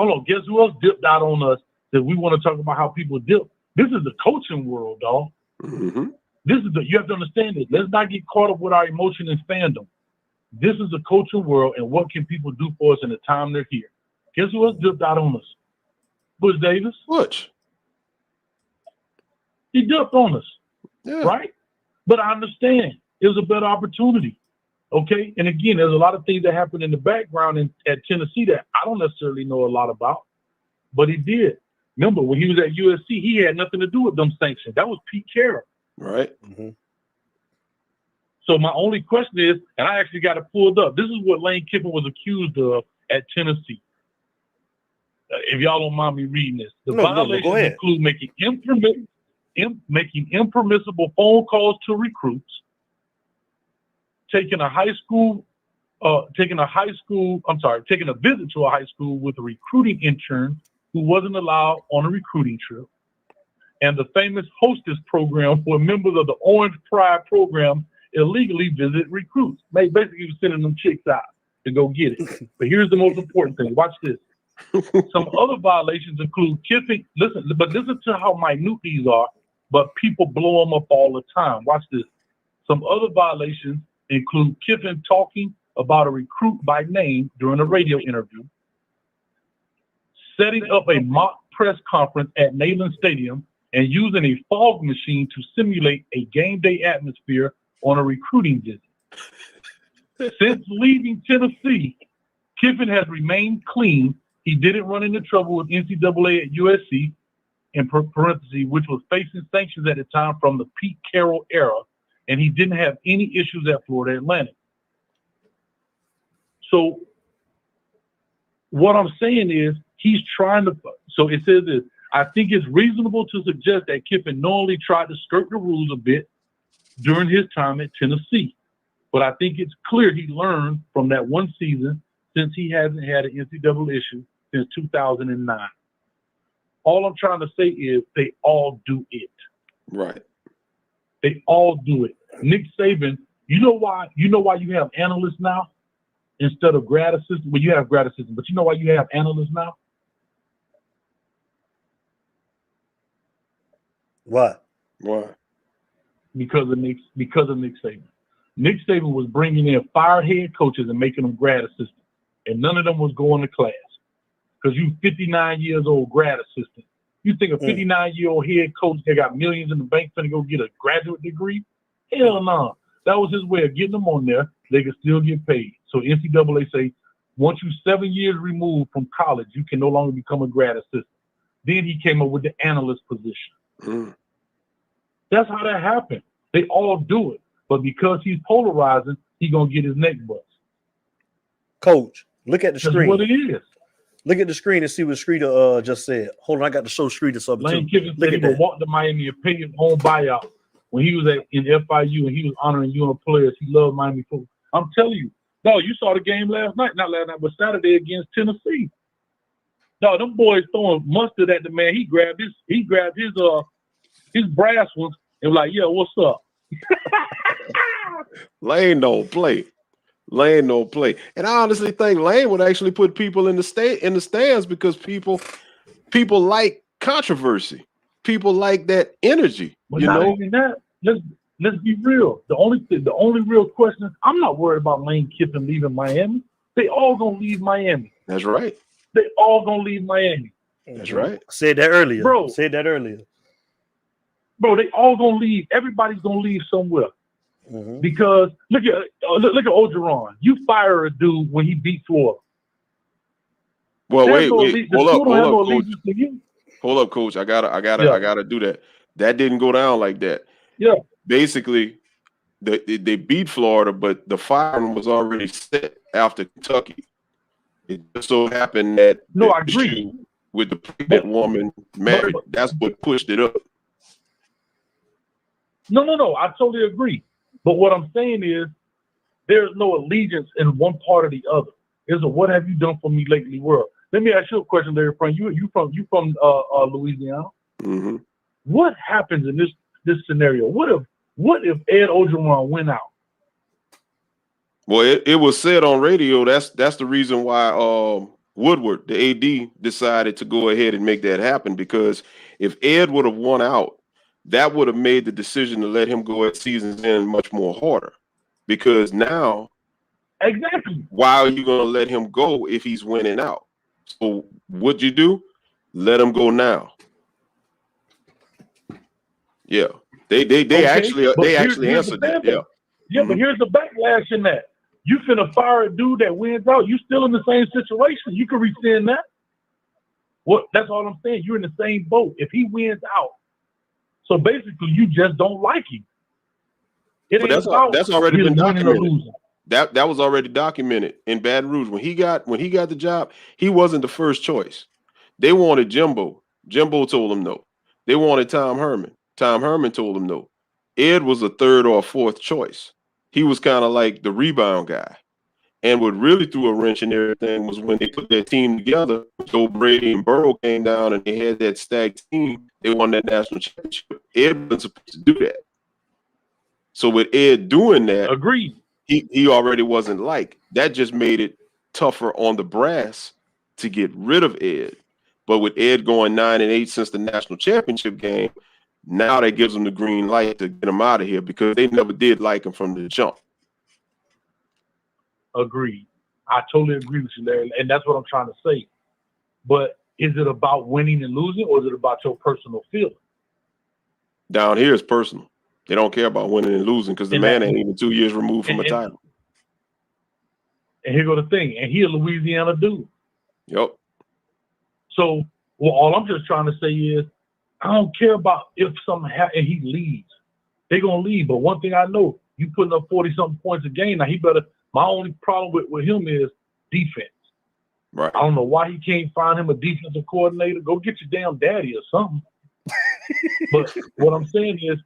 H: out on us that we want to talk about how people dip? This is the coaching world, dog.
B: Mm-hmm.
H: You have to understand it. Let's not get caught up with our emotion and fandom. This is the coaching world, and what can people do for us in the time they're here? Guess who else dipped out on us? Butch Davis.
B: Butch.
H: He dipped on us.
B: Yeah.
H: Right? But I understand. It was a better opportunity. Okay? And again, there's a lot of things that happened in the background at Tennessee that I don't necessarily know a lot about. But he did. Remember, when he was at USC, he had nothing to do with them sanctions. That was Pete Carroll.
B: Right.
A: Mm-hmm.
H: So my only question is, and I actually got it pulled up, this is what Lane Kiffin was accused of at Tennessee. If y'all don't mind me reading this. The violations include making impermissible phone calls to recruits, taking a visit to a high school with a recruiting intern who wasn't allowed on a recruiting trip, and the famous hostess program where members of the Orange Pride program illegally visit recruits. Basically, he was sending them chicks out to go get it. But here's the most important thing. Watch this. Some other violations include Kiffin. Listen to how minute these are, but people blow them up all the time. Watch this. Some other violations include Kiffin talking about a recruit by name during a radio interview, setting up a mock press conference at Neyland Stadium, and using a fog machine to simulate a game day atmosphere on a recruiting visit. Since leaving Tennessee, Kiffin has remained clean He didn't run into trouble with NCAA at USC, in parentheses, which was facing sanctions at the time from the Pete Carroll era, and he didn't have any issues at Florida Atlantic. So what I'm saying is he's trying to, so it says this, I think it's reasonable to suggest that Kiffin knowingly tried to skirt the rules a bit during his time at Tennessee. But I think it's clear he learned from that one season since he hasn't had an NCAA issue since 2009. All I'm trying to say is they all do it.
B: Right.
H: They all do it. Nick Saban, you know why you have analysts now instead of grad assistants? Well, you have grad assistants, but you know why you have analysts now?
A: What?
B: Why?
H: Because of Nick Saban. Nick Saban was bringing in fired head coaches and making them grad assistants, and none of them was going to class. Because you 59 years old grad assistant. You think a 59-year-old head coach that got millions in the bank finna go get a graduate degree? Hell no. That was his way of getting them on there. They could still get paid. So NCAA say, once you're 7 years removed from college, you can no longer become a grad assistant. Then he came up with the analyst position. That's how that happened. They all do it. But because he's polarizing, he's going to get his neck bust.
A: Coach, look at the screen.
H: That's what it is.
A: Look at the screen and see what Streeter just said. Hold on, I got to show Streeter something
H: Lane
A: too.
H: Kiffin said he would walk to Miami and pay his own buyout when he was in FIU and he was honoring UNO players. He loved Miami football. I'm telling you. No, you saw the game last night. Not last night, but Saturday against Tennessee. No, them boys throwing mustard at the man. He grabbed his brass ones and was like, yeah, what's up?
B: Lane don't play. Lane don't play. And I honestly think Lane would actually put people in the stands because people like controversy. People like that energy.
H: But not even that. Let's be real. The only real question is I'm not worried about Lane Kiffin leaving Miami. They all gonna leave Miami.
B: That's right.
H: They all gonna leave Miami.
B: That's right.
A: Said that earlier.
H: Bro.
A: Said that earlier.
H: Bro, they all gonna leave. Everybody's gonna leave somewhere. Because look at Ogeron. You fire a dude when he beat Florida.
B: Well, wait. Hold up, coach. I gotta do that. That didn't go down like that.
H: Yeah.
B: Basically, they beat Florida, but the firing was already set after Kentucky. It just so happened that
H: I agree
B: with the pregnant woman married. That's what pushed it up.
H: No. I totally agree. But what I'm saying is there's no allegiance in one part or the other. It's a what have you done for me lately world. Let me ask you a question, Larry Frank. You from Louisiana?
B: Mm-hmm.
H: What happens in this scenario? What if Ed Ogeron went out?
B: Well, it was said on radio. That's the reason why Woodward, the AD, decided to go ahead and make that happen, because if Ed would have won out, that would have made the decision to let him go at season's end much more harder, because now,
H: exactly,
B: why are you going to let him go if he's winning out? So what'd you do? Let him go now. Yeah, they actually answered that. Yeah,
H: but here's the backlash in that. You finna fire a dude that wins out. You still in the same situation. You can rescind that. What? That's all I'm saying. You're in the same boat. If he wins out. So basically, you just don't like him.
B: But that's already been documented. That was already documented in Baton Rouge. When he got the job, he wasn't the first choice. They wanted Jimbo. Jimbo told him no. They wanted Tom Herman. Tom Herman told him no. Ed was a third or fourth choice. He was kind of like the rebound guy. And what really threw a wrench in everything was when they put that team together. Joe Brady and Burrow came down and they had that stacked team. They won that national championship. Ed wasn't supposed to do that. So with Ed doing that,
H: agreed.
B: He already wasn't like. That just made it tougher on the brass to get rid of Ed. But with Ed going 9-8 since the national championship game, now that gives them the green light to get him out of here, because they never did like him from the jump.
H: Agreed. I totally agree with you, Larry, and that's what I'm trying to say. But is it about winning and losing, or is it about your personal feeling?
B: Down here, it's personal. They don't care about winning and losing because the man ain't even 2 years removed from a title.
H: And here go the thing, and he a Louisiana dude.
B: Yep.
H: So all I'm just trying to say is, I don't care about if something happens and he leaves. They're going to leave. But one thing I know, you putting up 40-something points a game. Now, my only problem with him is defense.
B: Right.
H: I don't know why he can't find him a defensive coordinator. Go get your damn daddy or something. But what I'm saying is,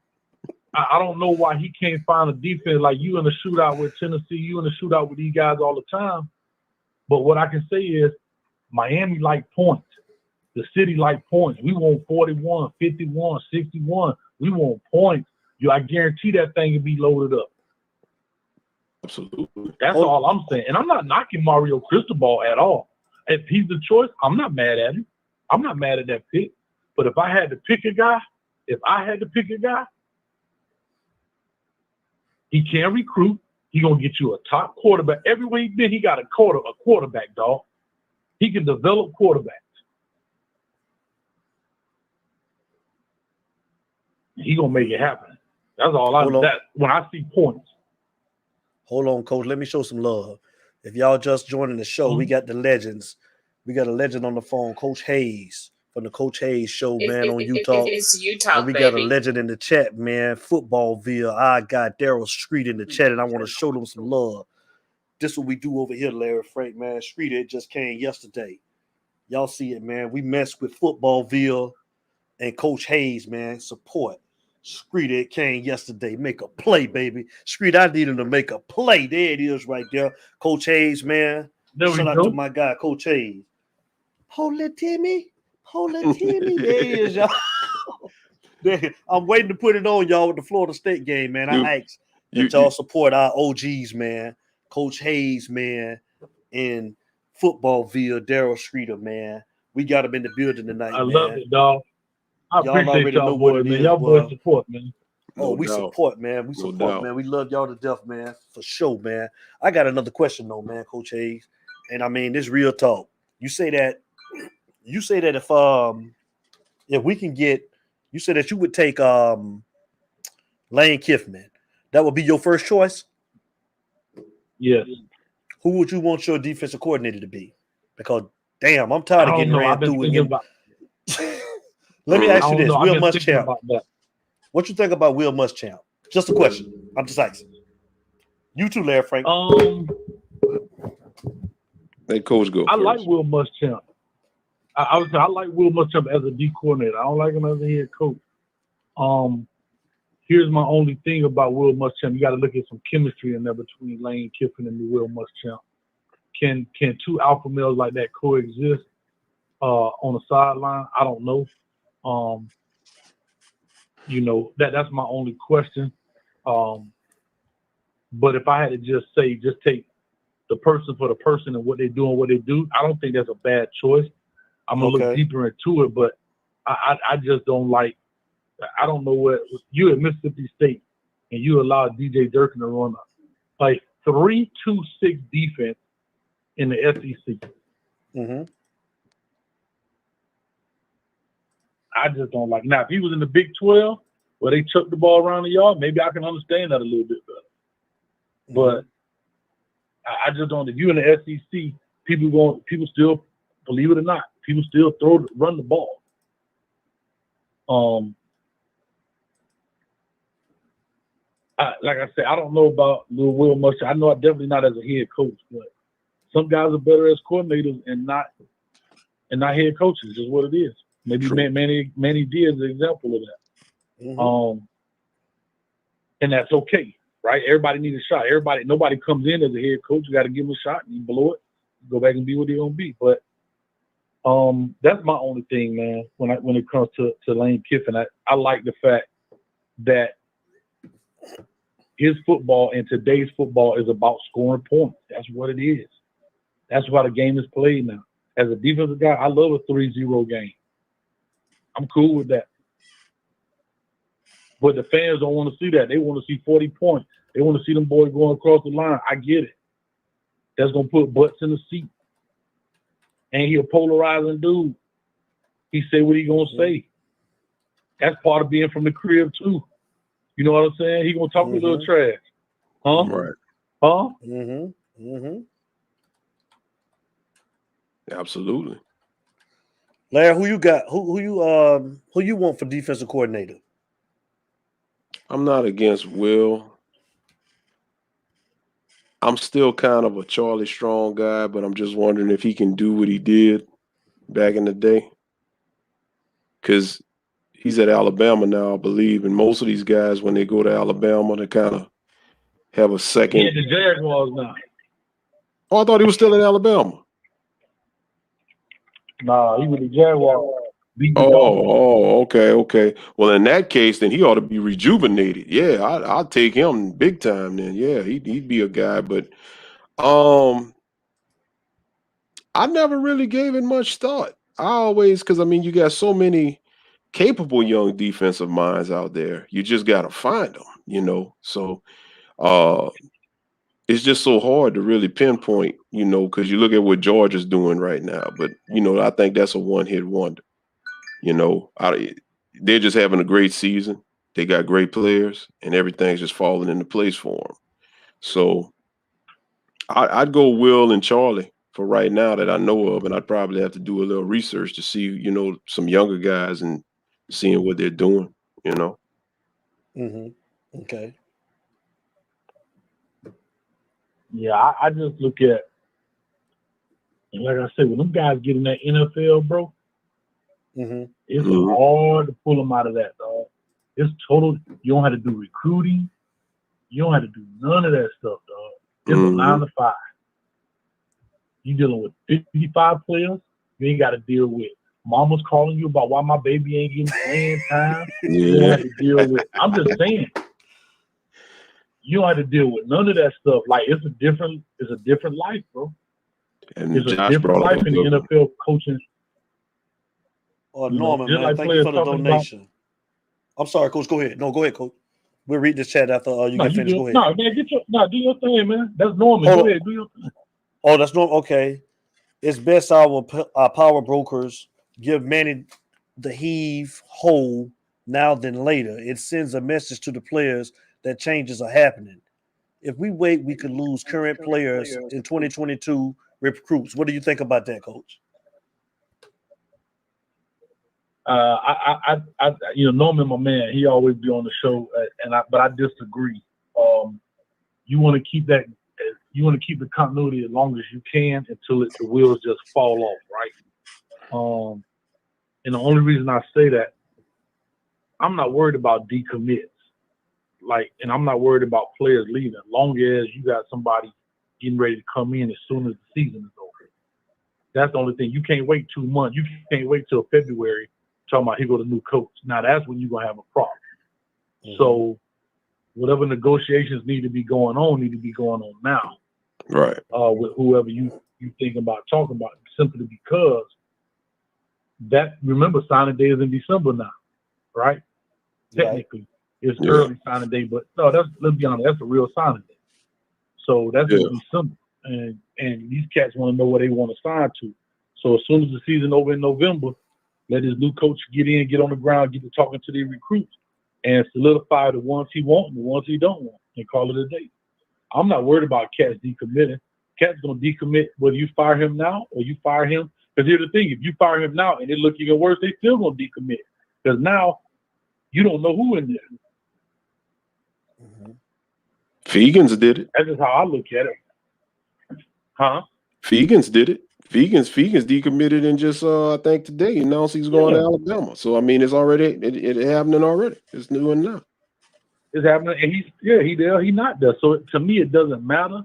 H: I don't know why he can't find a defense like you in the shootout with Tennessee, you in the shootout with these guys all the time. But what I can say is Miami like points. The city like points. We want 41, 51, 61. We want points. I guarantee that thing will be loaded up.
B: Absolutely.
H: That's all I'm saying. And I'm not knocking Mario Cristobal at all. If he's the choice, I'm not mad at him. I'm not mad at that pick. But if I had to pick a guy, he can recruit. He gonna get you a top quarterback. Everywhere he been, he got a quarterback, dog. He can develop quarterbacks. He gonna make it happen. That's all when I see points.
A: Hold on, Coach. Let me show some love. If y'all just joining the show, we got the legends. We got a legend on the phone, Coach Hayes from the Coach Hayes Show, man, on Utah.
C: It's Utah,
A: and we
C: baby.
A: got a legend in the chat, man. Footballville. I got Daryl Street in the chat, and I want to show them some love. This is what we do over here, Larry Frank, man. Street, it just came yesterday. Y'all see it, man. We messed with Footballville and Coach Hayes, man. Support. Street, it came yesterday. Make a play, baby. Street, I need him to make a play. There it is right there. Coach Hayes, man. Shout out to my guy, Coach Hayes. Hold it, Timmy. Hold it, Timmy. There he is, y'all. I'm waiting to put it on, y'all, with the Florida State game, man. I asked that y'all support our OGs, man. Coach Hayes, man, and Footballville, Daryl Streeter, man. We got him in the building tonight, man.
H: I love it, dog. I
A: y'all
H: appreciate y'all boys, man. Y'all boys support, man.
A: Oh, we support, man. We support, man. We love y'all to death, man. For sure, man. I got another question, though, man, Coach Hayes. And I mean, this real talk. You say that if we can get, you said that you would take Lane Kiffman. That would be your first choice?
H: Yes.
A: Who would you want your defensive coordinator to be? Because, damn, I'm tired of getting ran through again. Let me ask you this. Will Muschamp. What you think about Will Muschamp? Just a question. I'm just asking. You too, Larry Frank.
B: Let Coach go.
H: I like Will Muschamp. I like Will Muschamp as a D coordinator. I don't like him as a head coach. Here's my only thing about Will Muschamp. You got to look at some chemistry in there between Lane Kiffin and Will Muschamp. Can two alpha males like that coexist on the sideline? I don't know. That's my only question. But if I had to just take the person for the person and what they do and what they do, I don't think that's a bad choice. I'm gonna look deeper into it, but I just don't like. I don't know what you at Mississippi State and you allowed DJ Durkin to run like 3-2-6 defense in the SEC.
A: Mm-hmm.
H: I just don't like. Now, if he was in the Big 12 where they chuck the ball around the yard, maybe I can understand that a little bit better. But I just don't. If you're in the SEC, people still, believe it or not, people still run the ball. Like I said, I don't know about Will Muschamp. I know I'm definitely not as a head coach, but some guys are better as coordinators and not head coaches. Is what it is. Maybe Manny Diaz is an example of that.
A: Mm-hmm.
H: And that's okay, right? Everybody needs a shot. Nobody comes in as a head coach. You got to give them a shot and you blow it, go back and be what they're gonna be. But that's my only thing, man. When it comes to Lane Kiffin, I like the fact that his football and today's football is about scoring points. That's what it is. That's why the game is played now. As a defensive guy, I love a 3-0 game. I'm cool with that. But the fans don't want to see that. They want to see 40 points. They want to see them boys going across the line. I get it. That's going to put butts in the seat. And he a polarizing dude. He say what he going to say. That's part of being from the crib, too. You know what I'm saying? He going to talk a little trash. Huh?
B: Right.
H: Huh?
B: Absolutely.
A: Larry, who you got? Who you want for defensive coordinator?
B: I'm not against Will. I'm still kind of a Charlie Strong guy, but I'm just wondering if he can do what he did back in the day. Because he's at Alabama now, I believe, and most of these guys, when they go to Alabama, they kind of have a second.
H: Yeah, the Jaguars now.
B: Oh, I thought he was still in Alabama.
H: Nah, he was the Jaguars.
B: Okay. Well, in that case, then he ought to be rejuvenated. Yeah, I'll take him big time. Then, yeah, he'd be a guy. But I never really gave it much thought. Because I mean, you got so many capable young defensive minds out there. You just got to find them. So, it's just so hard to really pinpoint, because you look at what Georgia's doing right now. But I think that's a one-hit wonder. They're just having a great season. They got great players, and everything's just falling into place for them. So I'd go Will and Charlie for right now that I know of, and I'd probably have to do a little research to see, some younger guys and seeing what they're doing.
A: Okay.
H: Yeah, I just look at, and like I said, when them guys get in that NFL, bro, it's hard to pull them out of that, dog. It's total. You don't have to do recruiting. You don't have to do none of that stuff, dog. It's a 9 to 5. You dealing with 55 players. You ain't got to deal with mama's calling you about why my baby ain't getting playing time. You don't have to deal with. I'm just saying. You don't have to deal with none of that stuff. Like it's a different life, bro.
B: And
H: it's a different life in the NFL coaching.
A: Norman, man, thank you for the donation. I'm sorry, Coach. Go ahead. No, go ahead, Coach. We'll read this chat after you get finished. Go ahead.
H: No, man, do your thing, man. That's Norman. Go ahead, do your thing.
A: Oh, that's Norman. Okay. It's best our power brokers give Manny the heave whole now than later. It sends a message to the players that changes are happening. If we wait, we could lose current players in 2022 recruits. What do you think about that, Coach?
H: Norman, my man, he always be on the show, but I disagree. You want to keep that. You want to keep the continuity as long as you can until the wheels just fall off, right? And the only reason I say that, I'm not worried about decommits, and I'm not worried about players leaving. As long as you got somebody getting ready to come in as soon as the season is over. That's the only thing. You can't wait 2 months. You can't wait till February talking about here go the new coach. Now that's when you're gonna have a problem. So whatever negotiations need to be going on now.
B: Right.
H: With whoever you think about talking about, simply because remember signing day is in December now, right? Technically, it's early signing day, but no, let's be honest, that's a real signing day. So that's in December, and these cats want to know what they want to sign to. So as soon as the season over in November, let his new coach get on the ground, get to talking to the recruits, and solidify the ones he wants and the ones he don't want, and call it a day. I'm not worried about cats decommitting. Cats gonna decommit whether you fire him now or you fire him. Because here's the thing: if you fire him now and it look even worse, they still gonna decommit. Because now you don't know who in there.
B: Fegans did it.
H: That's just how I look at it. Huh?
B: Fegans did it. Fegans decommitted and just I think today announced he's going to Alabama. So I mean, it's already it happening already. It's new and now.
H: It's happening, and he's there, he's not there. So to me, it doesn't matter.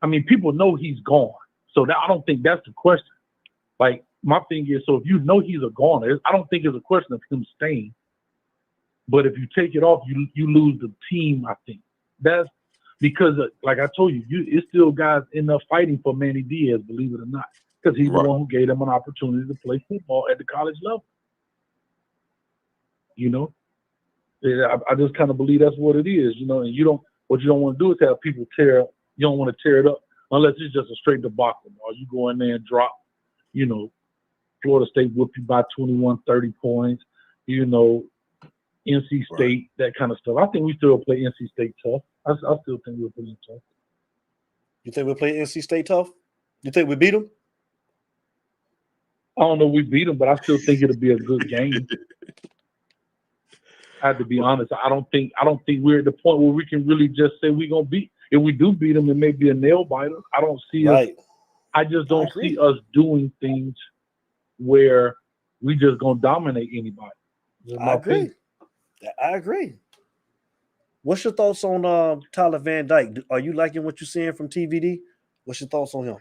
H: I mean, people know he's gone, so I don't think that's the question. Like my thing is, so if you know he's a goner, I don't think it's a question of him staying. But if you take it off, you lose the team. I think that's because, like I told you, it's still guys in there fighting for Manny Diaz, believe it or not, because he's the one who gave them an opportunity to play football at the college level. I just kind of believe that's what it is, and what you don't want to do is have people you don't want to tear it up unless it's just a straight debacle. Or you go in there and drop, Florida State whoop you by 21, 30 points, NC State, that kind of stuff. I think we still play NC State tough. I still think we'll play them tough.
A: You think we'll play NC State tough? You think we beat them?
H: I don't know if we beat them, but I still think it'll be a good game. I have to be honest. I don't think we're at the point where we can really just say we're gonna beat. If we do beat them, it may be a nail biter. I don't see us. I just don't see us doing things where we just gonna dominate anybody.
A: I agree. What's your thoughts on Tyler Van Dyke? Are you liking what you're seeing from TVD? What's your thoughts on him?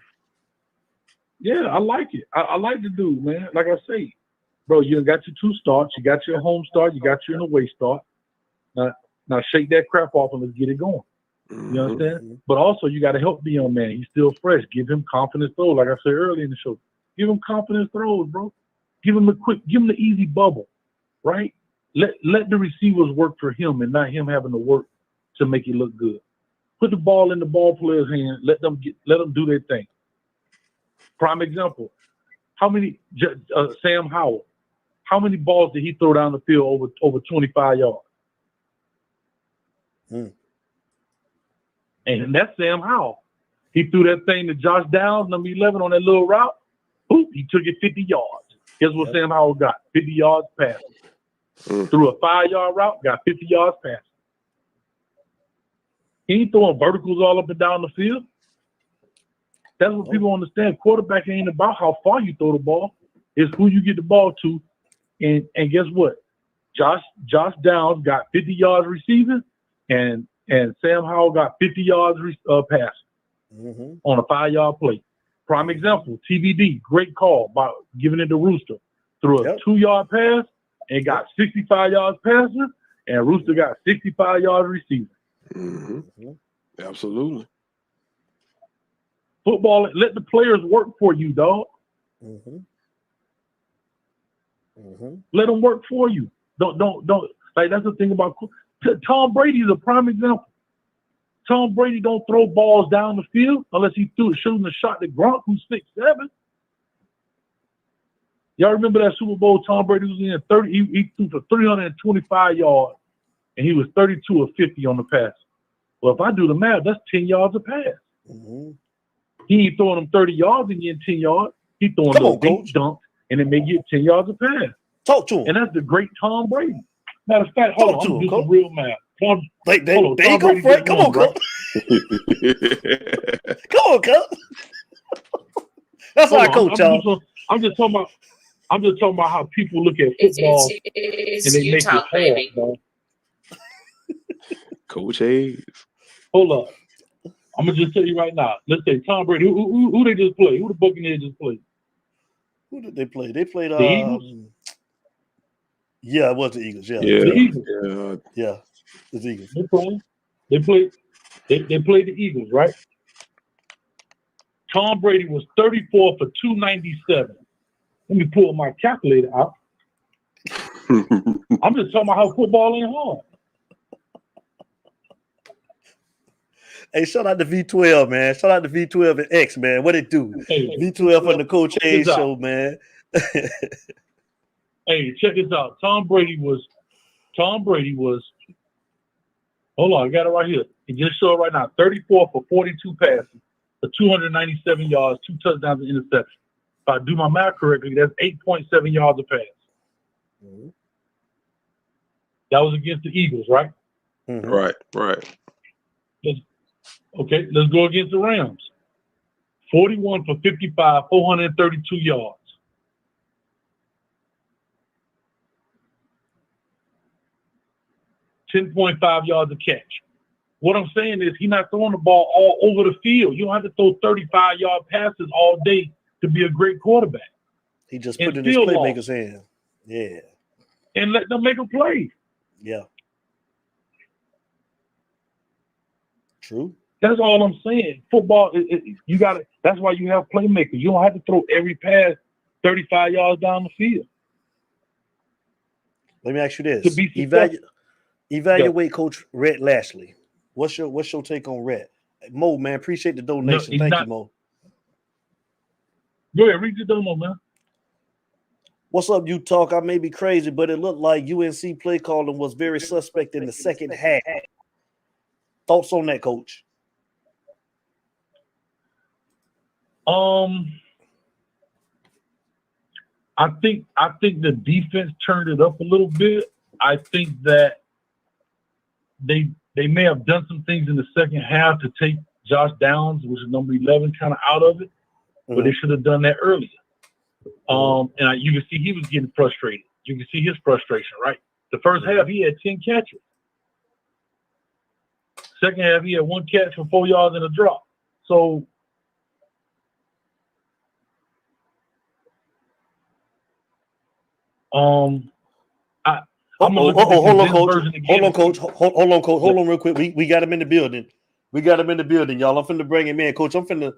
H: Yeah, I like it. I like the dude, man. Like I say, bro, you got your 2 starts. You got your home start. You got your away start. Now shake that crap off and let's get it going. You understand? But also, you got to help the young man. He's still fresh. Give him confidence throws. Like I said earlier in the show, give him confidence throws, bro. Give him the easy bubble, right? Let the receivers work for him and not him having to work to make it look good. Put the ball in the ball player's hand. Let them do their thing. Prime example. How many Sam Howell? How many balls did he throw down the field over 25 yards? And that's Sam Howell. He threw that thing to Josh Downs, number 11, on that little route. Oop, he took it 50 yards. Guess what Sam Howell got? 50 yards passing. Threw a 5-yard route, got 50 yards passing. He ain't throwing verticals all up and down the field. That's what people understand. Quarterback ain't about how far you throw the ball. It's who you get the ball to. And guess what? Josh Downs got 50 yards receiving, and Sam Howell got 50 yards passing on a 5-yard play. Prime example, TVD, great call by giving it to Rooster. Threw a 2-yard pass and got 65 yards passing, and Rooster got 65 yards receiving.
B: Absolutely.
H: Football, let the players work for you, dog. Let them work for you. Don't like that's the thing about Tom Brady is a prime example. Tom Brady don't throw balls down the field unless he shooting a shot to Gronk, who's 6'7". Y'all remember that Super Bowl Tom Brady was in 30? He threw for 325 yards, and he was 32 of 50 on the pass. Well, if I do the math, that's 10 yards a pass. He ain't throwing them 30 yards and getting 10 yards. He throwing little deep dunks, and it may get 10 yards a pass.
A: Talk to him.
H: And that's the great Tom Brady. Matter of fact, hold on, I'm doing some real math.
A: There you go, Frank. Come on, coach. Come on, coach. That's our coach, y'all.
H: I'm just talking about how people look at football and they make it hard, baby.
B: Coach Hayes.
H: Hold up. I'm gonna just tell you right now. Let's say Tom Brady. Who they just played? Who the Buccaneers just played?
A: Who did they play? They played
H: the Eagles.
A: Yeah, it was the Eagles. Yeah,
H: the Eagles.
A: Yeah, the Eagles.
H: They played the Eagles, right? Tom Brady was 34 for 297. Let me pull my calculator out. I'm just talking about how football ain't hard.
A: Hey, shout out to V12, man. Shout out to V12 and X, man. What it do? Hey, V12 on the Coach Hayes show, man.
H: Hey, check this out. Tom Brady was. Hold on, I got it right here. You just saw it right now. 34 for 42 passes, for 297 yards, 2 touchdowns and interceptions. If I do my math correctly, that's 8.7 yards a pass. That was against the Eagles, right?
B: Right.
H: Okay, let's go against the Rams. 41 for 55, 432 yards. $10.5 yards a catch. What I'm saying is he's not throwing the ball all over the field. You don't have to throw 35-yard passes all day to be a great quarterback.
A: He just put in his playmaker's hand. Yeah.
H: And let them make a play.
A: Yeah. True.
H: That's all I'm saying. Football, you got to. That's why you have playmakers. You don't have to throw every pass 35 yards down the field.
A: Let me ask you this: evaluate Coach Rhett Lashley. What's your take on Rhett? Mo, man, appreciate the donation.
H: No,
A: Thank you, Mo.
H: Go ahead, read the dono, man.
A: What's up, you talk? I may be crazy, but it looked like UNC play calling was very suspect in the 2nd half. Thoughts on that, Coach?
H: I think the defense turned it up a little bit. I think that they may have done some things in the second half to take Josh Downs, which is number 11, kind of out of it, but they should have done that earlier. And you can see he was getting frustrated. You can see his frustration, right? The first half, he had 10 catches. Second half, he had 1 catch for 4 yards and a drop. So, I'm
A: hold on, Coach. Hold on, real quick. We got him in the building. Y'all. I'm finna bring him in, Coach. I'm gonna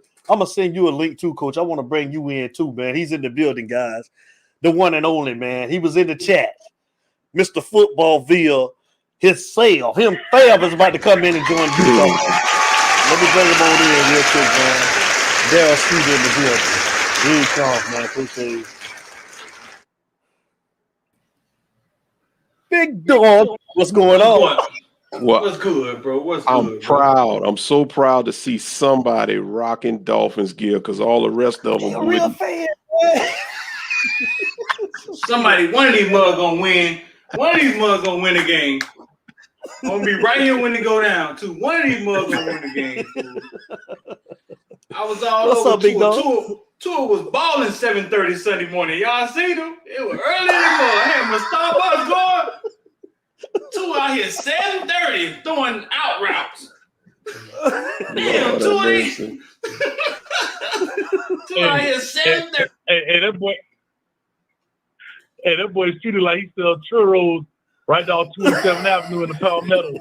A: send you a link too, Coach. I want to bring you in too, man. He's in the building, guys. The one and only, man. He was in the chat. Mr. Footballville, himself is about to come in and join you. Let me bring him on in real quick, man. Daryl Steve in the building. Here he comes, man. Appreciate it. Big dog, what's going on?
I: What's good, bro? What's good?
B: I'm proud. I'm so proud to see somebody rocking Dolphins gear because all the rest of them.
A: You're a real fan, man.
I: One of these mugs gonna win. One of these mugs gonna win a game. I'm gonna be right here when they go down, too. One of these mugs gonna win the game. I was all
A: What's
I: over
A: up, big dog?
I: Tua was balling 7:30 Sunday morning. Y'all seen him? It was early in the morning. I had my Starbucks going. Tua out here 7:30 throwing out routes. Damn, Tua. Tua out here 7:30.
H: Hey, that boy treated like he sells churros right down 27th Avenue in the Palmetto.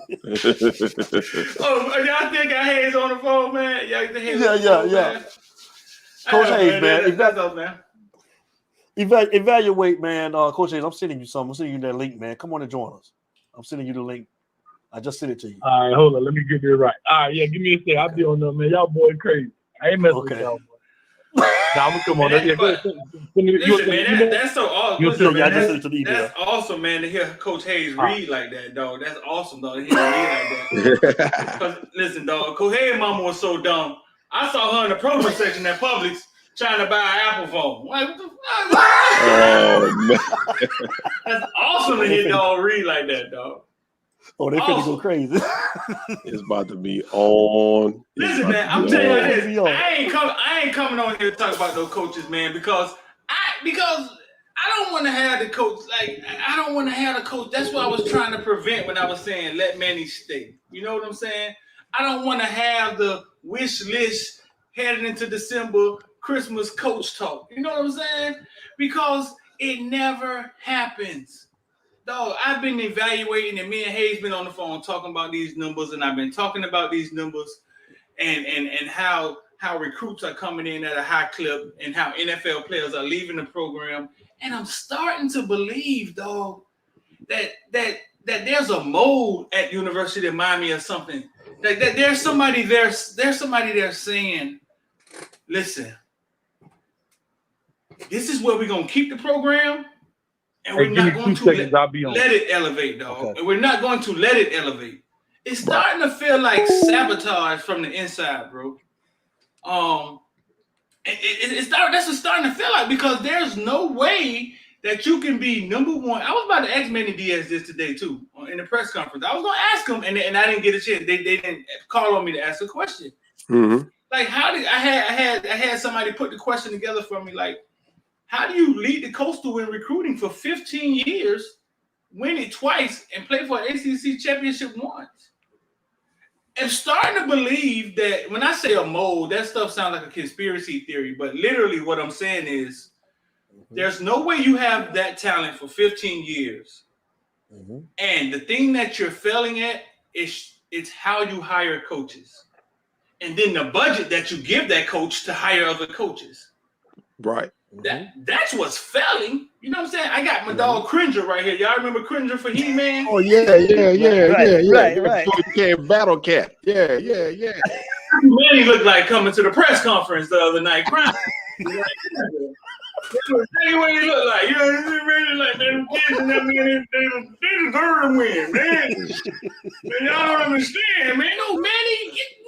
I: Oh, y'all think I Hayes on the phone, man? Y'all think Hayes on the phone, man?
A: Coach Hayes, man.
I: That's up, man.
A: Evaluate, man. Coach Hayes, I'm sending you something. I'm sending you that link, man. Come on and join us. I'm sending you the link. I just sent it to you.
H: All right, hold on. Let me get it right. All right, yeah, give me a second. I'll be on there, man. Y'all boy crazy. I ain't messing with y'all, boy. Nah, I'm gonna come on.
I: Listen, man, that's so awesome.
A: That's
I: awesome, man, to hear Coach Hayes read like that, dog. That's awesome, dog, to hear him read like that. Listen, dog, Coach Hayes' mama was so dumb. I saw her in the produce section at Publix trying to buy an Apple phone. Like, what the fuck?
B: Oh, man.
I: That's awesome to hear dog read like that, dog.
A: Oh, they finna go crazy.
B: It's about to be on.
I: Listen, man, I'm telling you this. I ain't coming on here to talk about those coaches, man, because I don't want to have the coach. Like, I don't want to have the coach. That's what I was trying to prevent when I was saying let Manny stay. You know what I'm saying? I don't want to have the wish list headed into December Christmas coach talk. You know what I'm saying? Because it never happens. Dog, I've been evaluating, and me and Hayes been on the phone talking about these numbers, and I've been talking about these numbers and how recruits are coming in at a high clip and how NFL players are leaving the program. And I'm starting to believe, dog, that there's a mold at University of Miami or something. That there's somebody there saying, listen, this is where we're gonna keep the program. And we're not going to let it elevate, dog. Okay. And we're not going to let it elevate. It's starting to feel like sabotage from the inside, bro. That's what it's starting to feel like, because there's no way that you can be number one. I was about to ask Manny Diaz this today too in the press conference. I was going to ask him, and I didn't get a chance. They didn't call on me to ask a question.
B: Mm-hmm.
I: Like, how did I had somebody put the question together for me, like, how do you lead the Coastal in recruiting for 15 years, win it twice, and play for an ACC championship once? I'm starting to believe that when I say a mold, that stuff sounds like a conspiracy theory, but literally what I'm saying is there's no way you have that talent for 15 years. Mm-hmm. And the thing that you're failing at is it's how you hire coaches. And then the budget that you give that coach to hire other coaches.
B: Right.
I: That's what's failing. You know what I'm saying? I got my dog Cringer right here. Y'all remember Cringer for He-Man?
B: Oh, yeah.
A: Right.
B: So he became Battle Cat. Yeah.
I: Manny looked like coming to the press conference the other night crying. Tell you what he looked like. You know, he really like them kids and them they deserve to win, man. Man, y'all don't understand, man. No, Manny, you get them.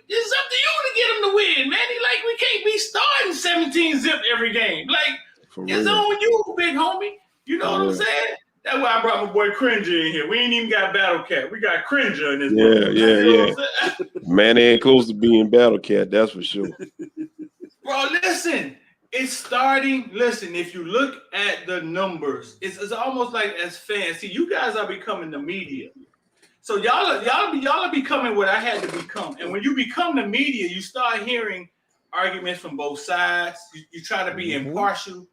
I: It's up to you to get them to win, Manny. Like, we can't be starting 17 zip every game. Like,
B: For
I: it's
B: real.
I: on you, big homie. You know
B: For
I: what I'm
B: real.
I: saying? That's why I brought my boy Cringer in here. We ain't even got Battle Cat. We got Cringer in this.
B: Man, they ain't close to being Battle Cat, that's for sure.
I: Bro, listen. It's starting. Listen, if you look at the numbers, it's almost like as fans. See, you guys are becoming the media. So y'all are becoming what I had to become. And when you become the media, you start hearing arguments from both sides. You try to be impartial,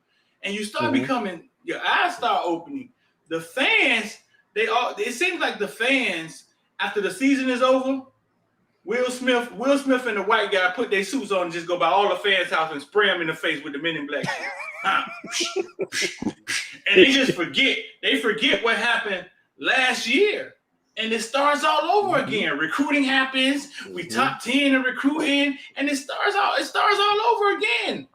I: and you start becoming. Your eyes start opening. The fans, it seems like the fans, after the season is over, Will Smith and the white guy put their suits on and just go by all the fans' house and spray them in the face with the Men in Black. And they just forget. They forget what happened last year. And it starts all over again. Recruiting happens. We top 10 in recruiting, and it starts all over again.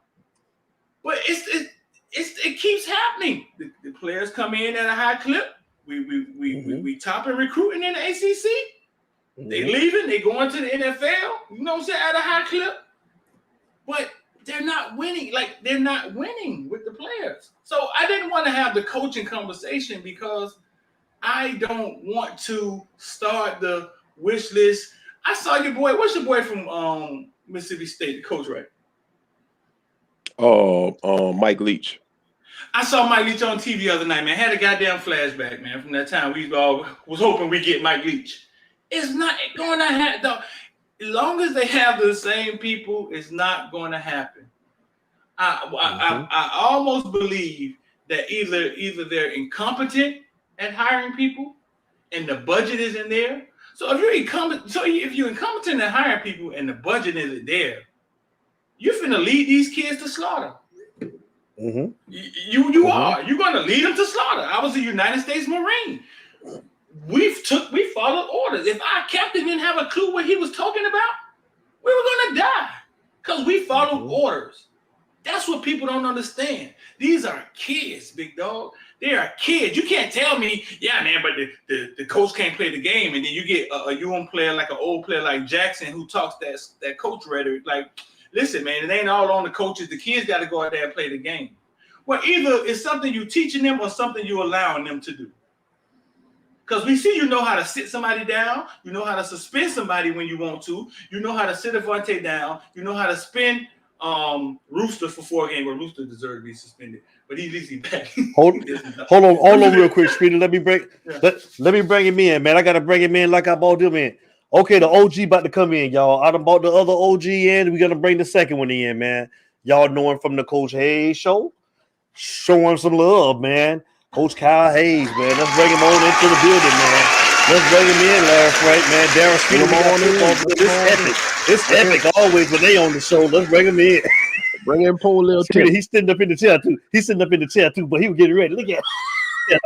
I: But it keeps happening. The players come in at a high clip. We top in recruiting in the ACC. They leaving. They going to the NFL. You know what I'm saying? At a high clip. But they're not winning. Like, they're not winning with the players. So I didn't want to have the coaching conversation because I don't want to start the wish list. I saw your boy. What's your boy from Mississippi State, the coach, right?
B: Mike Leach.
I: I saw Mike Leach on TV the other night, man. Had a goddamn flashback, man, from that time we all was hoping we get Mike Leach. It's not going to happen. As long as they have the same people, it's not going to happen. I almost believe that either they're incompetent at hiring people, and the budget isn't there. So if you're incompetent at hiring people and the budget isn't there, you're finna lead these kids to slaughter. You are. You're gonna lead them to slaughter. I was a United States Marine. We followed orders. If our captain didn't have a clue what he was talking about, we were gonna die because we followed orders. That's what people don't understand. These are kids, big dog. They are kids. You can't tell me, yeah, man, but the coach can't play the game, and then you get a young player like an old player like Jackson who talks that coach rhetoric. Like, listen, man, it ain't all on the coaches. The kids got to go out there and play the game. Well, either it's something you're teaching them or something you're allowing them to do. Because we see you know how to sit somebody down. You know how to suspend somebody when you want to. You know how to sit Avante down. You know how to spin Rooster for 4 games. Well, Rooster deserved to be suspended, but he's at least back.
A: Hold on real quick, Streeter. Let me bring him in, man. I gotta bring him in like I bought him in. Okay, the OG about to come in, y'all. I done bought the other OG in. We're gonna bring the second one in, man. Y'all know him from the Coach Hayes show. Show him some love, man. Coach Kyle Hayes, man. Let's bring him on into the building, man. Let's bring him in, Larry Frank, man. Darren Streeter, it's epic. It's epic always when they on the show. Let's bring him in.
B: Bring in Paul Little
A: Streeter, he's sitting up in the chair too. But he was getting ready. Look at it.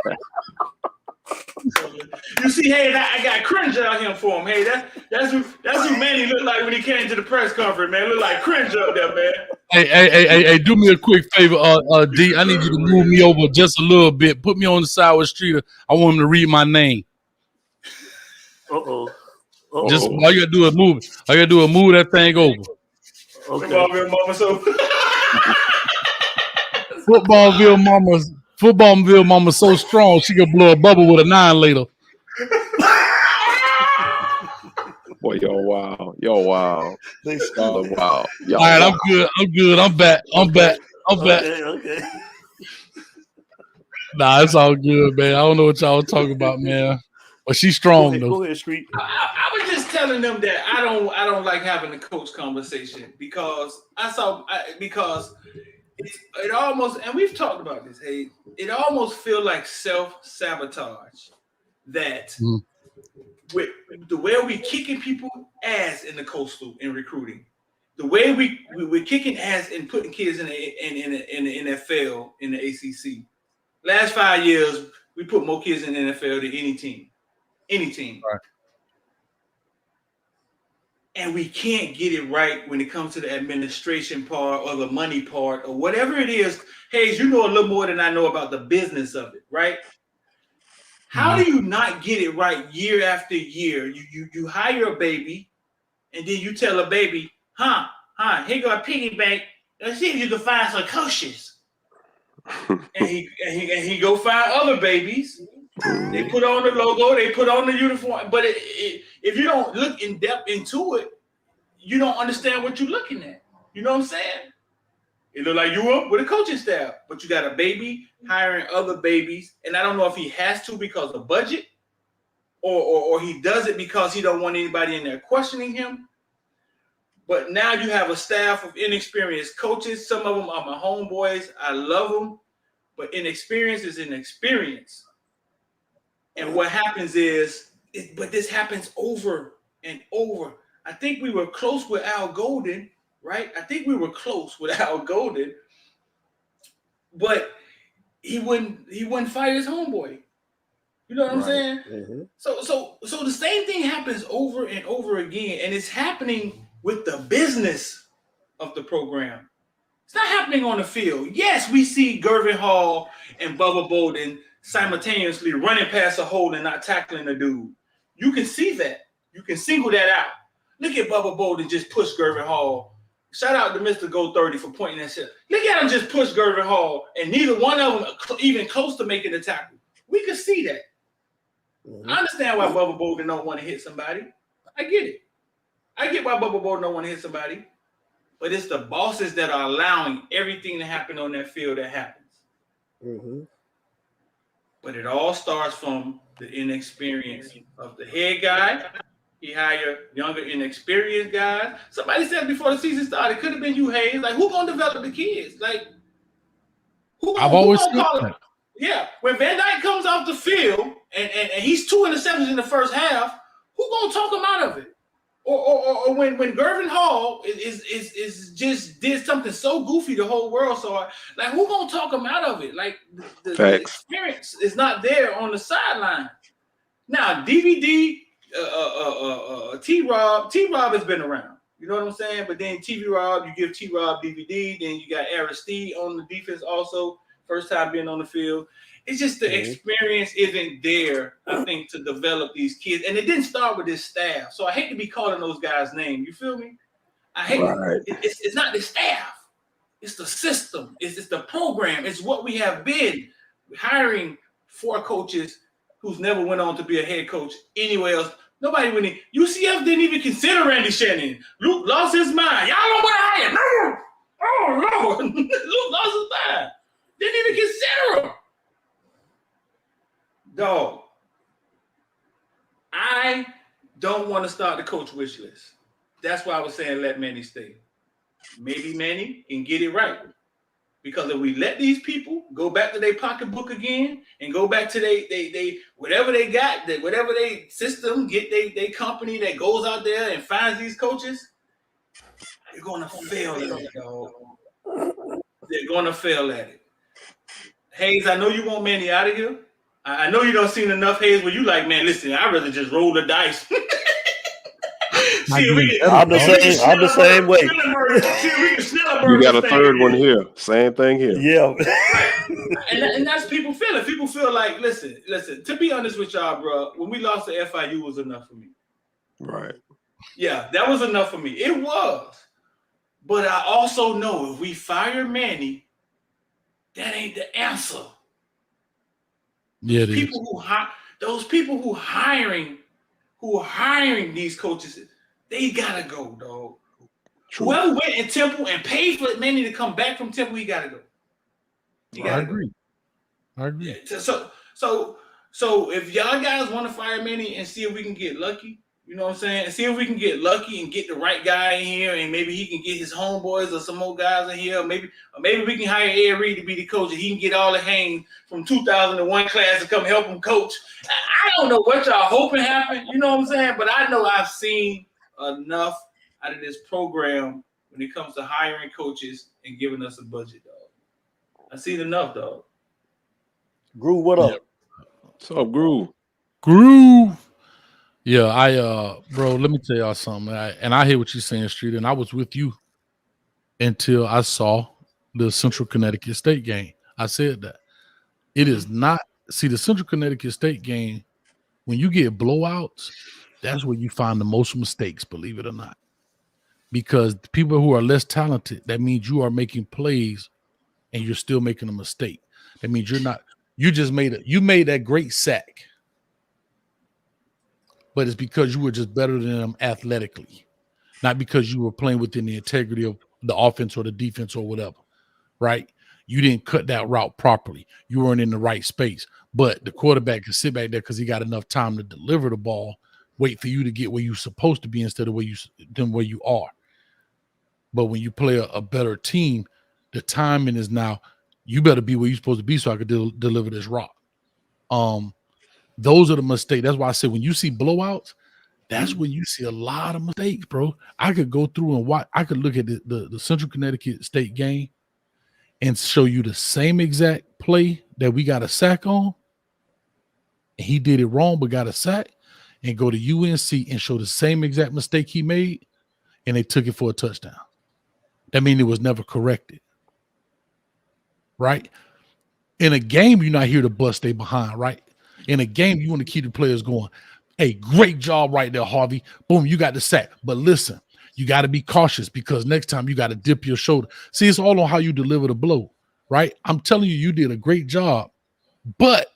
I: You see, hey, I got cringe out here for him. Hey, that's who Manny looked like when he came to the press conference, man. Look like cringe up there, man.
J: Hey, do me a quick favor, D. I need you to move me over just a little bit. Put me on the side with Streeter. I want him to read my name. Just all you gotta do is move. All you gotta do is move that thing over.
I: Okay.
J: Footballville mama so strong she could blow a bubble with a 9 later.
B: Boy, yo, wow. Wow.
J: All right, I'm good. I'm back.
A: Okay.
J: Nah, it's all good, man. I don't know what y'all talking about, man. But she's strong, though.
A: Go ahead, Street.
I: I was just telling them that I don't like having a coach conversation because it almost, and we've talked about this, hey, it almost feels like self-sabotage that with the way we kicking people ass in the coastal in recruiting, the way we're kicking ass and putting kids in the NFL, in the ACC. Last 5 years, we put more kids in the NFL than any team. Right. And we can't get it right when it comes to the administration part or the money part or whatever it is. Hayes, you know a little more than I know about the business of it, right? How do you not get it right year after year? You hire a baby, and then you tell a baby, here go a piggy bank. let's see if you can find some coaches. and he go find other babies. They put on the logo, they put on the uniform, but if you don't look in depth into it, you don't understand what you're looking at. You know what I'm saying? It look like you up with a coaching staff, but you got a baby hiring other babies, and I don't know if he has to because of budget, or he does it because he don't want anybody in there questioning him. But now you have a staff of inexperienced coaches. Some of them are my homeboys. I love them, but inexperience is inexperience. And what happens is, but this happens over and over. I think we were close with Al Golden, right? I think we were close with Al Golden, but he wouldn't fight his homeboy. You know what I'm saying? Mm-hmm. So the same thing happens over and over again, and it's happening with the business of the program. It's not happening on the field. Yes, we see Gervin Hall and Bubba Bolden simultaneously running past a hole and not tackling a dude. You can see that. You can single that out. Look at Bubba Bolden just push Gervin Hall. Shout out to Mr. Go 30 for pointing that shit. Look at him just push Gervin Hall, and neither one of them even close to making a tackle. We can see that. Mm-hmm. I understand why Bubba Bolden don't want to hit somebody. I get it. I get why Bubba Bolden don't want to hit somebody. But it's the bosses that are allowing everything to happen on that field that happens. Mm-hmm. But it all starts from the inexperience of the head guy. He hired younger, inexperienced guys. Somebody said before the season started, it could have been you, Hayes. Like, who gonna develop the kids? Like,
J: I've always said that.
I: Yeah, when Van Dyke comes off the field and he's 2 interceptions in the first half, who gonna talk him out of it? Or when Gervin Hall is just did something so goofy the whole world saw it, like, who gonna talk him out of it? Like, the experience is not there on the sideline. Now, DVD, T-Rob has been around. You know what I'm saying? But then T-Rob, you give T-Rob DVD, then you got Aristide on the defense also, first time being on the field. It's just the experience isn't there, I think, to develop these kids. And it didn't start with this staff. So I hate to be calling those guys names. You feel me? I hate it's not the staff. It's the system. It's the program. It's what we have been hiring 4 coaches who's never went on to be a head coach anywhere else. Nobody went in. UCF didn't even consider Randy Shannon. Luke lost his mind. Y'all don't want to hire him. No. Oh, Lord. Luke lost his mind. Didn't even consider him. Dog, I don't want to start the coach wish list. That's why I was saying let Manny stay. Maybe Manny can get it right. Because if we let these people go back to their pocketbook again and go back to they whatever they got, whatever they system, get they company that goes out there and finds these coaches, they're gonna fail at it, dog. They're gonna fail at it. Hayes, I know you want Manny out of here. I know you don't seen enough, Hayes, where you like, man, listen, I'd rather just roll the dice.
A: I'm the same way.
B: You got a third one here. Same thing here.
A: Yeah.
I: and that's people feeling. People feel like, listen, to be honest with y'all, bro, when we lost to FIU was enough for me.
B: Right.
I: Yeah, that was enough for me. It was. But I also know if we fire Manny, that ain't the answer.
J: Yeah,
I: those people who are hiring these coaches, they gotta go, dog. True. Whoever went in Temple and paid for Manny to come back from Temple, he gotta go.
J: I agree.
I: So if y'all guys want to fire Manny and see if we can get lucky, you know what I'm saying? And see if we can get lucky and get the right guy in here, and maybe he can get his homeboys or some more guys in here. Or maybe we can hire Ed Reed to be the coach, and he can get all the hang from 2001 class to come help him coach. I don't know what y'all hoping happen, you know what I'm saying? But I know I've seen enough out of this program when it comes to hiring coaches and giving us a budget, dog. I've seen enough, dog.
A: Groove, what up?
B: What's up, Groove?
J: Yeah, bro, let me tell y'all something. I hear what you're saying, Street, and I was with you until I saw the Central Connecticut State game. I said that. It is not, see, the Central Connecticut State game, when you get blowouts, that's where you find the most mistakes, believe it or not. because people who are less talented, that means you are making plays and you're still making a mistake. That means you made that great sack, but it's because you were just better than them athletically, not because you were playing within the integrity of the offense or the defense or whatever, right? You didn't cut that route properly. You weren't in the right space, but the quarterback can sit back there because he got enough time to deliver the ball, wait for you to get where you're supposed to be instead of where you are. But when you play a better team, the timing is now, you better be where you're supposed to be so I could deliver this rock. Those are the mistakes. That's why I said when you see blowouts, that's when you see a lot of mistakes, bro. I could go through and watch. I could look at the Central Connecticut State game and show you the same exact play that we got a sack on. And he did it wrong, but got a sack, and go to UNC and show the same exact mistake he made, and they took it for a touchdown. That means it was never corrected. Right? In a game, you're not here to bust stay behind, right? In a game, you want to keep the players going. Hey, great job right there, Harvey. Boom, you got the sack. But listen, you got to be cautious because next time you got to dip your shoulder. See, it's all on how you deliver the blow, right? I'm telling you, you did a great job. But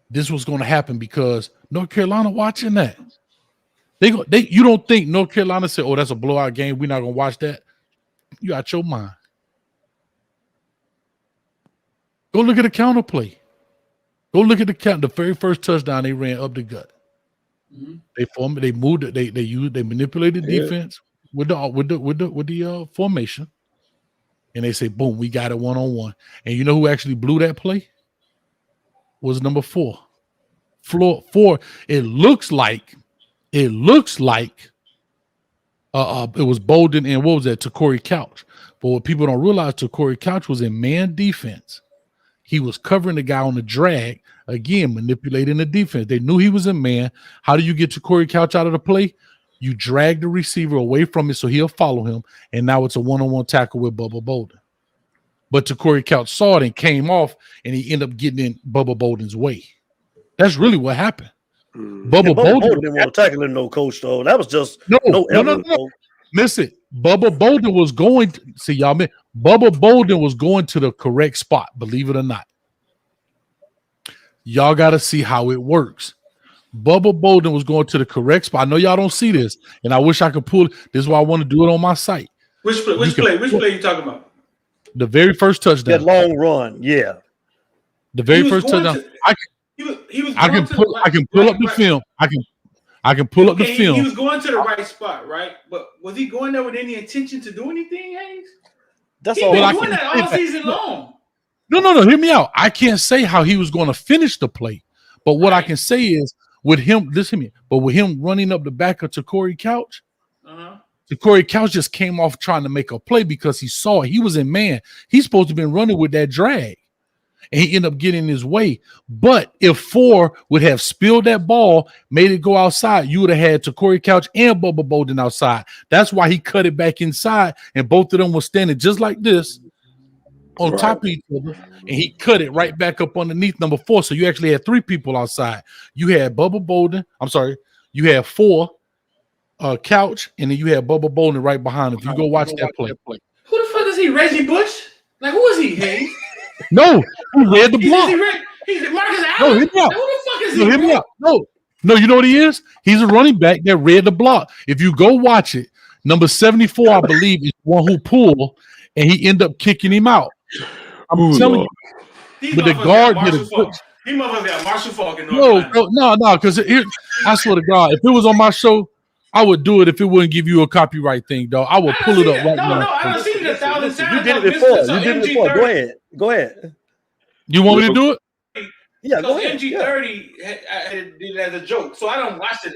J: this was going to happen because North Carolina watching that. You don't think North Carolina said, oh, that's a blowout game, we're not going to watch that? You out your mind. Go look at the counter play. Go look at the very first touchdown they ran up the gut. Mm-hmm. They moved it, they manipulated defense with the formation, and they say, boom, we got it one-on-one. And you know who actually blew that play? Was number 4. Floor 4. It looks like it was Bolden and what was that? Takori Couch. But what people don't realize, Takori Couch was in man defense. He was covering the guy on the drag, again, manipulating the defense. They knew he was a man. How do you get Takori Couch out of the play? You drag the receiver away from it so he'll follow him, and now it's a one-on-one tackle with Bubba Bolden. But Takori Couch saw it and came off, and he ended up getting in Bubba Bolden's way. That's really what happened.
A: Bubba Bolden didn't want to tackle him, no, coach, though. That was just no.
J: Listen, Bubba Bolden was going to see y'all. Bubba Bolden was going to the correct spot, believe it or not. Y'all got to see how it works. Bubba Bolden was going to the correct spot. I know y'all don't see this, and I wish I could pull it. This is why I want to do it on my site.
I: Which play you talking about?
J: The very first touchdown.
A: That long run, yeah.
J: The very first touchdown. I can pull up the film. I can pull up the film.
I: He was going to the right spot, right? But was he going there with any intention to do anything, Hayes?
A: That's all.
I: He's been doing that all season long.
J: No. Hear me out. I can't say how he was going to finish the play, but what I can say is with him. Listen to me. But with him running up the back of Takori Couch, Takori Couch just came off trying to make a play because he saw it. He was in man. He's supposed to have been running with that drag. And he ended up getting his way. But if 4 would have spilled that ball, made it go outside, you would have had Takori Couch and Bubba Bolden outside. That's why he cut it back inside, and both of them were standing just like this on top of each other, and he cut it right back up underneath number 4. So you actually had 3 people outside. You had Bubba Bolden. I'm sorry. You had 4 Couch, and then you had Bubba Bolden right behind him. If you go watch that play.
I: Who the fuck is he? Reggie Bush? Like, who is he, Hayes?
J: No, he read the block.
I: He's Marcus Allen.
J: No,
I: who the fuck is he?
J: Hear me out. No, you know what he is? He's a running back that read the block. If you go watch it, number 74, I believe, is the one who pulled, and he ended up kicking him out. I'm telling you. But the guard did a good.
I: He motherfuckers got Marshall Falk in North
J: Carolina. No, because I swear to God, if it was on my show, I would do it if it wouldn't give you a copyright thing, dog. I would pull it up right now.
I: No, I don't see it 1,000 times.
A: You did it before. Go ahead.
J: You want me to do it?
A: Yeah, go ahead.
I: MG30 did it as a joke, so I don't watch it.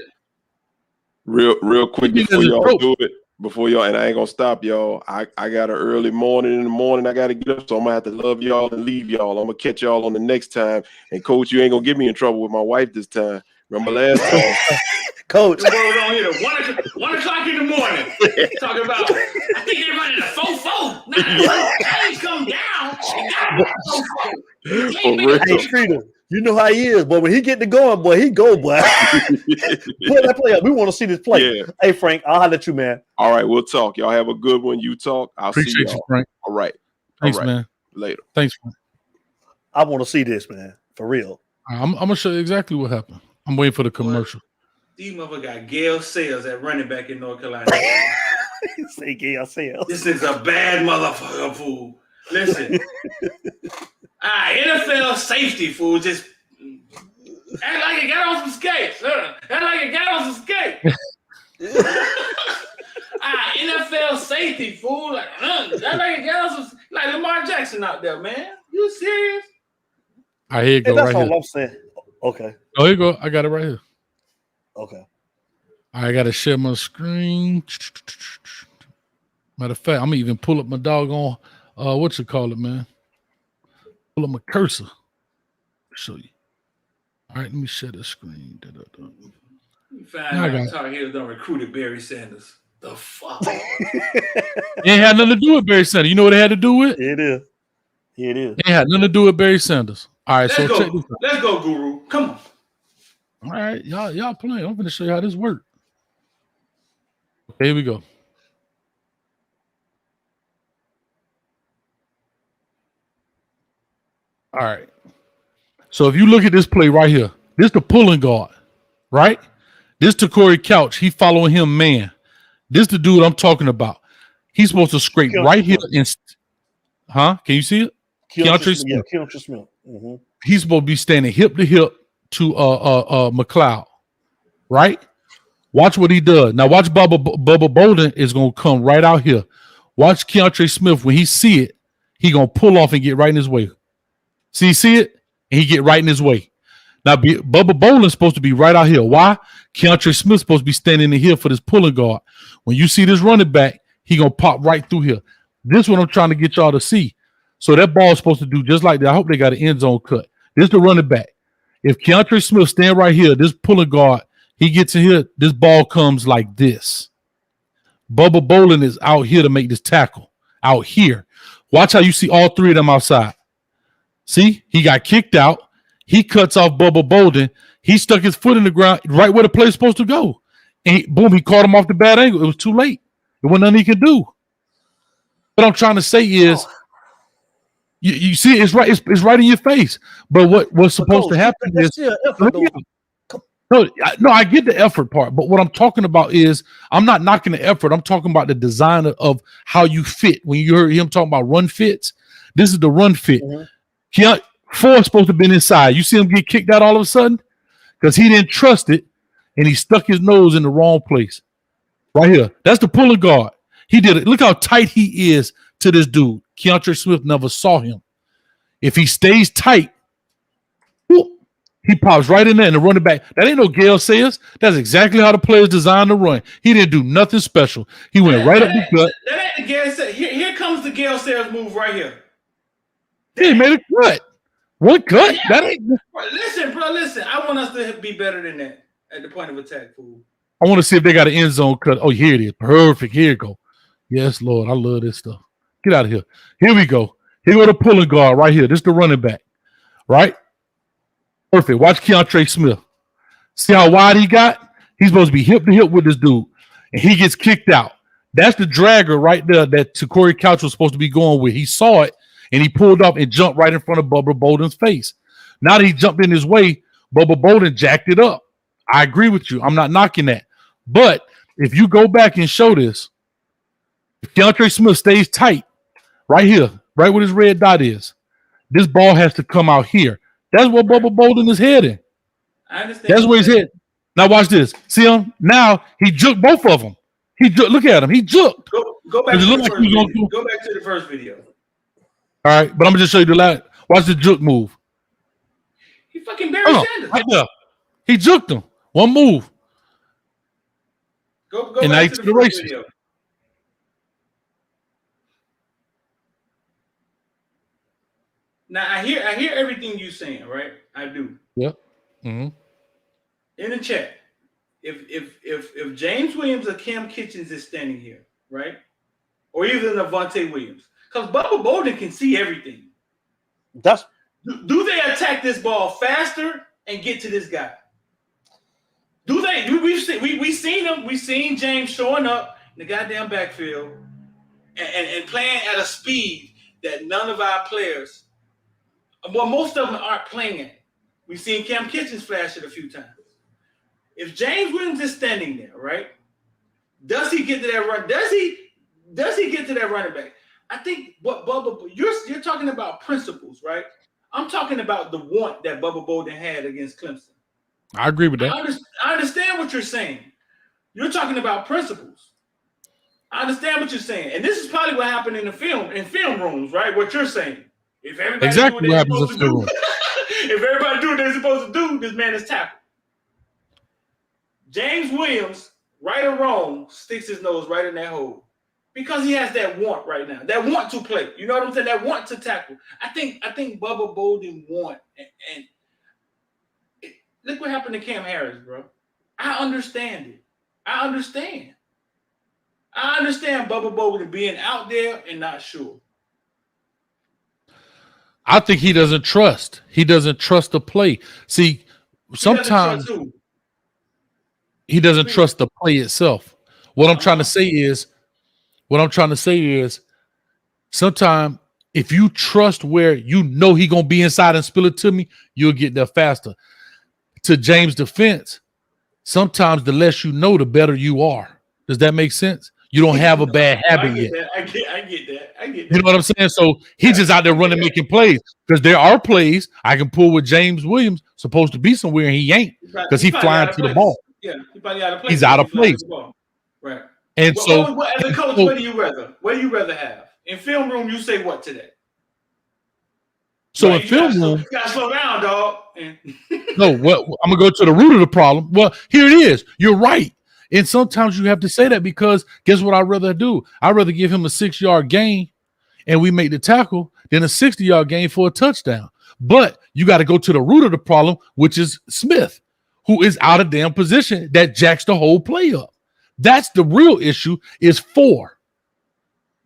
B: Real quick before y'all do it. Before y'all, and I ain't gonna stop y'all. I got an early morning in the morning. I gotta get up, so I'm gonna have to love y'all and leave y'all. I'm gonna catch y'all on the next time. And coach, you ain't gonna get me in trouble with my wife this time. Remember last time?
A: Coach.
I: We're on here at 1 o'clock in the morning. Talking about, I think they're running a 4-4. Nah, Hayes come down.
A: Hey, Streeter. You know how he is, but when he get to going, boy, he go, boy. Pull that play up. We want to see this play. Yeah. Hey, Frank, I'll holler at you, man.
B: All right, we'll talk. Y'all have a good one. You talk. I'll
J: Appreciate
B: see y'all.
J: You, Frank.
B: All right.
J: Thanks, man.
B: Later.
J: Thanks, Frank.
A: I want to see this, man. For real.
J: I'm going to show you exactly what happened. I'm waiting for the commercial.
I: These motherfuckers got Gale Sayers at running back in North Carolina.
A: Say Gale Sayers.
I: This is a bad motherfucker, fool. Listen. NFL safety, fool. Just act like you got on some skates. Act like you got on some skates. NFL safety, fool. Like, act like you got on some, like Lamar Jackson out there, man. You serious?
J: All right, here you go.
A: That's
J: right
A: all
J: here.
A: I'm saying. Okay.
J: Oh, here you go. I got it right here.
A: Okay.
J: I got to share my screen. Matter of fact, I'm going to even pull up my doggone, what you call it, man? Pull up my cursor. Show you. All right, let me share the screen.
I: You find out Tar Heels done recruited Barry Sanders. The fuck?
J: It ain't had nothing to do with Barry Sanders. You know what it had to do with?
A: It is. It is.
J: It had nothing to do with Barry Sanders. All right,
I: Let's go.
J: Check this out.
I: Let's go, Guru. Come on.
J: All right, y'all playing. I'm going to show you how this works. Okay, here we go. All right. So if you look at this play right here, this the pulling guard, right? This to Corey Couch. He following him, man. This the dude I'm talking about. He's supposed to scrape right here. Can you see it? Keontre Smith.
A: Yeah, Keontre Smith. Mm-hmm.
J: He's supposed to be standing hip to hip to McLeod, right? Watch what he does. Now watch Bubba Bolden is going to come right out here. Watch Keontre Smith. When he see it, he going to pull off and get right in his way. See it? And he get right in his way. Now, Bubba Bolden's supposed to be right out here. Why? Keontre Smith's supposed to be standing in here for this pulling guard. When you see this running back, he going to pop right through here. This is what I'm trying to get y'all to see. So that ball is supposed to do just like that. I hope they got an end zone cut. This is the running back. If Keontre Smith stand right here, this pulling guard, he gets in here, this ball comes like this. Bubba Bolden is out here to make this tackle. Out here. Watch how you see all three of them outside. See? He got kicked out. He cuts off Bubba Bolden. He stuck his foot in the ground right where the play is supposed to go. And boom, he caught him off the bad angle. It was too late. There wasn't nothing he could do. What I'm trying to say is, you see, it's right. It's right in your face. But what's supposed to happen is, no, I get the effort part. But what I'm talking about is, I'm not knocking the effort. I'm talking about the design of how you fit. When you heard him talking about run fits, this is the run fit. Mm-hmm. Four is supposed to have been inside. You see him get kicked out all of a sudden because he didn't trust it, and he stuck his nose in the wrong place. Right here. That's the pulling guard. He did it. Look how tight he is to this dude. Keontre Smith never saw him. If he stays tight, whoop, he pops right in there and the running back. That ain't no Gale Sayers. That's exactly how the players designed to run. He didn't do nothing special. He went right up the gut.
I: That ain't the Gale Sayers. Here comes the Gale Sayers move right here.
J: He made a cut. One cut.
I: Yeah.
J: That ain't.
I: Listen, bro. Listen. I want us to be better than that at the point of attack, fool.
J: I want to see if they got an end zone cut. Oh, here it is. Perfect. Here you go. Yes, Lord. I love this stuff. Get out of here. Here we go. Here go the pulling guard right here. This is the running back. Right? Perfect. Watch Keontre Smith. See how wide he got? He's supposed to be hip to hip with this dude. And he gets kicked out. That's the dragger right there that Corey Couch was supposed to be going with. He saw it, and he pulled up and jumped right in front of Bubba Bolden's face. Now that he jumped in his way, Bubba Bolden jacked it up. I agree with you. I'm not knocking that. But if you go back and show this, if Keontre Smith stays tight, right here, right where his red dot is, this ball has to come out here. That's where Bubba Bolden is heading.
I: I understand.
J: That's where he's heading. Now watch this. See him? Now he juked both of them. Look at him. He juked.
I: Go back to the first video.
J: All right, but I'm gonna just show you the last. Watch the juke move.
I: He fucking Barry Sanders.
J: Right there. He juked him. One move.
I: Go and back to the first video. Now I hear everything you saying, right? I do.
J: Yep. Mm-hmm.
I: In the chat, if James Williams or Cam Kitchens is standing here, right, or even Avante Williams, because Bubba Bolden can see everything. Do they attack this ball faster and get to this guy? Do they? We've seen them. We've seen James showing up in the goddamn backfield and playing at a speed that none of our players, well, most of them aren't playing at. We've seen Cam Kitchens flash it a few times. If James Williams is standing there, right? Does he get to that run? Does he get to that running back? I think what Bubba, you're talking about principles, right? I'm talking about the want that Bubba Bolden had against Clemson.
J: I agree with that.
I: I understand what you're saying. You're talking about principles. I understand what you're saying, and this is probably what happened in film rooms, right? What you're saying. If everybody
J: exactly
I: do
J: what
I: what
J: happens
I: they're
J: in
I: supposed to do, if everybody do what they're supposed to do, this man is tackled. James Williams, right or wrong, sticks his nose right in that hole because he has that want right now, that want to play. You know what I'm saying? That want to tackle. I think Bubba Bolden want and look what happened to Cam Harris, bro. I understand it. I understand Bubba Bolden being out there and not sure.
J: I think he doesn't trust. He doesn't trust the play. See, sometimes he doesn't trust the play itself. What I'm trying to say is, sometimes if you trust where you know he gonna be inside and spill it to me, you'll get there faster. To James' defense, sometimes the less you know, the better you are. Does that make sense? You don't have a bad habit yet.
I: I get that.
J: You know what I'm saying? So he's just out there running, making plays. Because there are plays I can pull with James Williams, supposed to be somewhere, and he ain't because he's flying to the ball.
I: Yeah, he's probably out of place.
J: He's out of place.
I: Right.
J: And
I: as a coach, what do you rather have? In film room, you say what today?
J: So in film room,
I: you gotta slow down, dog.
J: no, well, I'm gonna go to the root of the problem. Well, here it is. You're right. And sometimes you have to say that because guess what I'd rather do? I'd rather give him a 6-yard gain and we make the tackle than a 60-yard gain for a touchdown. But you got to go to the root of the problem, which is Smith, who is out of damn position that jacks the whole play up. That's the real issue is 4.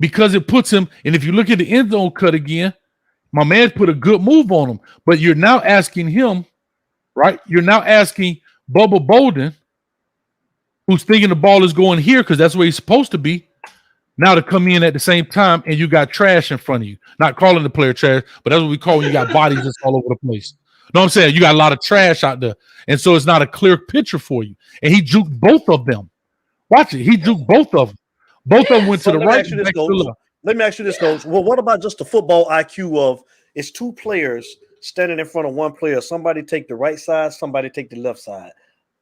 J: Because it puts him, and if you look at the end zone cut again, my man put a good move on him. But you're now asking him, right? You're now asking Bubba Bolden, who's thinking the ball is going here because that's where he's supposed to be, now to come in at the same time, and you got trash in front of you. Not calling the player trash, but that's what we call when you got bodies just all over the place. Know what I'm saying? You got a lot of trash out there, and so it's not a clear picture for you. And he juked both of them. Watch it. He juked both of them. Both of them went to the right.
A: Let me ask you this, Coach. Well, what about just the football IQ of it's 2 players standing in front of one player? Somebody take the right side, somebody take the left side.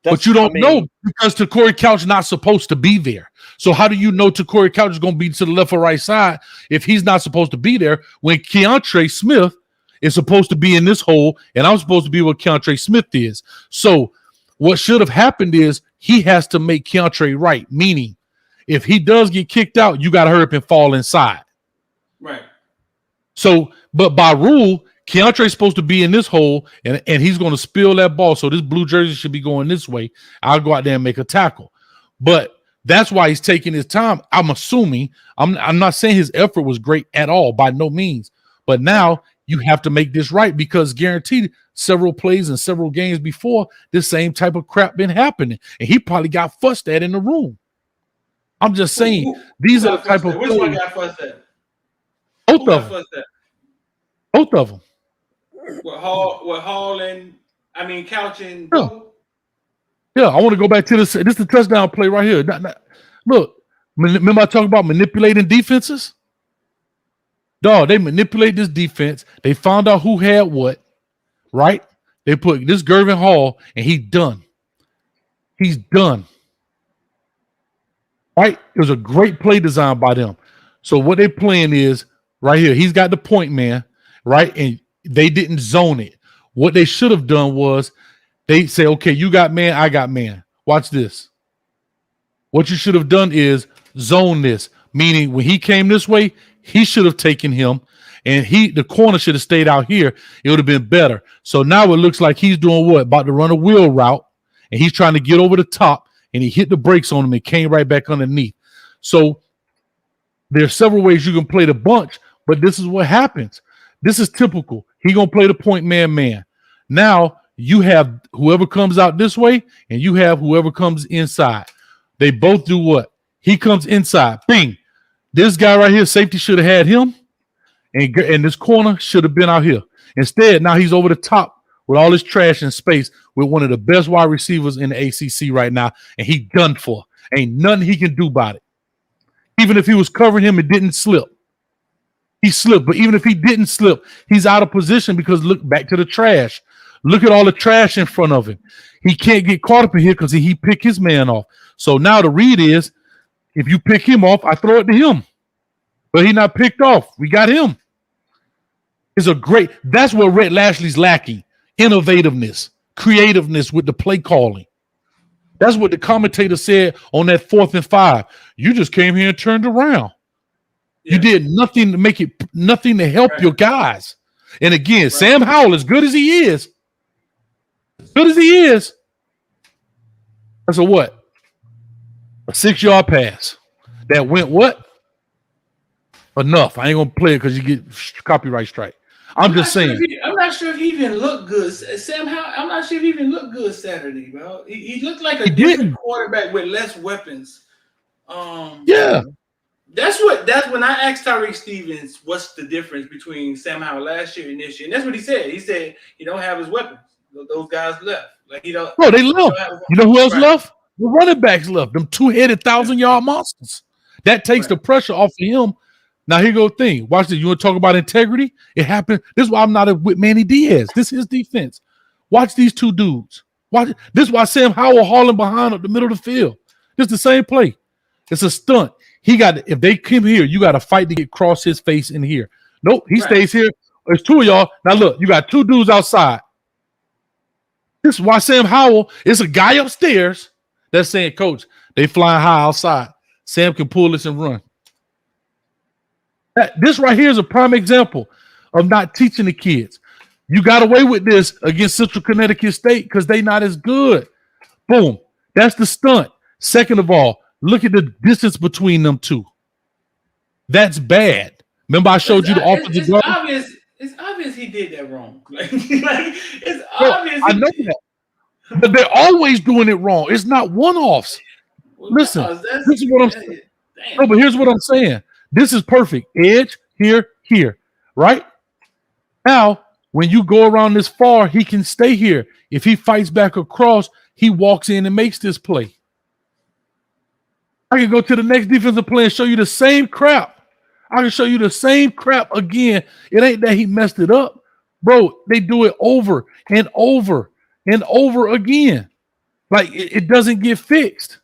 J: But you don't know because Corey Couch not supposed to be there. So how do you know Corey Couch is going to be to the left or right side if he's not supposed to be there when Keontre Smith is supposed to be in this hole and I'm supposed to be where Keontre Smith is? So what should have happened is he has to make Keontre right, meaning if he does get kicked out, you got to hurry up and fall inside.
I: Right.
J: So, but by rule, Keontre's supposed to be in this hole, and he's going to spill that ball. So this blue jersey should be going this way. I'll go out there and make a tackle. But that's why he's taking his time. I'm assuming. I'm not saying his effort was great at all, by no means. But now you have to make this right because guaranteed several plays and several games before, this same type of crap been happening. And he probably got fussed at in the room. I'm just saying, these are the type of plays.
I: Which one got fussed at?
J: Both of them. Both of them.
I: What Hall and Couch and
J: yeah, I want to go back to this. This is the touchdown play right here. Look, remember I talked about manipulating defenses? Dog, they manipulate this defense. They found out who had what, right? They put this Gervin Hall, and he's done. He's done. Right? It was a great play design by them. So what they're playing is right here. He's got the point man, right? And they didn't zone it. What they should have done was they say, okay, you got man, I got man. Watch this. What you should have done is zone this, meaning when he came this way, he should have taken him, and the corner should have stayed out here. It would have been better. So now it looks like he's doing what? About to run a wheel route, and he's trying to get over the top, and he hit the brakes on him and came right back underneath. So there's several ways you can play the bunch, but this is what happens. This is typical. He gonna play the point man. Now you have whoever comes out this way, and you have whoever comes inside. They both do what? He comes inside. Bing. This guy right here, safety should have had him, and this corner should have been out here. Instead, now he's over the top with all this trash and space with one of the best wide receivers in the ACC right now, and he done for. Ain't nothing he can do about it. Even if he was covering him, it didn't slip. He slipped, but even if he didn't slip, he's out of position because look back to the trash. Look at all the trash in front of him. He can't get caught up in here because he picked his man off. So now the read is, if you pick him off, I throw it to him. But he not picked off. We got him. That's what Rhett Lashley's lacking. Innovativeness, creativeness with the play calling. That's what the commentator said on that 4th and 5. You just came here and turned around. Yeah. You did nothing to make it, nothing to help your guys. And again, Sam Howell, as good as he is, that's a what? A 6-yard pass that went what? Enough. I ain't gonna play it because you get copyright strike. I'm just saying.
I: I'm not sure if he even looked good. Sam Howell, I'm not sure if he even looked good Saturday, bro. He looked like a different quarterback with less weapons.
J: Yeah.
I: That's when I asked Tyreek Stevens what's the difference between Sam Howell last year and this year. And that's what he said. He said he don't have his weapons. Those guys left. Like he don't.
J: Bro, they left. You know who else left? The running backs left. Them 2-headed 1,000-yard monsters. That takes the pressure off of him. Now here go the thing. Watch this. You want to talk about integrity? It happened. This is why I'm not with Manny Diaz. This is his defense. Watch these two dudes. Watch. This is why Sam Howell hauling behind up the middle of the field. It's the same play. It's a stunt. If they come here, you got to fight to get across his face in here. Nope, he stays here. There's two of y'all. Now look, you got two dudes outside. This is why Sam Howell is a guy upstairs that's saying, Coach, they flying high outside. Sam can pull this and run. This right here is a prime example of not teaching the kids. You got away with this against Central Connecticut State because they not as good. Boom. That's the stunt. Second of all, look at the distance between them two. That's bad. Remember I showed you the offensive guard?
I: It's obvious he did that wrong. It's obvious.
J: I know that. But they're always doing it wrong. It's not one-offs. Listen, this is what I'm saying. No, but here's what I'm saying. This is perfect. Edge, here, right? Now, when you go around this far, he can stay here. If he fights back across, he walks in and makes this play. I can go to the next defensive play and show you the same crap. I can show you the same crap again. It ain't that he messed it up. Bro, they do it over and over and over again. Like, it doesn't get fixed.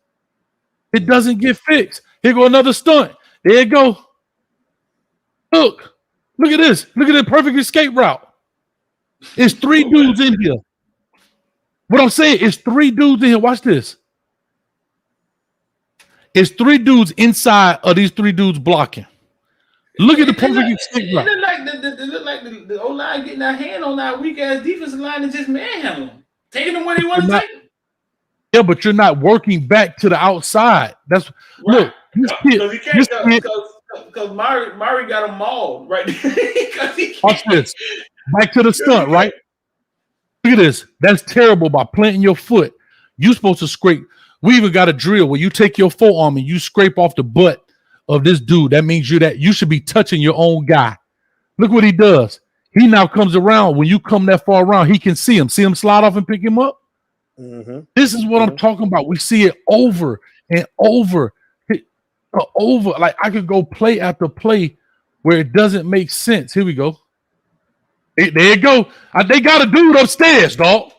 J: It doesn't get fixed. Here go another stunt. There you go. Look at this. Look at the perfect escape route. It's 3 dudes in here. What I'm saying is 3 dudes in here. Watch this. It's 3 dudes inside of these 3 dudes blocking. Look at the perfect escape route.
I: It look like the O-line getting that hand on that weak-ass defensive line and just manhandling them. Taking them where they want to take them. Yeah,
J: but you're not working back to the outside. That's right. Look.
I: Because Mari got him mauled right there.
J: Watch this. Back to the stunt, right? Look at this. That's terrible by planting your foot. You're supposed to scrape. We even got a drill where you take your forearm and you scrape off the butt of this dude. That means you should be touching your own guy. Look what he does. He now comes around. When you come that far around, he can see him. See him slide off and pick him up? Mm-hmm. This is what I'm talking about. We see it over and over. Like I could go play after play where it doesn't make sense. Here we go. There you go. They got a dude upstairs, dog.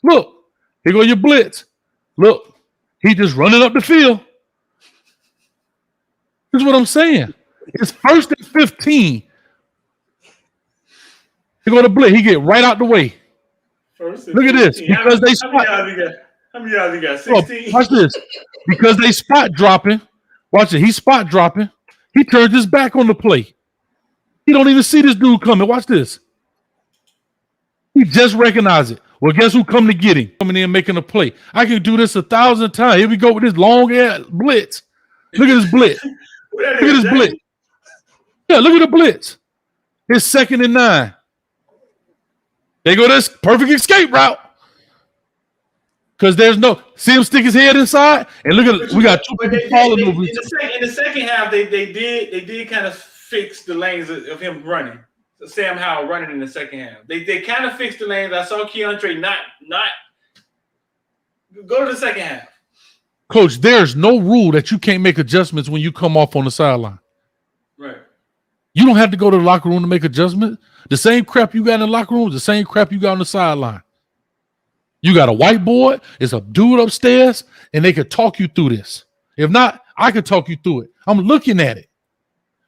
J: Look, here go your blitz. Look, he just running up the field. This is what I'm saying. It's 1st and 15. He go to blitz. He get right out the way. Look at this. Because they spot.
I: How many yards he got? 16.
J: Watch this. Because they spot dropping. Watch it. He's spot dropping. He turns his back on the play. He don't even see this dude coming. Watch this. He just recognized it. Well, guess who come to get him? Coming in making a play. I can do this 1,000 times. Here we go with this long ass blitz. Look at this blitz. Look at this blitz. Yeah, look at the blitz. It's 2nd and 9. They go this perfect escape route. Because there's no see him stick his head inside and look at we got 2 people falling over
I: in the second half. They did kind of fix the lanes of him running. So Sam Howell running in the second half. They kind of fixed the lanes. I saw Keontre not go to the second half.
J: Coach, there's no rule that you can't make adjustments when you come off on the sideline.
I: Right.
J: You don't have to go to the locker room to make adjustments. The same crap you got in the locker room is the same crap you got on the sideline. You got a whiteboard, it's a dude upstairs, and they could talk you through this. If not, I could talk you through it. I'm looking at it.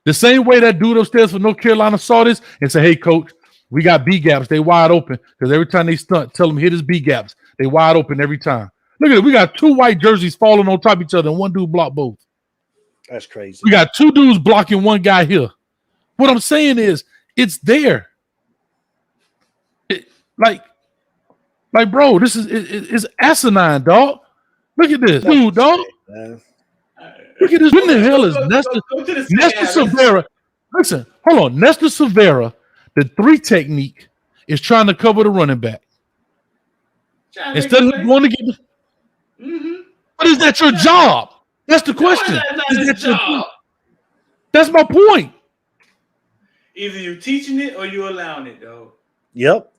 J: The same way that dude upstairs for North Carolina saw this and said, hey, coach, we got B gaps. They wide open. Because every time they stunt, tell them hit his B gaps. They wide open every time. Look at it. We got 2 white jerseys falling on top of each other, and one dude blocked both.
A: That's crazy.
J: We got 2 dudes blocking one guy here. What I'm saying is, it's there. Like, bro, this is asinine, dog. Look at this, dude, dog. Look at this. When the hell is Nestor Silvera? Listen, hold on. Nestor Silvera, the 3 technique is trying to cover the running back. Instead of going to get But is that your job? That's the question. Is that your job? That's my point.
I: Either you're teaching it or you're allowing it, though.
A: Yep.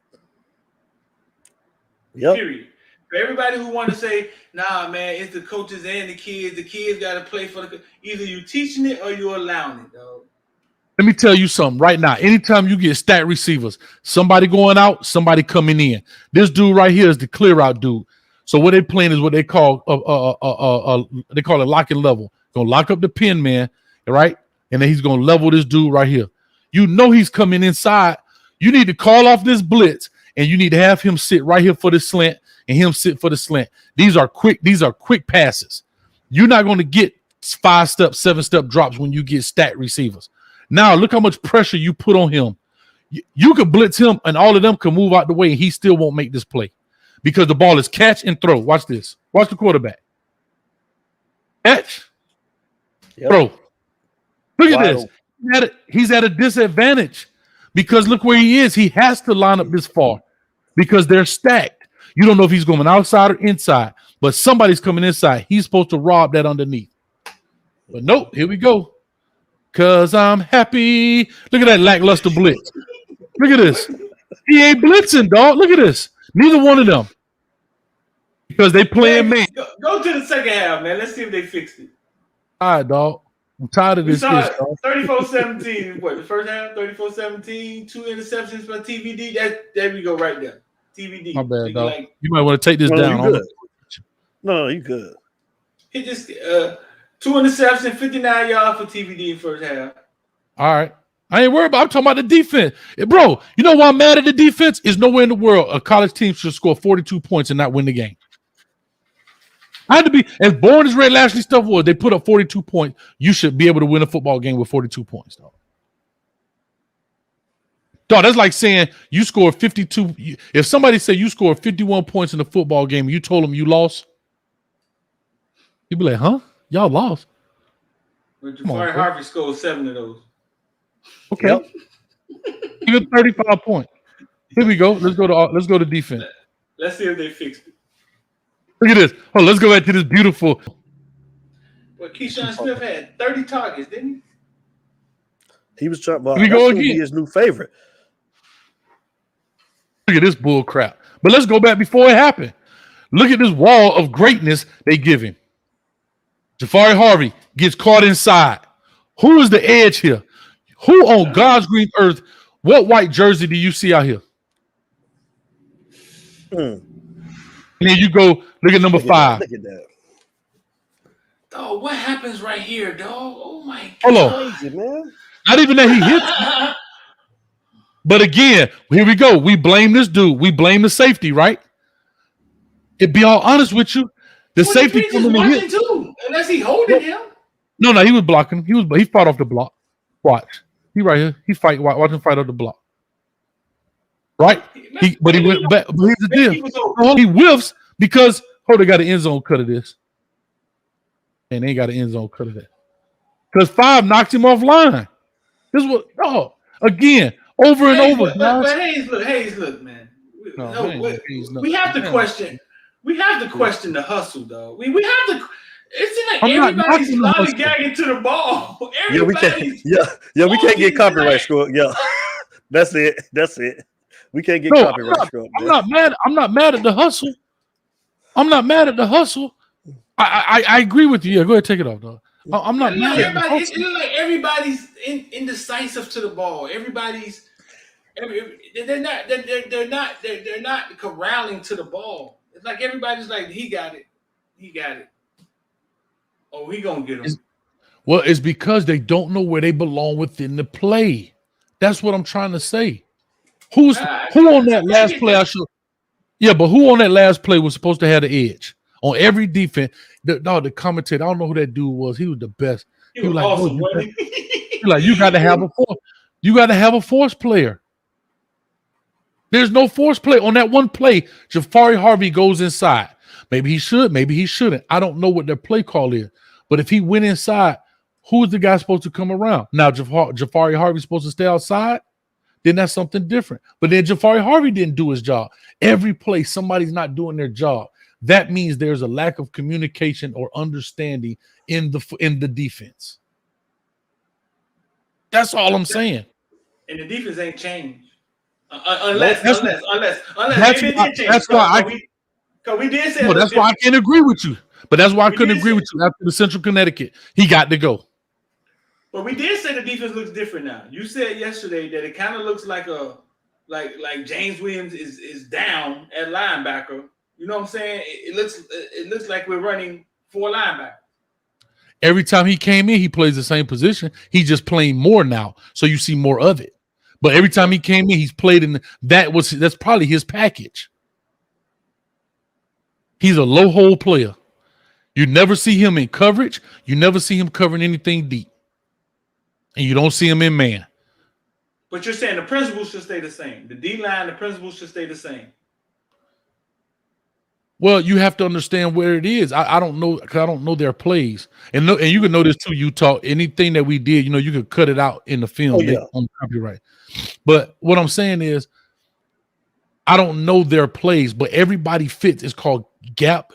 I: Period. For everybody who want to say, nah, man, it's the coaches and the kids. The kids got to play for the. Either you teaching it or you're allowing it, though.
J: Let me tell you something right now. Anytime you get stat receivers, somebody going out, somebody coming in. This dude right here is the clear out dude. So what they're playing is what they call they call it lock and level. Gonna lock up the pin man, right? And then he's gonna level this dude right here. You know he's coming inside. You need to call off this blitz, and you need to have him sit right here for the slant, and him sit for the slant. These are quick passes. You're not going to get 5-step, 7-step drops when you get stat receivers. Now look how much pressure you put on him. You could blitz him, and all of them can move out the way, and he still won't make this play because the ball is catch and throw. Watch this. Watch the quarterback. Catch.
A: Yep.
J: Bro, look at this. He's at a disadvantage because look where he is. He has to line up this far because they're stacked. You don't know if he's going outside or inside, but somebody's coming inside. He's supposed to rob that underneath. But nope, here we go. Because I'm happy. Look at that lackluster blitz. Look at this. He ain't blitzing, dog. Look at this. Neither one of them. Because they playing man.
I: Go to the second half, man. Let's see if they fixed it.
J: All right, dog. I'm tired of this.
I: 34-17. What, the first half? 34-17. 2 interceptions by TVD. There we go right there. TVD.
J: My bad, dog. You might want to take this down.
A: No, you good.
I: He just 2 interceptions, 59 yards for TVD in first half.
J: All right. I ain't worried about. I'm talking about the defense. Bro, you know why I'm mad at the defense? Is nowhere in the world a college team should score 42 points and not win the game. I had to be as boring as Red Lashley stuff was. They put up 42 points. You should be able to win a football game with 42 points, dog. Dog, that's like saying you scored 52. If somebody said you scored 51 points in a football game and you told them you lost, you'd be like, huh? Y'all lost.
I: But Jafari Harvey scored 7 of those.
J: Okay. Yep. Even 35 points. Here we go. Let's go to defense.
I: Let's see if they fixed it.
J: Look at this. Oh, let's go back to this beautiful.
I: Well, Keyshawn Smith had 30 targets, didn't he?
A: He was trying. Well,
J: we go again.
A: His new favorite.
J: Look at this bull crap. But let's go back before it happened. Look at this wall of greatness they give him. Jafari Harvey gets caught inside. Who is the edge here? Who on God's green earth? What white jersey do you see out here? And then you go look at number 5.
A: Look at that.
I: Oh, what happens right here, dog? Oh my God.
J: Hold on.
A: Crazy, man.
J: Not even that he hits. But again, here we go. We blame this dude. We blame the safety, right? To be all honest with you, the safety
I: was watching too, unless he holding him.
J: No, he was blocking. He fought off the block. Watch. He right here. He fight. Watch him fight off the block. Right? He went back. But here's the deal. He whiffs because they got an end zone cut of this. And they ain't got an end zone cut of that. Because 5 knocks him offline. This was again, over and over.
I: But Hayes, look, man. We have to question. We have to question the hustle, though. We have to. It's like everybody's lollygagging to the ball.
A: Yeah, we can't get copyright struck. Yeah, that's it. We can't get copyright struck.
J: I'm not mad. I'm not mad at the hustle. I agree with you. Yeah, go ahead, take it off, dog. I'm not mad at the hustle.
I: It looks like everybody's indecisive to the ball. They're not corralling to the ball. It's like everybody's like, he got it. Oh, we gonna get him.
J: Well, it's because they don't know where they belong within the play. That's what I'm trying to say. Who on that last play? But who on that last play was supposed to have the edge on every defense? The commentator, I don't know who that dude was. He was the best.
I: He was like, awesome.
J: You got to have a force. You got to have a force player. There's no force play on that one play. Jafari Harvey goes inside. Maybe he should, maybe he shouldn't. I don't know what their play call is. But if he went inside, who's the guy supposed to come around? Now, Jafari Harvey's supposed to stay outside? Then that's something different. But then Jafari Harvey didn't do his job. Every play, somebody's not doing their job. That means there's a lack of communication or understanding in the defense. That's all I'm saying.
I: And the defense ain't changed. Unless maybe it did change.
J: That's why
I: we did say
J: that's why I can't agree with you. But that's why I couldn't agree with you after the Central Connecticut. He got to go.
I: But we did say the defense looks different now. You said yesterday that it kind of looks like James Williams is down at linebacker. You know what I'm saying? It looks like we're running 4 linebackers.
J: Every time he came in, he plays the same position. He's just playing more now, so you see more of it. But every time he came in, he's played in that's probably his package. He's a low hole player. You never see him in coverage. You never see him covering anything deep. And you don't see him in man.
I: But you're saying the principles should stay the same. The D-line, the principles should stay the same.
J: Well, you have to understand where it is. I don't know, because I don't know their plays. And you can know this too, Utah. Anything that we did, you could cut it out in the film on copyright. But what I'm saying is, I don't know their plays, but everybody fits. It's called gap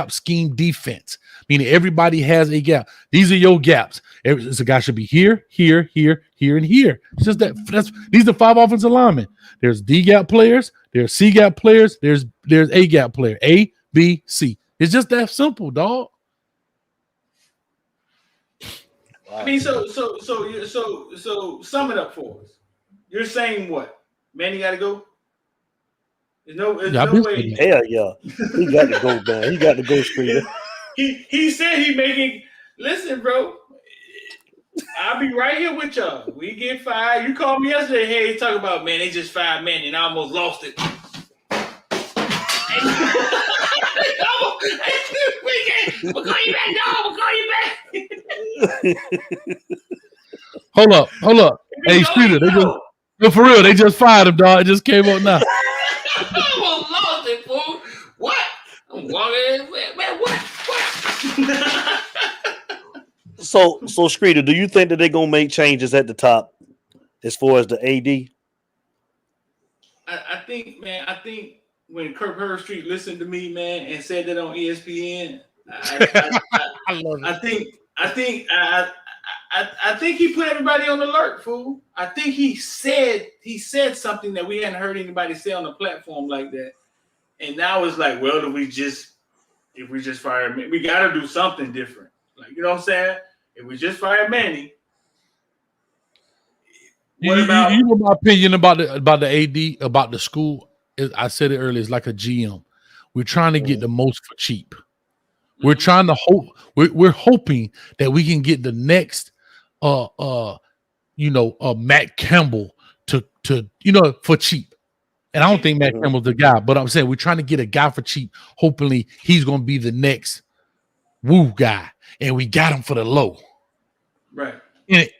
J: scheme defense, meaning everybody has a gap. These are your gaps. A guy should be here, here, here, here, and here. It's just these are 5 offensive linemen. There's D gap players, there's C gap players, there's A gap player. A, B, C. It's just that simple, dog.
I: I mean, so sum it up for us. You're saying what? Manny got to go? There's no way.
A: Hell yeah. He got to go, man. He got to go straight.
I: He said he making. Listen, bro. I'll be right here with y'all. We get fired. You called me yesterday. Hey, talk about, man, they just fired Manny and I almost lost it. We'll call you back, dog. We'll call you back.
J: Hold up. Hey, Streeter, for real, they just fired him, dog. It just came up now.
I: I almost lost it, fool. What? I'm walking, man, what?
A: So Streeter, do you think that they're gonna make changes at the top as far as the AD?
I: I think when Kirk Herbstreit listened to me, man, and said that on ESPN, I think he put everybody on alert, fool. I think he said something that we hadn't heard anybody say on the platform like that. And now it's like, well, if we just fire Manny, we got to do something different. Like, you know what I'm saying? If we just fire Manny,
J: what about you know my opinion about the AD, about the school? I said it earlier. It's like a GM. We're trying to get the most for cheap. We're trying to hope. We're hoping that we can get the next, Matt Campbell to for cheap. And I don't think Matt Campbell's the guy, but I'm saying we're trying to get a guy for cheap. Hopefully, he's going to be the next woo guy, and we got him for the low.
I: Right.
J: And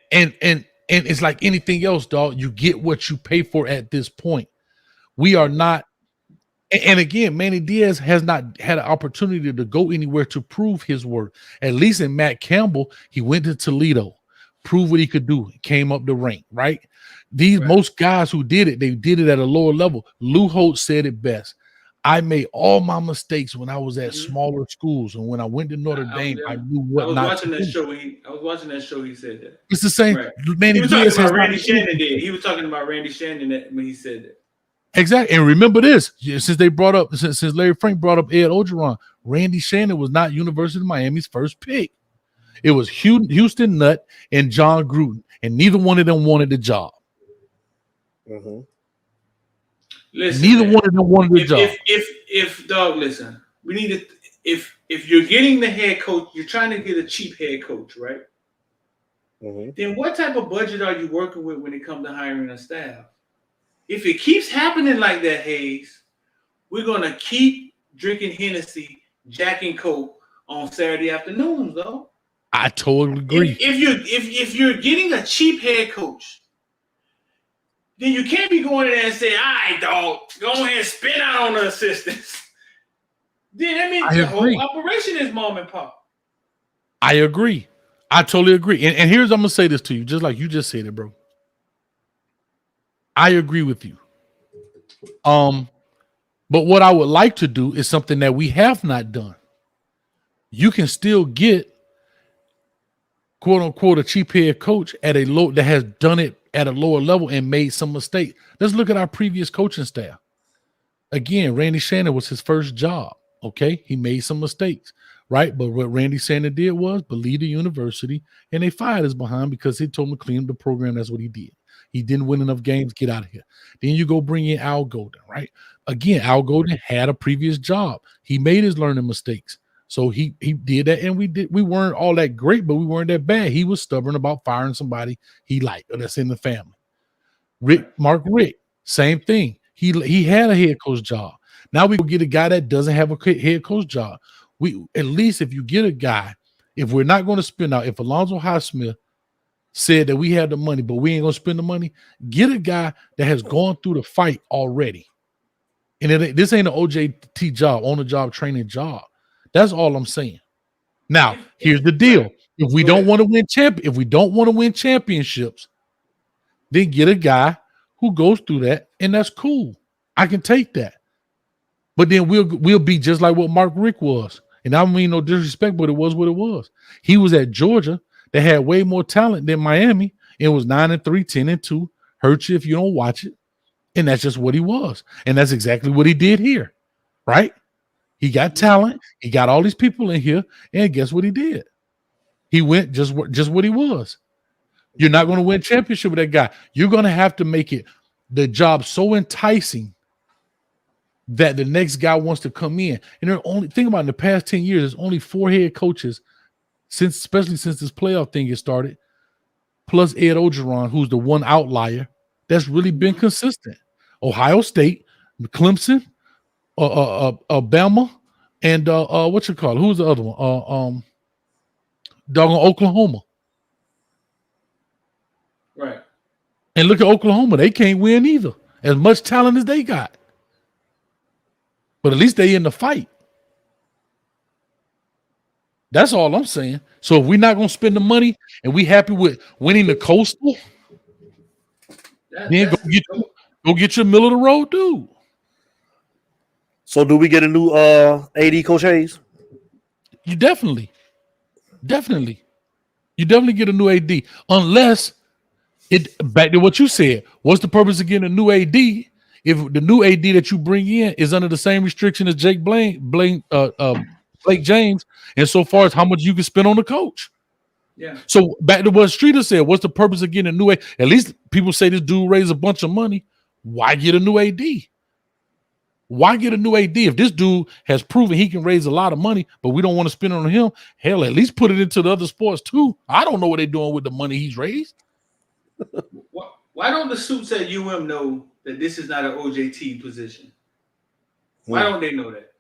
J: it's like anything else, dog. You get what you pay for at this point. We are not. And again, Manny Diaz has not had an opportunity to go anywhere to prove his worth. At least in Matt Campbell, he went to Toledo, proved what he could do, came up the rank, right? Most guys who did it, they did it at a lower level. Lou Holtz said it best. I made all my mistakes when I was at smaller schools, and when I went to Notre Dame, I knew what not to do.
I: I was watching that show. He said that.
J: It's the same.
I: Right.
J: Manny
I: He was
J: Diaz
I: talking about
J: has
I: Randy Shannon. He was talking about Randy Shannon when he said that.
J: Exactly. And remember this, since Larry Frank brought up Ed Ogeron, Randy Shannon was not University of Miami's first pick. It was Houston Nutt and John Gruden, and neither one of them wanted the job.
I: Listen,
J: neither one of them wanted the job.
I: If dog, listen, we need to. If you're getting the head coach, you're trying to get a cheap head coach, right? Then what type of budget are you working with when it comes to hiring a staff? If it keeps happening like that, Hayes, we're gonna keep drinking Hennessy, Jack and Coke on Saturday afternoons, though.
J: I totally agree.
I: If you're getting a cheap head coach, then you can't be going in there and saying, all right, dog, go ahead and spin out on the assistants. Then that means the whole operation is mom and pop.
J: I agree. I totally agree. And here's, I'm going to say this to you, just like you just said it, bro. I agree with you. But what I would like to do is something that we have not done. You can still get, quote unquote, a cheap head coach at a low that has done it at a lower level and made some mistake. Let's look at our previous coaching staff. Again, Randy Shannon was his first job. Okay, he made some mistakes, right? But what Randy Shannon did was believe the university, and they fired his behind because he told him to clean up the program. That's what he did. He didn't win enough games. Get out of here. Then you go bring in Al Golden, right? Again, Al Golden had a previous job. He made his learning mistakes. So he did that, and we weren't all that great, but we weren't that bad. He was stubborn about firing somebody he liked, or that's in the family. Mark Richt, same thing. He had a head coach job. Now we go get a guy that doesn't have a head coach job. We at least if you get a guy, if we're not going to spend out, if Alonzo Highsmith said that we had the money, but we ain't gonna spend the money, get a guy that has gone through the fight already. And this ain't an OJT job, on the job training job. That's all I'm saying. Now, here's the deal. If we don't want to win championships, then get a guy who goes through that, and that's cool. I can take that. But then we'll be just like what Mark Richt was. And I don't mean no disrespect, but it was what it was. He was at Georgia that had way more talent than Miami. It was 9-3, 10-2. Hurt you if you don't watch it. And that's just what he was. And that's exactly what he did here. Right? He got talent. He got all these people in here. And guess what he did? He went just what he was. You're not going to win championship with that guy. You're going to have to make it the job so enticing that the next guy wants to come in. And think about it, in the past 10 years, there's only 4 head coaches, especially since this playoff thing has started, plus Ed Ogeron, who's the one outlier that's really been consistent. Ohio State, Clemson, Alabama, and what you call it? Who's the other one? Doggone Oklahoma.
I: Right.
J: And look at Oklahoma. They can't win either. As much talent as they got. But at least they in the fight. That's all I'm saying. So if we're not going to spend the money and we happy with winning the Coastal, then go get your middle of the road dude.
A: So do we get a new AD Coach Hayes?
J: You definitely get a new AD, unless back to what you said. What's the purpose of getting a new AD if the new AD that you bring in is under the same restriction as Blake James, and so far as how much you can spend on the coach?
I: Yeah.
J: So back to what Streeter said, what's the purpose of getting a new AD? At least people say this dude raised a bunch of money. Why get a new AD? Why get a new AD if this dude has proven he can raise a lot of money, but we don't want to spend it on him? Hell, at least put it into the other sports too. I don't know what they're doing with the money he's raised.
I: Why don't the suits at UM know that this is not an OJT position? Why don't they know that?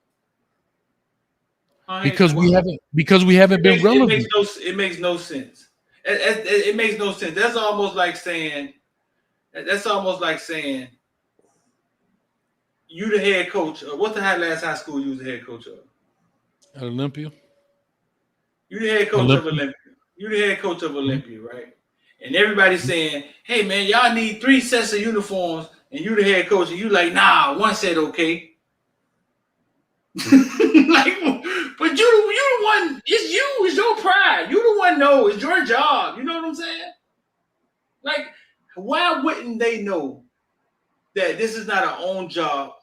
J: Because we haven't been relevant.
I: It makes no sense. It makes no sense. That's almost like saying you the head coach. What's the last high school you was the head coach of?
J: At Olympia.
I: You the head coach of Olympia. You the head coach of Olympia, right? and everybody's saying, "Hey man, y'all need 3 sets of uniforms," and you the head coach, and you like, "Nah, 1 set okay." Like, but you the one. It's you. It's your pride. You the one know. It's your job. You know what I'm saying? Like, why wouldn't they know that this is not an own job,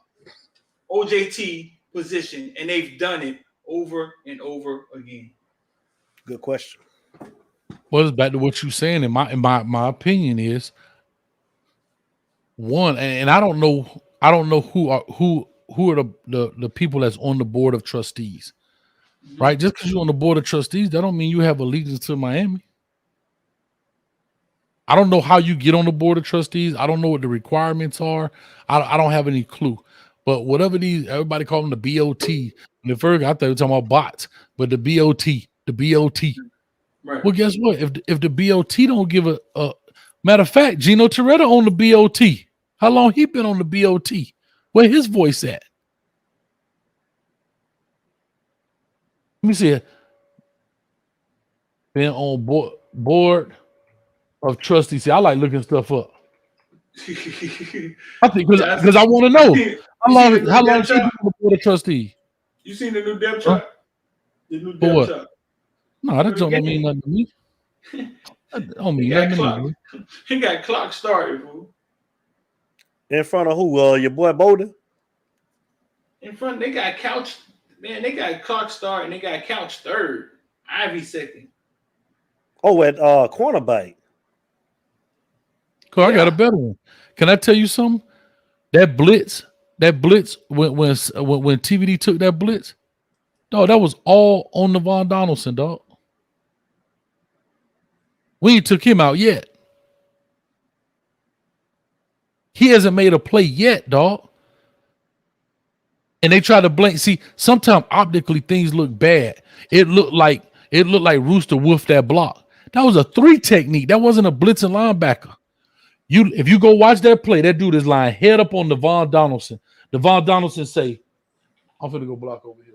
I: OJT position, and they've done it over and over again?
A: Good question.
J: Well, it's back to what you're saying. In my opinion is one, and I don't know who are the people that's on the board of trustees, right? Just because you're on the board of trustees, that don't mean you have allegiance to Miami. I don't know how you get on the board of trustees. I don't know what the requirements are. I don't have any clue. But whatever everybody call them the BOT. And the first, I thought they were talking about bots, but the BOT.
I: Right.
J: Well, guess what? If the BOT don't give a matter of fact, Gino Toretta on the BOT. How long he been on the BOT? Where his voice at? Let me see it. Been on board of trustees. See, I like looking stuff up. I think because I want to know how long she been on the board of trustees.
I: You seen the new depth chart? The new
J: For what?
I: depth chart.
J: No, that don't mean nothing to me. That don't mean nothing to me.
I: He got clock started, fool.
A: In front of who? Your boy Boulder?
I: In front, they got couch. Man, they got clock start and they got couch third. Ivy second.
A: Oh, at cornerback.
J: Cool, I got a better one. Can I tell you something? That blitz when TVD took that blitz, dog, that was all on Devon Donaldson, dog. We ain't took him out yet. He hasn't made a play yet, dog. And they try to blame. See, sometimes optically things look bad. It looked like Rooster woofed that block. That was a 3 technique. That wasn't a blitzing linebacker. If you go watch that play, that dude is lying head up on Devon Donaldson. Devon Donaldson say, "I'm finna go block over
I: here."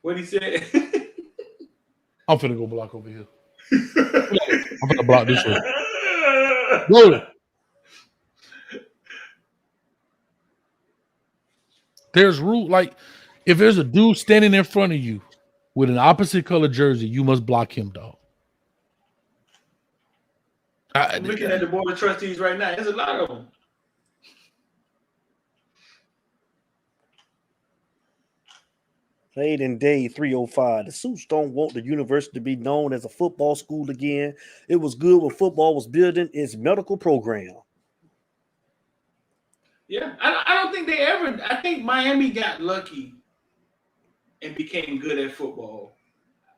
I: What he said?
J: I'm finna go block over here. I'm finna block this way. Go. There's rule, like if there's a dude standing in front of you with an opposite color jersey, you must block him, dog.
I: I'm looking at the board of trustees right now. There's a lot of them.
A: Played in day 305. The Suits don't want the university to be known as a football school again. It was good when football was building its medical program.
I: Yeah, I don't think they ever. I think Miami got lucky and became good at football.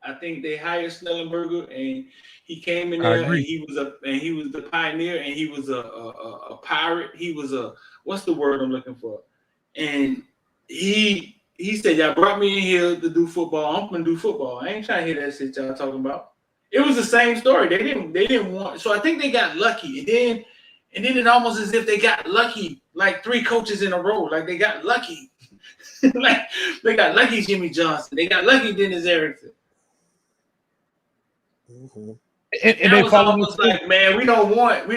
I: I think they hired Snellenberger and he came in there and he was the pioneer and he was a pirate. He was what's the word I'm looking for? And he said, "Y'all brought me in here to do football. I'm gonna do football. I ain't trying to hear that shit y'all talking about." It was the same story. They didn't want. So I think they got lucky, and then it almost as if they got lucky, like 3 coaches in a row. Like they got lucky, like they got lucky Jimmy Johnson. They got lucky Dennis Erickson.
A: Mm-hmm.
J: And they
I: was almost like, man, we don't want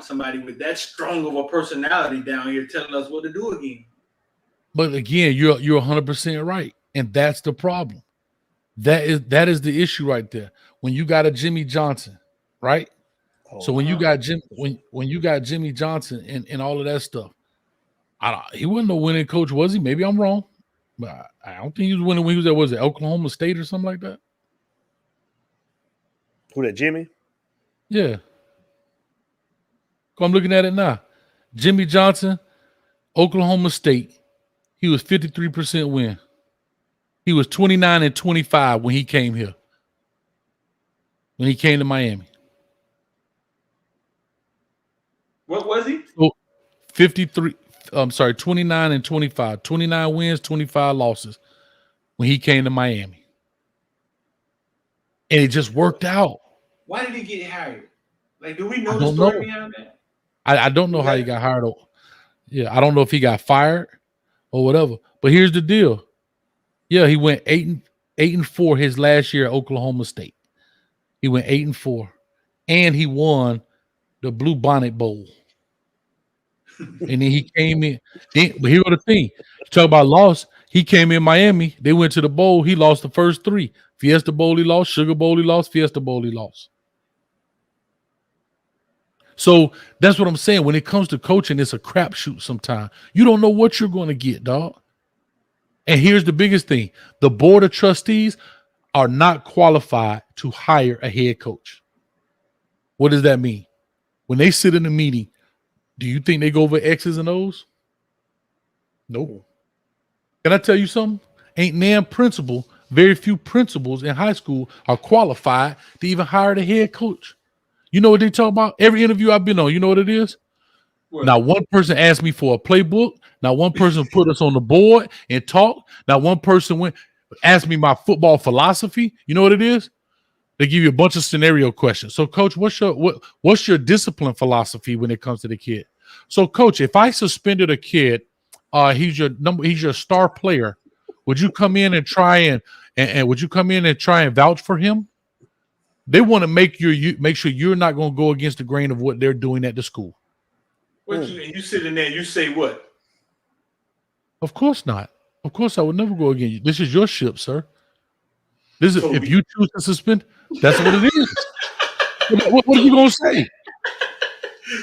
I: somebody with that strong of a personality down here telling us what to do again.
J: But again, you're 100% right, and that's the problem. That is the issue right there. When you got a Jimmy Johnson, right? So when you got when you got Jimmy Johnson and all of that stuff, he wasn't no winning coach, was he? Maybe I'm wrong, but I don't think he was winning when he was at was it Oklahoma State or something like that.
A: Who that, Jimmy?
J: Yeah. I'm looking at it now. Jimmy Johnson, Oklahoma State. He was 53% win. He was 29-25 when he came here. When he came to Miami.
I: What was he?
J: So 29-25. 29 wins, 25 losses when he came to Miami. And it just worked out.
I: Why did he get hired? Like, do we know the story behind that?
J: I don't know how he got hired. Yeah, I don't know if he got fired or whatever. But here's the deal. Yeah, he went 8-4 his last year at Oklahoma State. He went 8-4, and he won the Blue Bonnet Bowl. And then he came in. But here's the thing: you talk about loss. He came in Miami. They went to the bowl. He lost the first 3. Fiesta Bowl he lost. Sugar Bowl he lost. Fiesta Bowl he lost. So that's what I'm saying. When it comes to coaching, it's a crapshoot sometimes. You don't know what you're going to get, dog. And here's the biggest thing. The board of trustees are not qualified to hire a head coach. What does that mean? When they sit in a meeting, do you think they go over X's and O's? No. Can I tell you something? Ain't damn principal. Very few principals in high school are qualified to even hire the head coach. You know what they talk about? Every interview I've been on, you know what it is? What? Now, one person asked me for a playbook. Now, one person put us on the board and talk. Now, one person asked me my football philosophy. You know what it is? They give you a bunch of scenario questions. So, coach, what's your discipline philosophy when it comes to the kid? So, coach, if I suspended a kid, he's your star player. Would you come in and try and would you come in and try and vouch for him? They want to make sure you're not going to go against the grain of what they're doing at the school.
I: You sit in there, you say what?
J: Of course not. Of course I would never go against you. This is your ship, sir. If you choose to suspend, that's what it is. What are you going to say?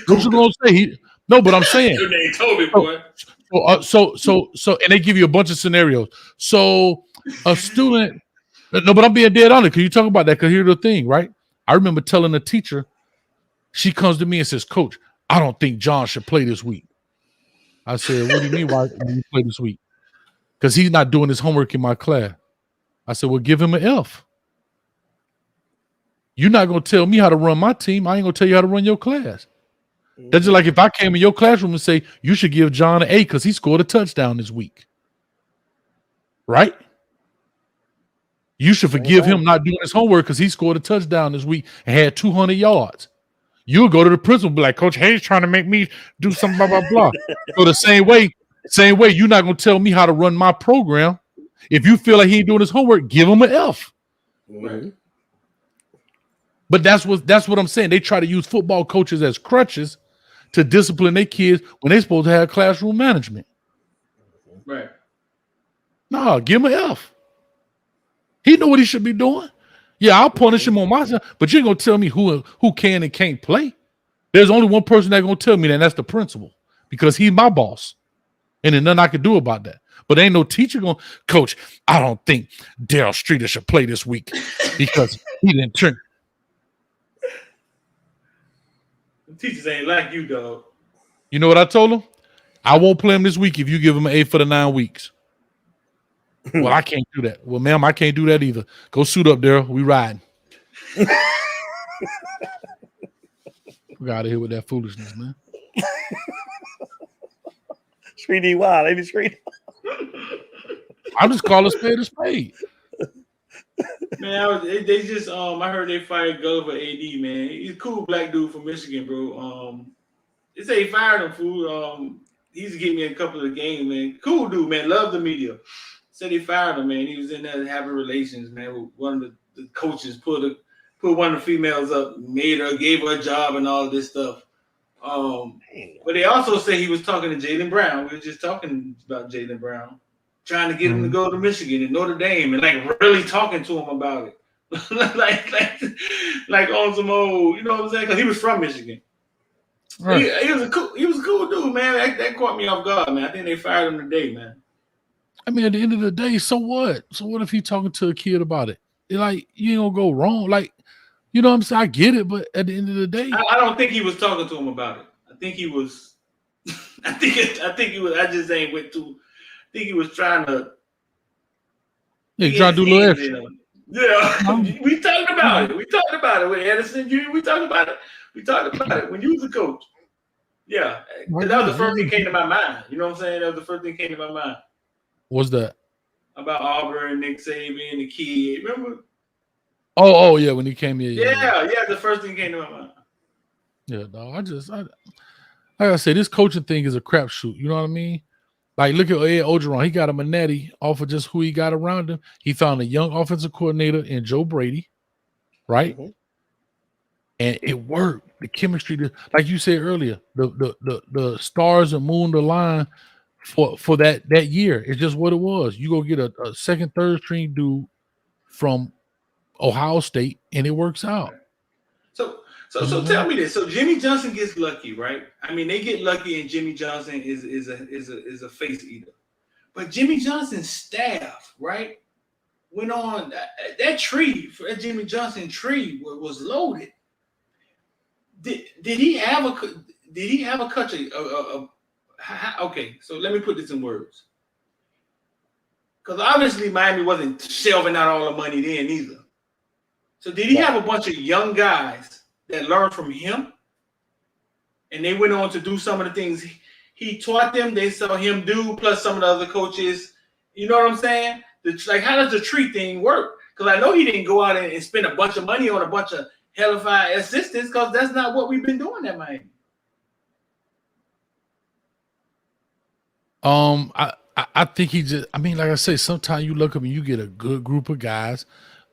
J: What you going to say? No, but I'm saying.
I: Your name Toby, boy.
J: So, and they give you a bunch of scenarios. So a student, no, but I'm being dead on it. Can you talk about that? Because here's the thing, right? I remember telling a teacher, she comes to me and says, Coach, I don't think John should play this week. I said, what do you mean why you play this week? Because he's not doing his homework in my class. I said, well, give him an F. You're not going to tell me how to run my team. I ain't going to tell you how to run your class. That's just like if I came in your classroom and say, you should give John an A because he scored a touchdown this week. Right? You should forgive him not doing his homework because he scored a touchdown this week and had 200 yards. You'll go to the principal and be like, Coach Hayes trying to make me do something, blah, blah, blah. So the same way, you're not going to tell me how to run my program. If you feel like he ain't doing his homework, give him an F.
A: Mm-hmm.
J: But that's what I'm saying. They try to use football coaches as crutches to discipline their kids when they're supposed to have classroom management.
I: Right.
J: No, give him an F. He know what he should be doing. Yeah, I'll punish him on myself, but you ain't gonna tell me who can and can't play. There's only one person that's gonna tell me that, and that's the principal, because he's my boss, and there's nothing I can do about that. But ain't no teacher gonna, Coach, I don't think Daryl Streeter should play this week because he didn't turn.
I: The teachers ain't like you, dog.
J: You know what I told him? I won't play him this week if you give him an A for the 9 weeks. Well, I can't do that. Well, ma'am, I can't do that either. Go suit up, Daryl. We riding. We got out of here with that foolishness, man.
A: Streety wild, ain't it, Streety?
J: I'm just calling a spade a spade.
I: Man, they just I heard they fired Gulliver AD, man. He's a cool black dude from Michigan, bro. They say he fired him, fool. He used to get me in a couple of games, man. Cool dude, man. Love the media. Said they fired him, man. He was in there having relations, man, with one of the coaches, put one of the females up, gave her a job and all this stuff. But they also say he was talking to Jaylen Brown. We were just talking about Jaylen Brown, trying to get him to go to Michigan and Notre Dame, and like really talking to him about it, like on some old, you know what I'm saying? Because he was from Michigan. Right. He was a cool dude, man. That caught me off guard, man. I think they fired him today, man.
J: I mean, at the end of the day, so what? So what if he talking to a kid about it? Like, you ain't gonna go wrong. Like, you know what I'm saying? I get it, but at the end of the day,
I: I don't think he was talking to him about it. I think he was. I think he was. I just ain't went to. I think he was trying to.
J: Yeah, trying to do a little extra.
I: Yeah, we talked about it. We talked about it with Edison. We talked about it. We talked about it when you was a coach. Yeah, that was the first thing came to my mind. You know what I'm saying? That was the first thing came to my mind.
J: What's that?
I: About Auburn, Nick Saban, the kid. Remember?
J: Oh yeah, when he came here.
I: Yeah. The first thing came to my mind.
J: Yeah, no, like I said, this coaching thing is a crapshoot. You know what I mean? Like, look at Ed Ogeron. He got a Manetti off of just who he got around him. He found a young offensive coordinator in Joe Brady, right? Mm-hmm. And it worked. The chemistry, like you said earlier, the stars and moon align for that year. It's just what it was. You go get a second, third string dude from Ohio State, and it works out.
I: So tell me this. So Jimmy Johnson gets lucky, right? I mean, they get lucky, and Jimmy Johnson is a face eater. But Jimmy Johnson's staff, right, went on that tree for that Jimmy Johnson tree was loaded. Did he have a country? Okay, so let me put this in words. Because obviously Miami wasn't shelving out all the money then either. So did he have a bunch of young guys that learned from him, and they went on to do some of the things he taught them? They saw him do, plus some of the other coaches. You know what I'm saying? Like, how does the tree thing work? Because I know he didn't go out and spend a bunch of money on a bunch of hellified assistants, because that's not what we've been doing at Miami.
J: I think he just, I mean, like I say, sometimes you look up and you get a good group of guys.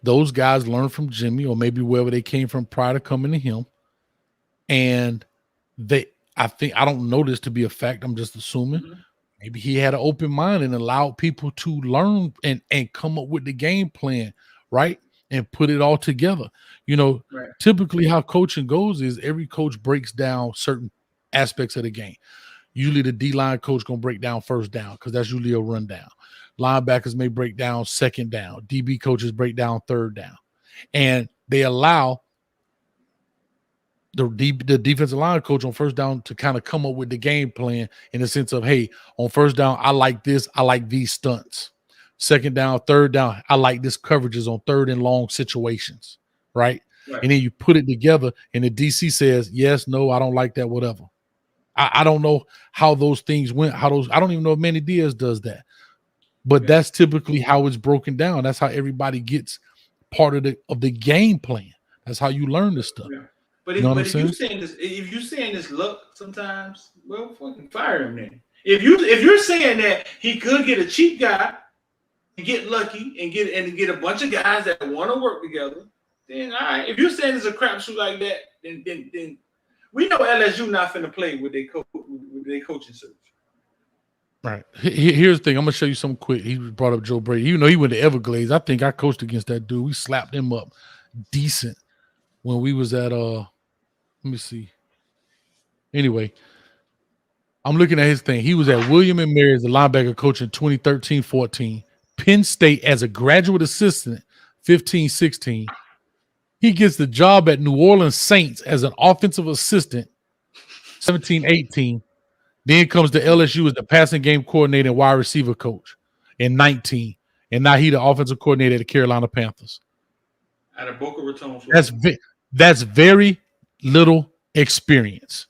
J: Those guys learn from Jimmy, or maybe wherever they came from prior to coming to him. And I don't know this to be a fact. I'm just assuming. Mm-hmm. Maybe he had an open mind and allowed people to learn and come up with the game plan, right? And put it all together. You know, right. Typically how coaching goes is every coach breaks down certain aspects of the game. Usually the D-line coach going to break down first down, because that's usually a rundown. Linebackers may break down second down. DB coaches break down third down. And they allow the defensive line coach on first down to kind of come up with the game plan in the sense of, hey, on first down, I like this. I like these stunts. Second down, third down, I like this coverages on third and long situations, right? And then you put it together, and the DC says, yes, no, I don't like that, whatever. I don't know how those things went. I don't even know if Manny Diaz does that. But that's typically how it's broken down. That's how everybody gets part of the game plan. That's how you learn this stuff. Yeah.
I: But if you're saying this look sometimes, well, fucking fire him then. If you're saying that he could get a cheap guy and get lucky and get a bunch of guys that want to work together, then all right. If you're saying it's a crapshoot like that, then we know LSU not finna play with their coaching search.
J: Right. Here's the thing. I'm gonna show you something quick. He brought up Joe Brady. You know, he went to Everglades. I think I coached against that dude. We slapped him up decent when we was at let me see. Anyway, I'm looking at his thing. He was at William and Mary as a linebacker coach in 2013-14. Penn State as a graduate assistant, 15-16. He gets the job at New Orleans Saints as an offensive assistant, 17-18. Then comes to LSU as the passing game coordinator and wide receiver coach in 19. And now he's the offensive coordinator at the Carolina Panthers.
I: Out of Boca Raton.
J: That's very little experience.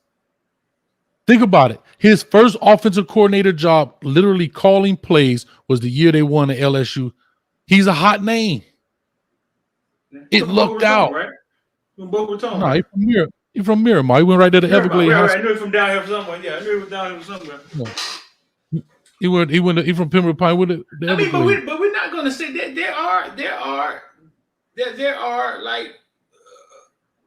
J: Think about it. His first offensive coordinator job, literally calling plays, was the year they won at LSU. He's a hot name. It looked out.
I: Right? From Boca Raton.
J: No, he's from Miramar. He went right there to Everglades.
I: Right. I knew he from down here somewhere. Yeah, I knew he was down here somewhere.
J: No. He from Pembroke Pine with it.
I: I mean, but we're not going to say that there are like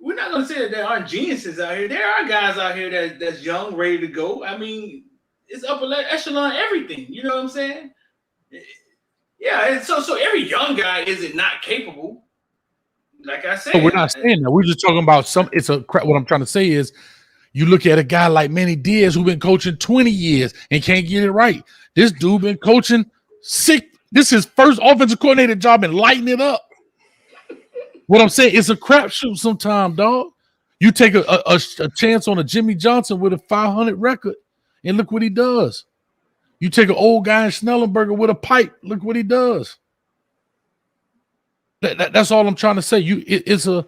I: we're not going to say that there aren't geniuses out here. There are guys out here that's young, ready to go. I mean, it's upper echelon everything. You know what I'm saying? Yeah, and so every young guy isn't not capable. Like I said,
J: but we're not saying that. We're just talking about what I'm trying to say is, you look at a guy like Manny Diaz who's been coaching 20 years and can't get it right. This dude been coaching this is his first offensive coordinator job and lighting it up. What I'm saying, it's a crapshoot sometimes, dog. You take a chance on a Jimmy Johnson with a 500 record, and look what he does. You take an old guy in Schnellenberger with a pipe, look what he does. That's all I'm trying to say. It's a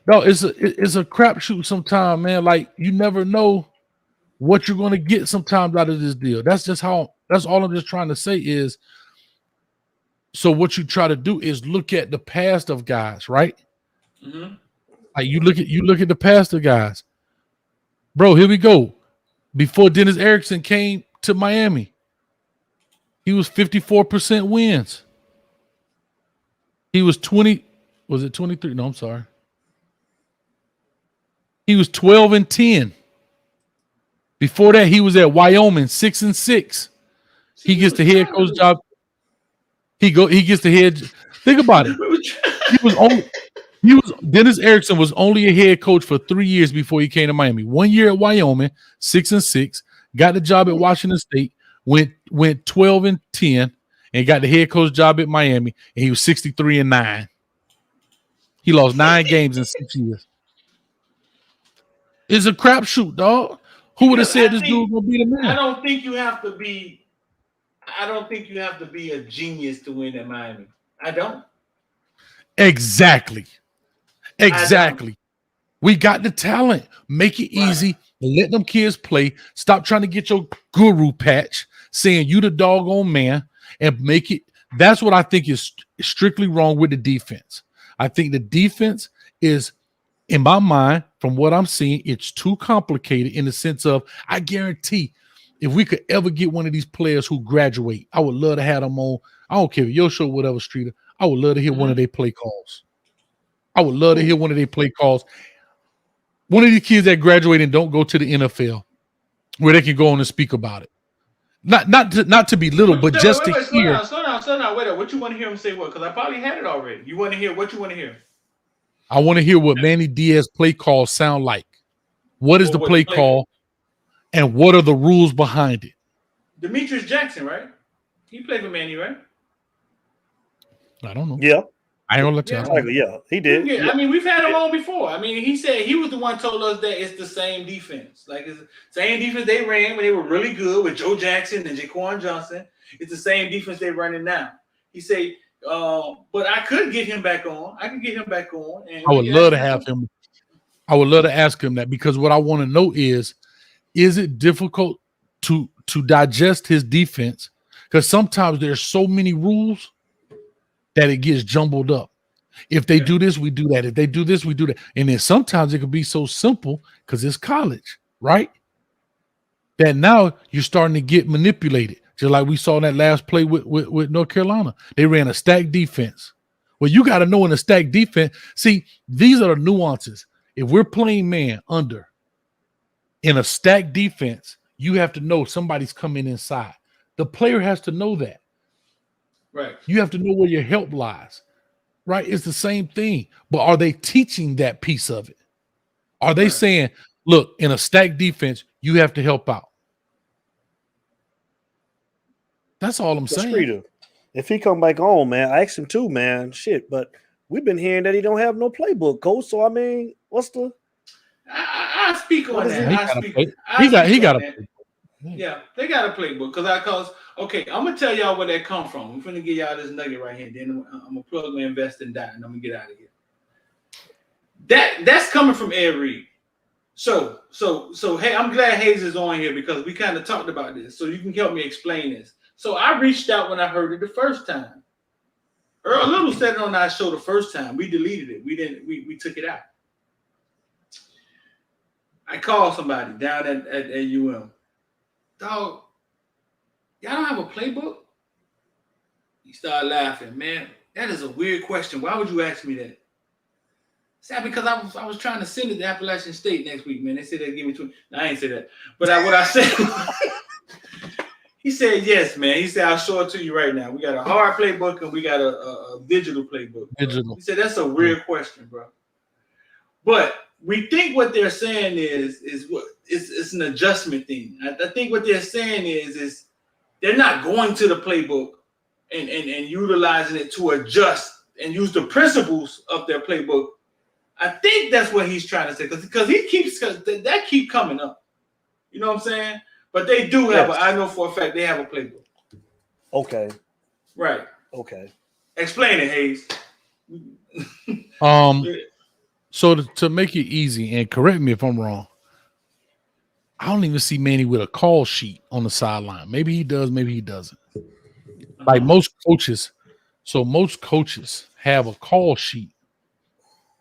J: crapshoot sometimes, man. Like, you never know what you're going to get sometimes out of this deal. That's all I'm just trying to say is, so what you try to do is look at the past of guys, right? Mm-hmm. Like you look at the past of guys. Bro, here we go. Before Dennis Erickson came to Miami, He was 54% wins. He was 20. Was it 23? No, I'm sorry. He was 12-10. Before that, he was at Wyoming, 6-6. He gets the head coach job. He gets the head. Think about it. Dennis Erickson was only a head coach for 3 years before he came to Miami. 1 year at Wyoming, 6-6. Got the job at Washington State. Went 12-10, and got the head coach job at Miami. And he was 63-9. He lost 9 games in 6 years. It's a crapshoot, dog. Who would have said this dude gonna be the man?
I: I don't think you have to be a genius to win at Miami. I don't.
J: Exactly. We got the talent. Make it easy. Let them kids play. Stop trying to get your guru patch, saying you the doggone man, and make it. That's what I think is strictly wrong with the defense. I think the defense is, in my mind, from what I'm seeing, it's too complicated in the sense of, I guarantee if we could ever get one of these players who graduate, I would love to have them on. I don't care if your show, whatever, Streeter. I would love to hear one of their play calls. One of these kids that graduate and don't go to the NFL, where they can go on and speak about it. Not to be little, but just to hear.
I: Slow down. Wait up. What you want to hear him say? What? Because I probably had it already. You want to hear what you want to hear?
J: I want to hear what Manny Diaz play calls sound like. What is the play call, and what are the rules behind it?
I: Demetrius Jackson, right? He played with Manny, right?
J: I don't know.
A: Yeah.
J: I ain't gonna let you.
A: Yeah, he did.
I: Yeah, I mean, we've had him on before. I mean, he said he was the one told us that it's the same defense. Like, it's the same defense they ran when they were really good with Joe Jackson and Jaquan Johnson. It's the same defense they're running now. He said, but I could get him back on. I can get him back on. And
J: I would love to have him. I would love to ask him that, because what I want to know is it difficult to digest his defense? Because sometimes there's so many rules that it gets jumbled up. If they do this, we do that. If they do this, we do that. And then sometimes it can be so simple because it's college, right? That now you're starting to get manipulated. Just like we saw in that last play with North Carolina. They ran a stacked defense. Well, you got to know in a stacked defense. See, these are the nuances. If we're playing man under in a stacked defense, you have to know somebody's coming inside. The player has to know that.
I: Right.
J: You have to know where your help lies. Right? It's the same thing. But are they teaching that piece of it? Are they saying, look, in a stacked defense, you have to help out? That's all I'm saying.
A: Streeter, if he come back on, man, I asked him too, man. Shit, but we've been hearing that he don't have no playbook, coach. So I mean, what's the?
I: I speak on that.
J: He got a playbook.
I: Yeah, they got a playbook because okay, I'm gonna tell y'all where that come from. I'm gonna give y'all this nugget right here. Then I'm gonna plug my invest and die, and I'm gonna get out of here. That's coming from Ed Reed. So hey, I'm glad Hayes is on here because we kind of talked about this, so you can help me explain this. So I reached out when I heard it the first time. Earl Little said it on our show the first time. We deleted it. We took it out. I called somebody down at UM. Dog, y'all don't have a playbook? He started laughing. Man, that is a weird question. Why would you ask me that? I said, because I was trying to send it to Appalachian State next week, man. They said they'd give me 20. No, I ain't say that. But what I said, he said, yes, man. He said, I'll show it to you right now. We got a hard playbook and we got a digital playbook.
J: Digital.
I: He said, that's a weird question, bro. But we think what they're saying is what it's an adjustment thing. I think what they're saying is they're not going to the playbook and utilizing it to adjust and use the principles of their playbook. I think that's what he's trying to say because that keep coming up. You know what I'm saying? But they do have I know for a fact they have a playbook.
A: Okay.
I: Right.
A: Okay.
I: Explain it, Hayes.
J: So to make it easy, and correct me if I'm wrong, I don't even see Manny with a call sheet on the sideline. Maybe he does, maybe he doesn't. Like most coaches, most coaches have a call sheet,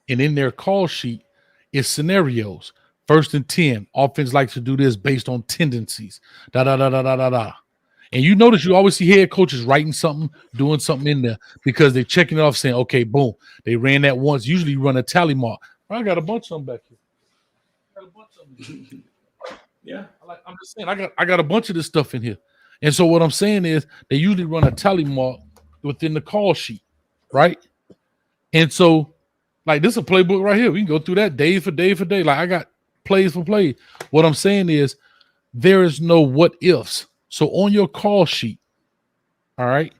J: and in their call sheet is scenarios. 1st and 10, offense likes to do this based on tendencies. And you notice you always see head coaches writing something, doing something in there because they're checking it off, saying, okay, boom, they ran that once. Usually you run a tally mark. I got a bunch of them back here.
I: Yeah.
J: I'm just saying, I got a bunch of this stuff in here. And so what I'm saying is they usually run a tally mark within the call sheet, right? And so, like, this is a playbook right here. We can go through that day for day for day. Like, I got plays for plays. What I'm saying is there is no what ifs. So on your call sheet, all right,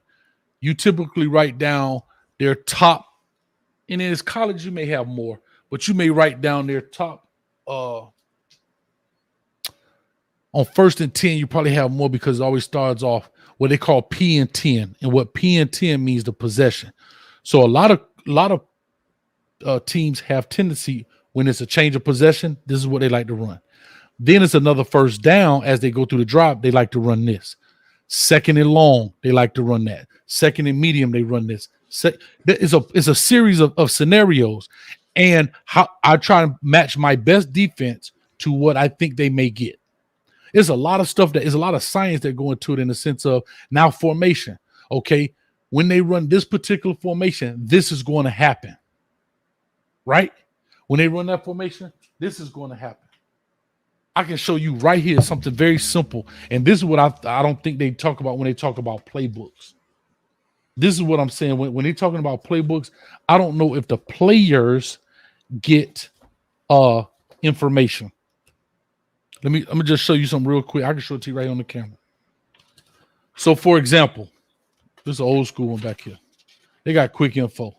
J: you typically write down their top, and in college you may have more, but you may write down their top on 1st and 10, you probably have more because it always starts off what they call P and 10. And what P and 10 means the possession. So a lot of teams have tendency when it's a change of possession, this is what they like to run. Then it's another first down as they go through the drop, they like to run this. 2nd and long, they like to run that. 2nd and medium, they run this. It's a series of scenarios. And how I try to match my best defense to what I think they may get. There's a lot of stuff there's a lot of science that go into it in the sense of now formation. Okay, when they run this particular formation, this is going to happen. Right? When they run that formation, this is going to happen. I can show you right here something very simple. And this is what I don't think they talk about when they talk about playbooks. This is what I'm saying. When they're talking about playbooks, I don't know if the players get information. Let me just show you something real quick. I can show it to you right on the camera. So, for example, this is an old school one back here. They got quick info.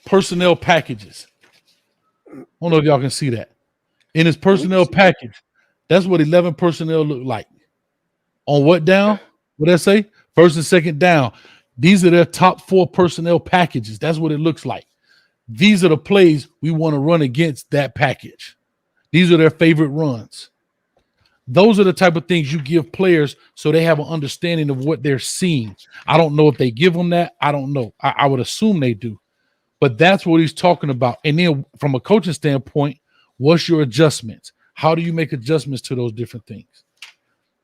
J: Personnel packages. I don't know if y'all can see that. In his personnel package, that's what 11 personnel look like. On what down? What did I say? 1st and 2nd down. These are their top 4 personnel packages. That's what it looks like. These are the plays we want to run against that package. These are their favorite runs. Those are the type of things you give players so they have an understanding of what they're seeing. I don't know if they give them that. I don't know. I would assume they do. But that's what he's talking about. And then from a coaching standpoint, what's your adjustments? How do you make adjustments to those different things?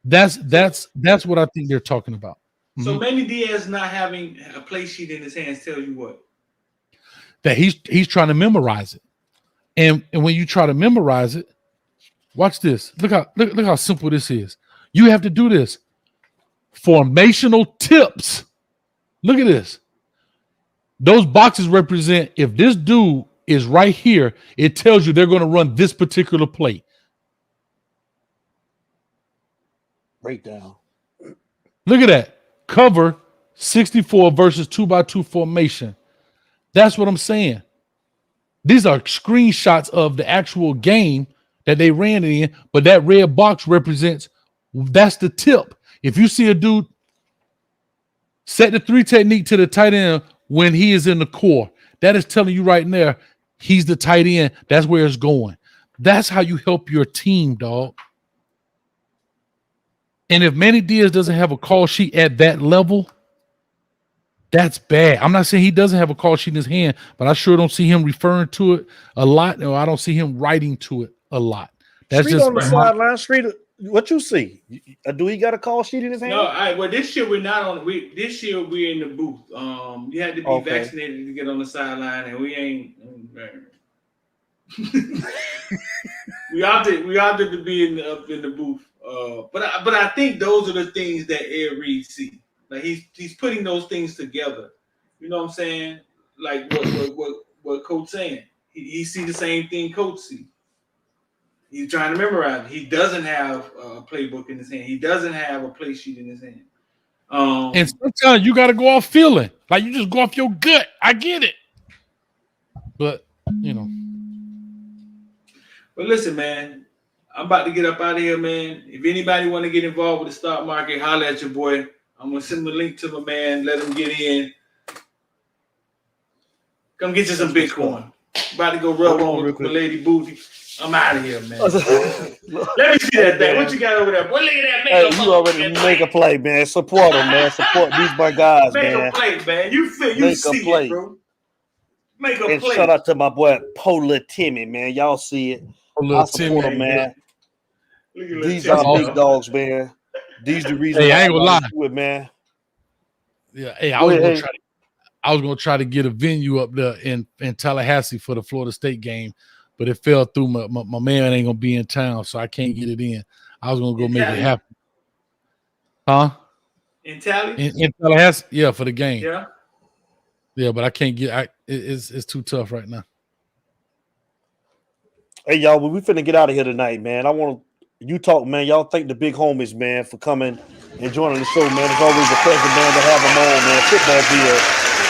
J: That's what I think they're talking about.
I: So Manny Diaz not having a play sheet in his hands tell you what?
J: That he's trying to memorize it. And when you try to memorize it, watch this. Look how simple this is. You have to do this. Formational tips. Look at this. Those boxes represent if this dude is right here, it tells you they're going to run this particular play.
A: Breakdown.
J: Look at that. Cover 64 versus 2x2 formation. That's what I'm saying. These are screenshots of the actual game that they ran it in, but that red box represents that's the tip. If you see a dude set the 3 technique to the tight end when he is in the core, that is telling you right there, he's the tight end. That's where it's going. That's how you help your team, dog. And if Manny Diaz doesn't have a call sheet at that level, that's bad. I'm not saying he doesn't have a call sheet in his hand, but I sure don't see him referring to it a lot, or I don't see him writing to it a lot. That's
A: Street
J: just
A: on the sideline. Street, what you see? Do he got a call sheet in his hand?
I: No, well, this year we're not on. This year we're in the booth. You had to be vaccinated to get on the sideline, and we ain't. we opted to be up in the booth. But I think those are the things that Ed Reed see. Like he's putting those things together. You know what I'm saying? Like what Coach saying. He see the same thing Coach see. He's trying to memorize it. He doesn't have a playbook in his hand. He doesn't have a play sheet in his hand.
J: And sometimes you got to go off feeling. Like you just go off your gut. I get it. But, you know.
I: But listen, man. I'm about to get up out of here, man. If anybody want to get involved with the stock market, holler at your boy. I'm going to send the link to my man. Let him get in. Come get you some Bitcoin. About to go rub on with Lady Booty. I'm out of here, man. Let me see that thing. What you got over there? Boy, look at that.
A: You already make a play, man. Support them, man. Support these my guys,
I: man.
A: Make
I: a play, man. You see it, bro. Make a
A: and
I: play.
A: Shout out to my boy Polar Timmy, man. Y'all see it. I support him, man. These are big dogs, man. These the reason
J: hey,
A: why
J: I ain't gonna lie.
A: Do it, man.
J: Yeah, hey, I was gonna try to get a venue up there in Tallahassee for the Florida State game, but it fell through. My man ain't gonna be in town, so I can't get it in. I was gonna go make it happen. Huh?
I: In Tallahassee?
J: In Tallahassee, yeah, for the game.
I: Yeah.
J: Yeah, but I can't get. It's too tough right now.
A: Hey, y'all, we finna get out of here tonight, man. I want you talk, man. Y'all thank the big homies, man, for coming and joining the show, man. It's always a pleasure, man, to have them on, man. Football Bill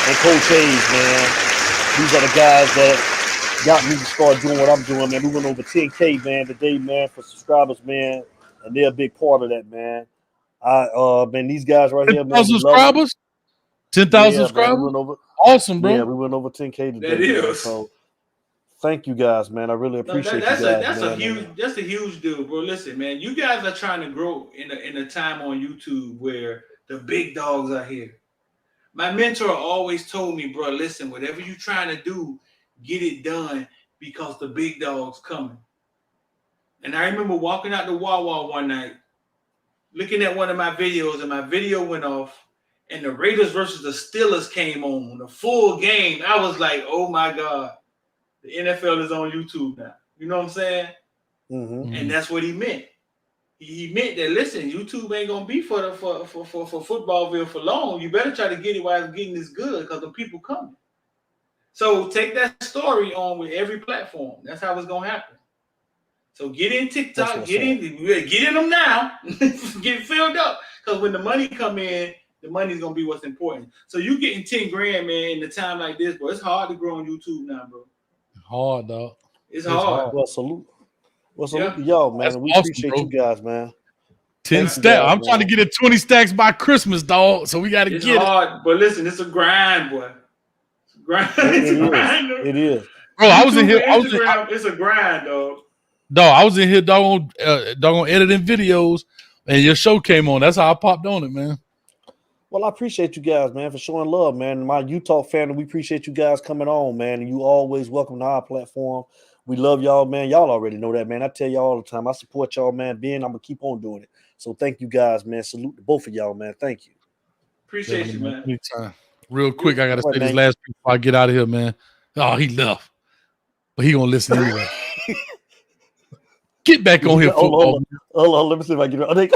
A: and Coach Hayes, man. These are the guys that got me to start doing what I'm doing, man. We went over 10K, man, today, man, for subscribers, man, and they're a big part of that, man. Man, these guys right here, man.
J: 10,000 subscribers. 10,000 subscribers.
A: We went over.
J: Awesome, bro.
A: Yeah, we went over 10K today.
I: That is.
A: Man, so thank you guys, man. I really appreciate you guys.
I: That's a huge deal, bro. Listen, man, you guys are trying to grow in a time on YouTube where the big dogs are here. My mentor always told me, bro, listen, whatever you're trying to do, get it done because the big dog's coming. And I remember walking out the Wawa one night, looking at one of my videos, and my video went off, and the Raiders versus the Steelers came on, the full game. I was like, oh my God, the NFL is on YouTube now. You know what I'm saying?
A: Mm-hmm.
I: And that's what he meant. He meant that, listen, YouTube ain't gonna be for Footballville for long. You better try to get it while it's getting this good, because the people coming. So take that story on with every platform. That's how it's gonna happen. So get in TikTok, get in them now, get filled up. Because when the money come in, the money's gonna be what's important. So you getting 10 grand, man, in a time like this, bro. It's hard to grow on YouTube now, bro.
J: Hard, dog.
I: It's hard.
A: Well, salute to y'all, man.
J: That's
A: We
J: awesome,
A: appreciate
J: bro.
A: you guys, man.
J: 10 stacks. I'm trying to get it 20 stacks by Christmas, dog. So we got to get
I: hard, but listen, it's a grind, boy. It's a grind.
A: It is.
J: Bro, I was in here.
I: It's a grind, dog.
J: Dog, I was in here, doggone editing videos, and your show came on. That's how I popped on it, man.
A: Well, I appreciate you guys, man, for showing love, man. My Utah family, we appreciate you guys coming on, man. And you always welcome to our platform. We love y'all, man. Y'all already know that, man. I tell y'all all the time. I support y'all, man. Ben, I'm going to keep on doing it. So thank you guys, man. Salute to both of y'all, man. Thank you.
I: Appreciate you, man.
J: Anytime. Real quick, I got to say this last before I get out of here, man. Oh, he left. But he going to listen anyway. Get back on here, football.
A: Hold on. Let me see if I get it.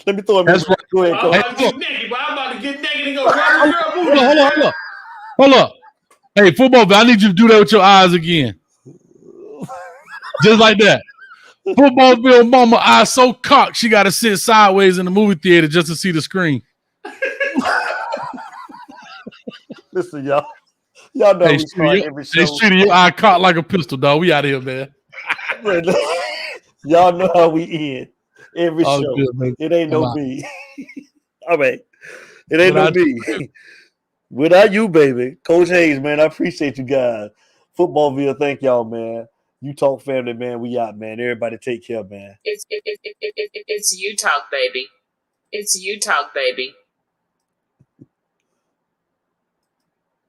A: Let me throw him.
J: That's right.
A: Go ahead,
I: I'm about to get naked and go grab a girl.
J: Hold up. Hey, football, I need you to do that with your eyes again. Just like that. Footballville mama eyes so cocked she got to sit sideways in the movie theater just to see the screen.
A: Listen, y'all know we start every show.
J: Hey, Streeter, your eye cocked like a pistol, dog. We out of here, man.
A: Y'all know how we end every show.
J: Good,
A: it ain't no me. All right. It ain't no me. Without you, baby. Coach Hayes, man, I appreciate you guys. Footballville, thank y'all, man. You Talk family, man. We out, man. Everybody take care, man.
C: It's you talk, baby. It's you talk, baby.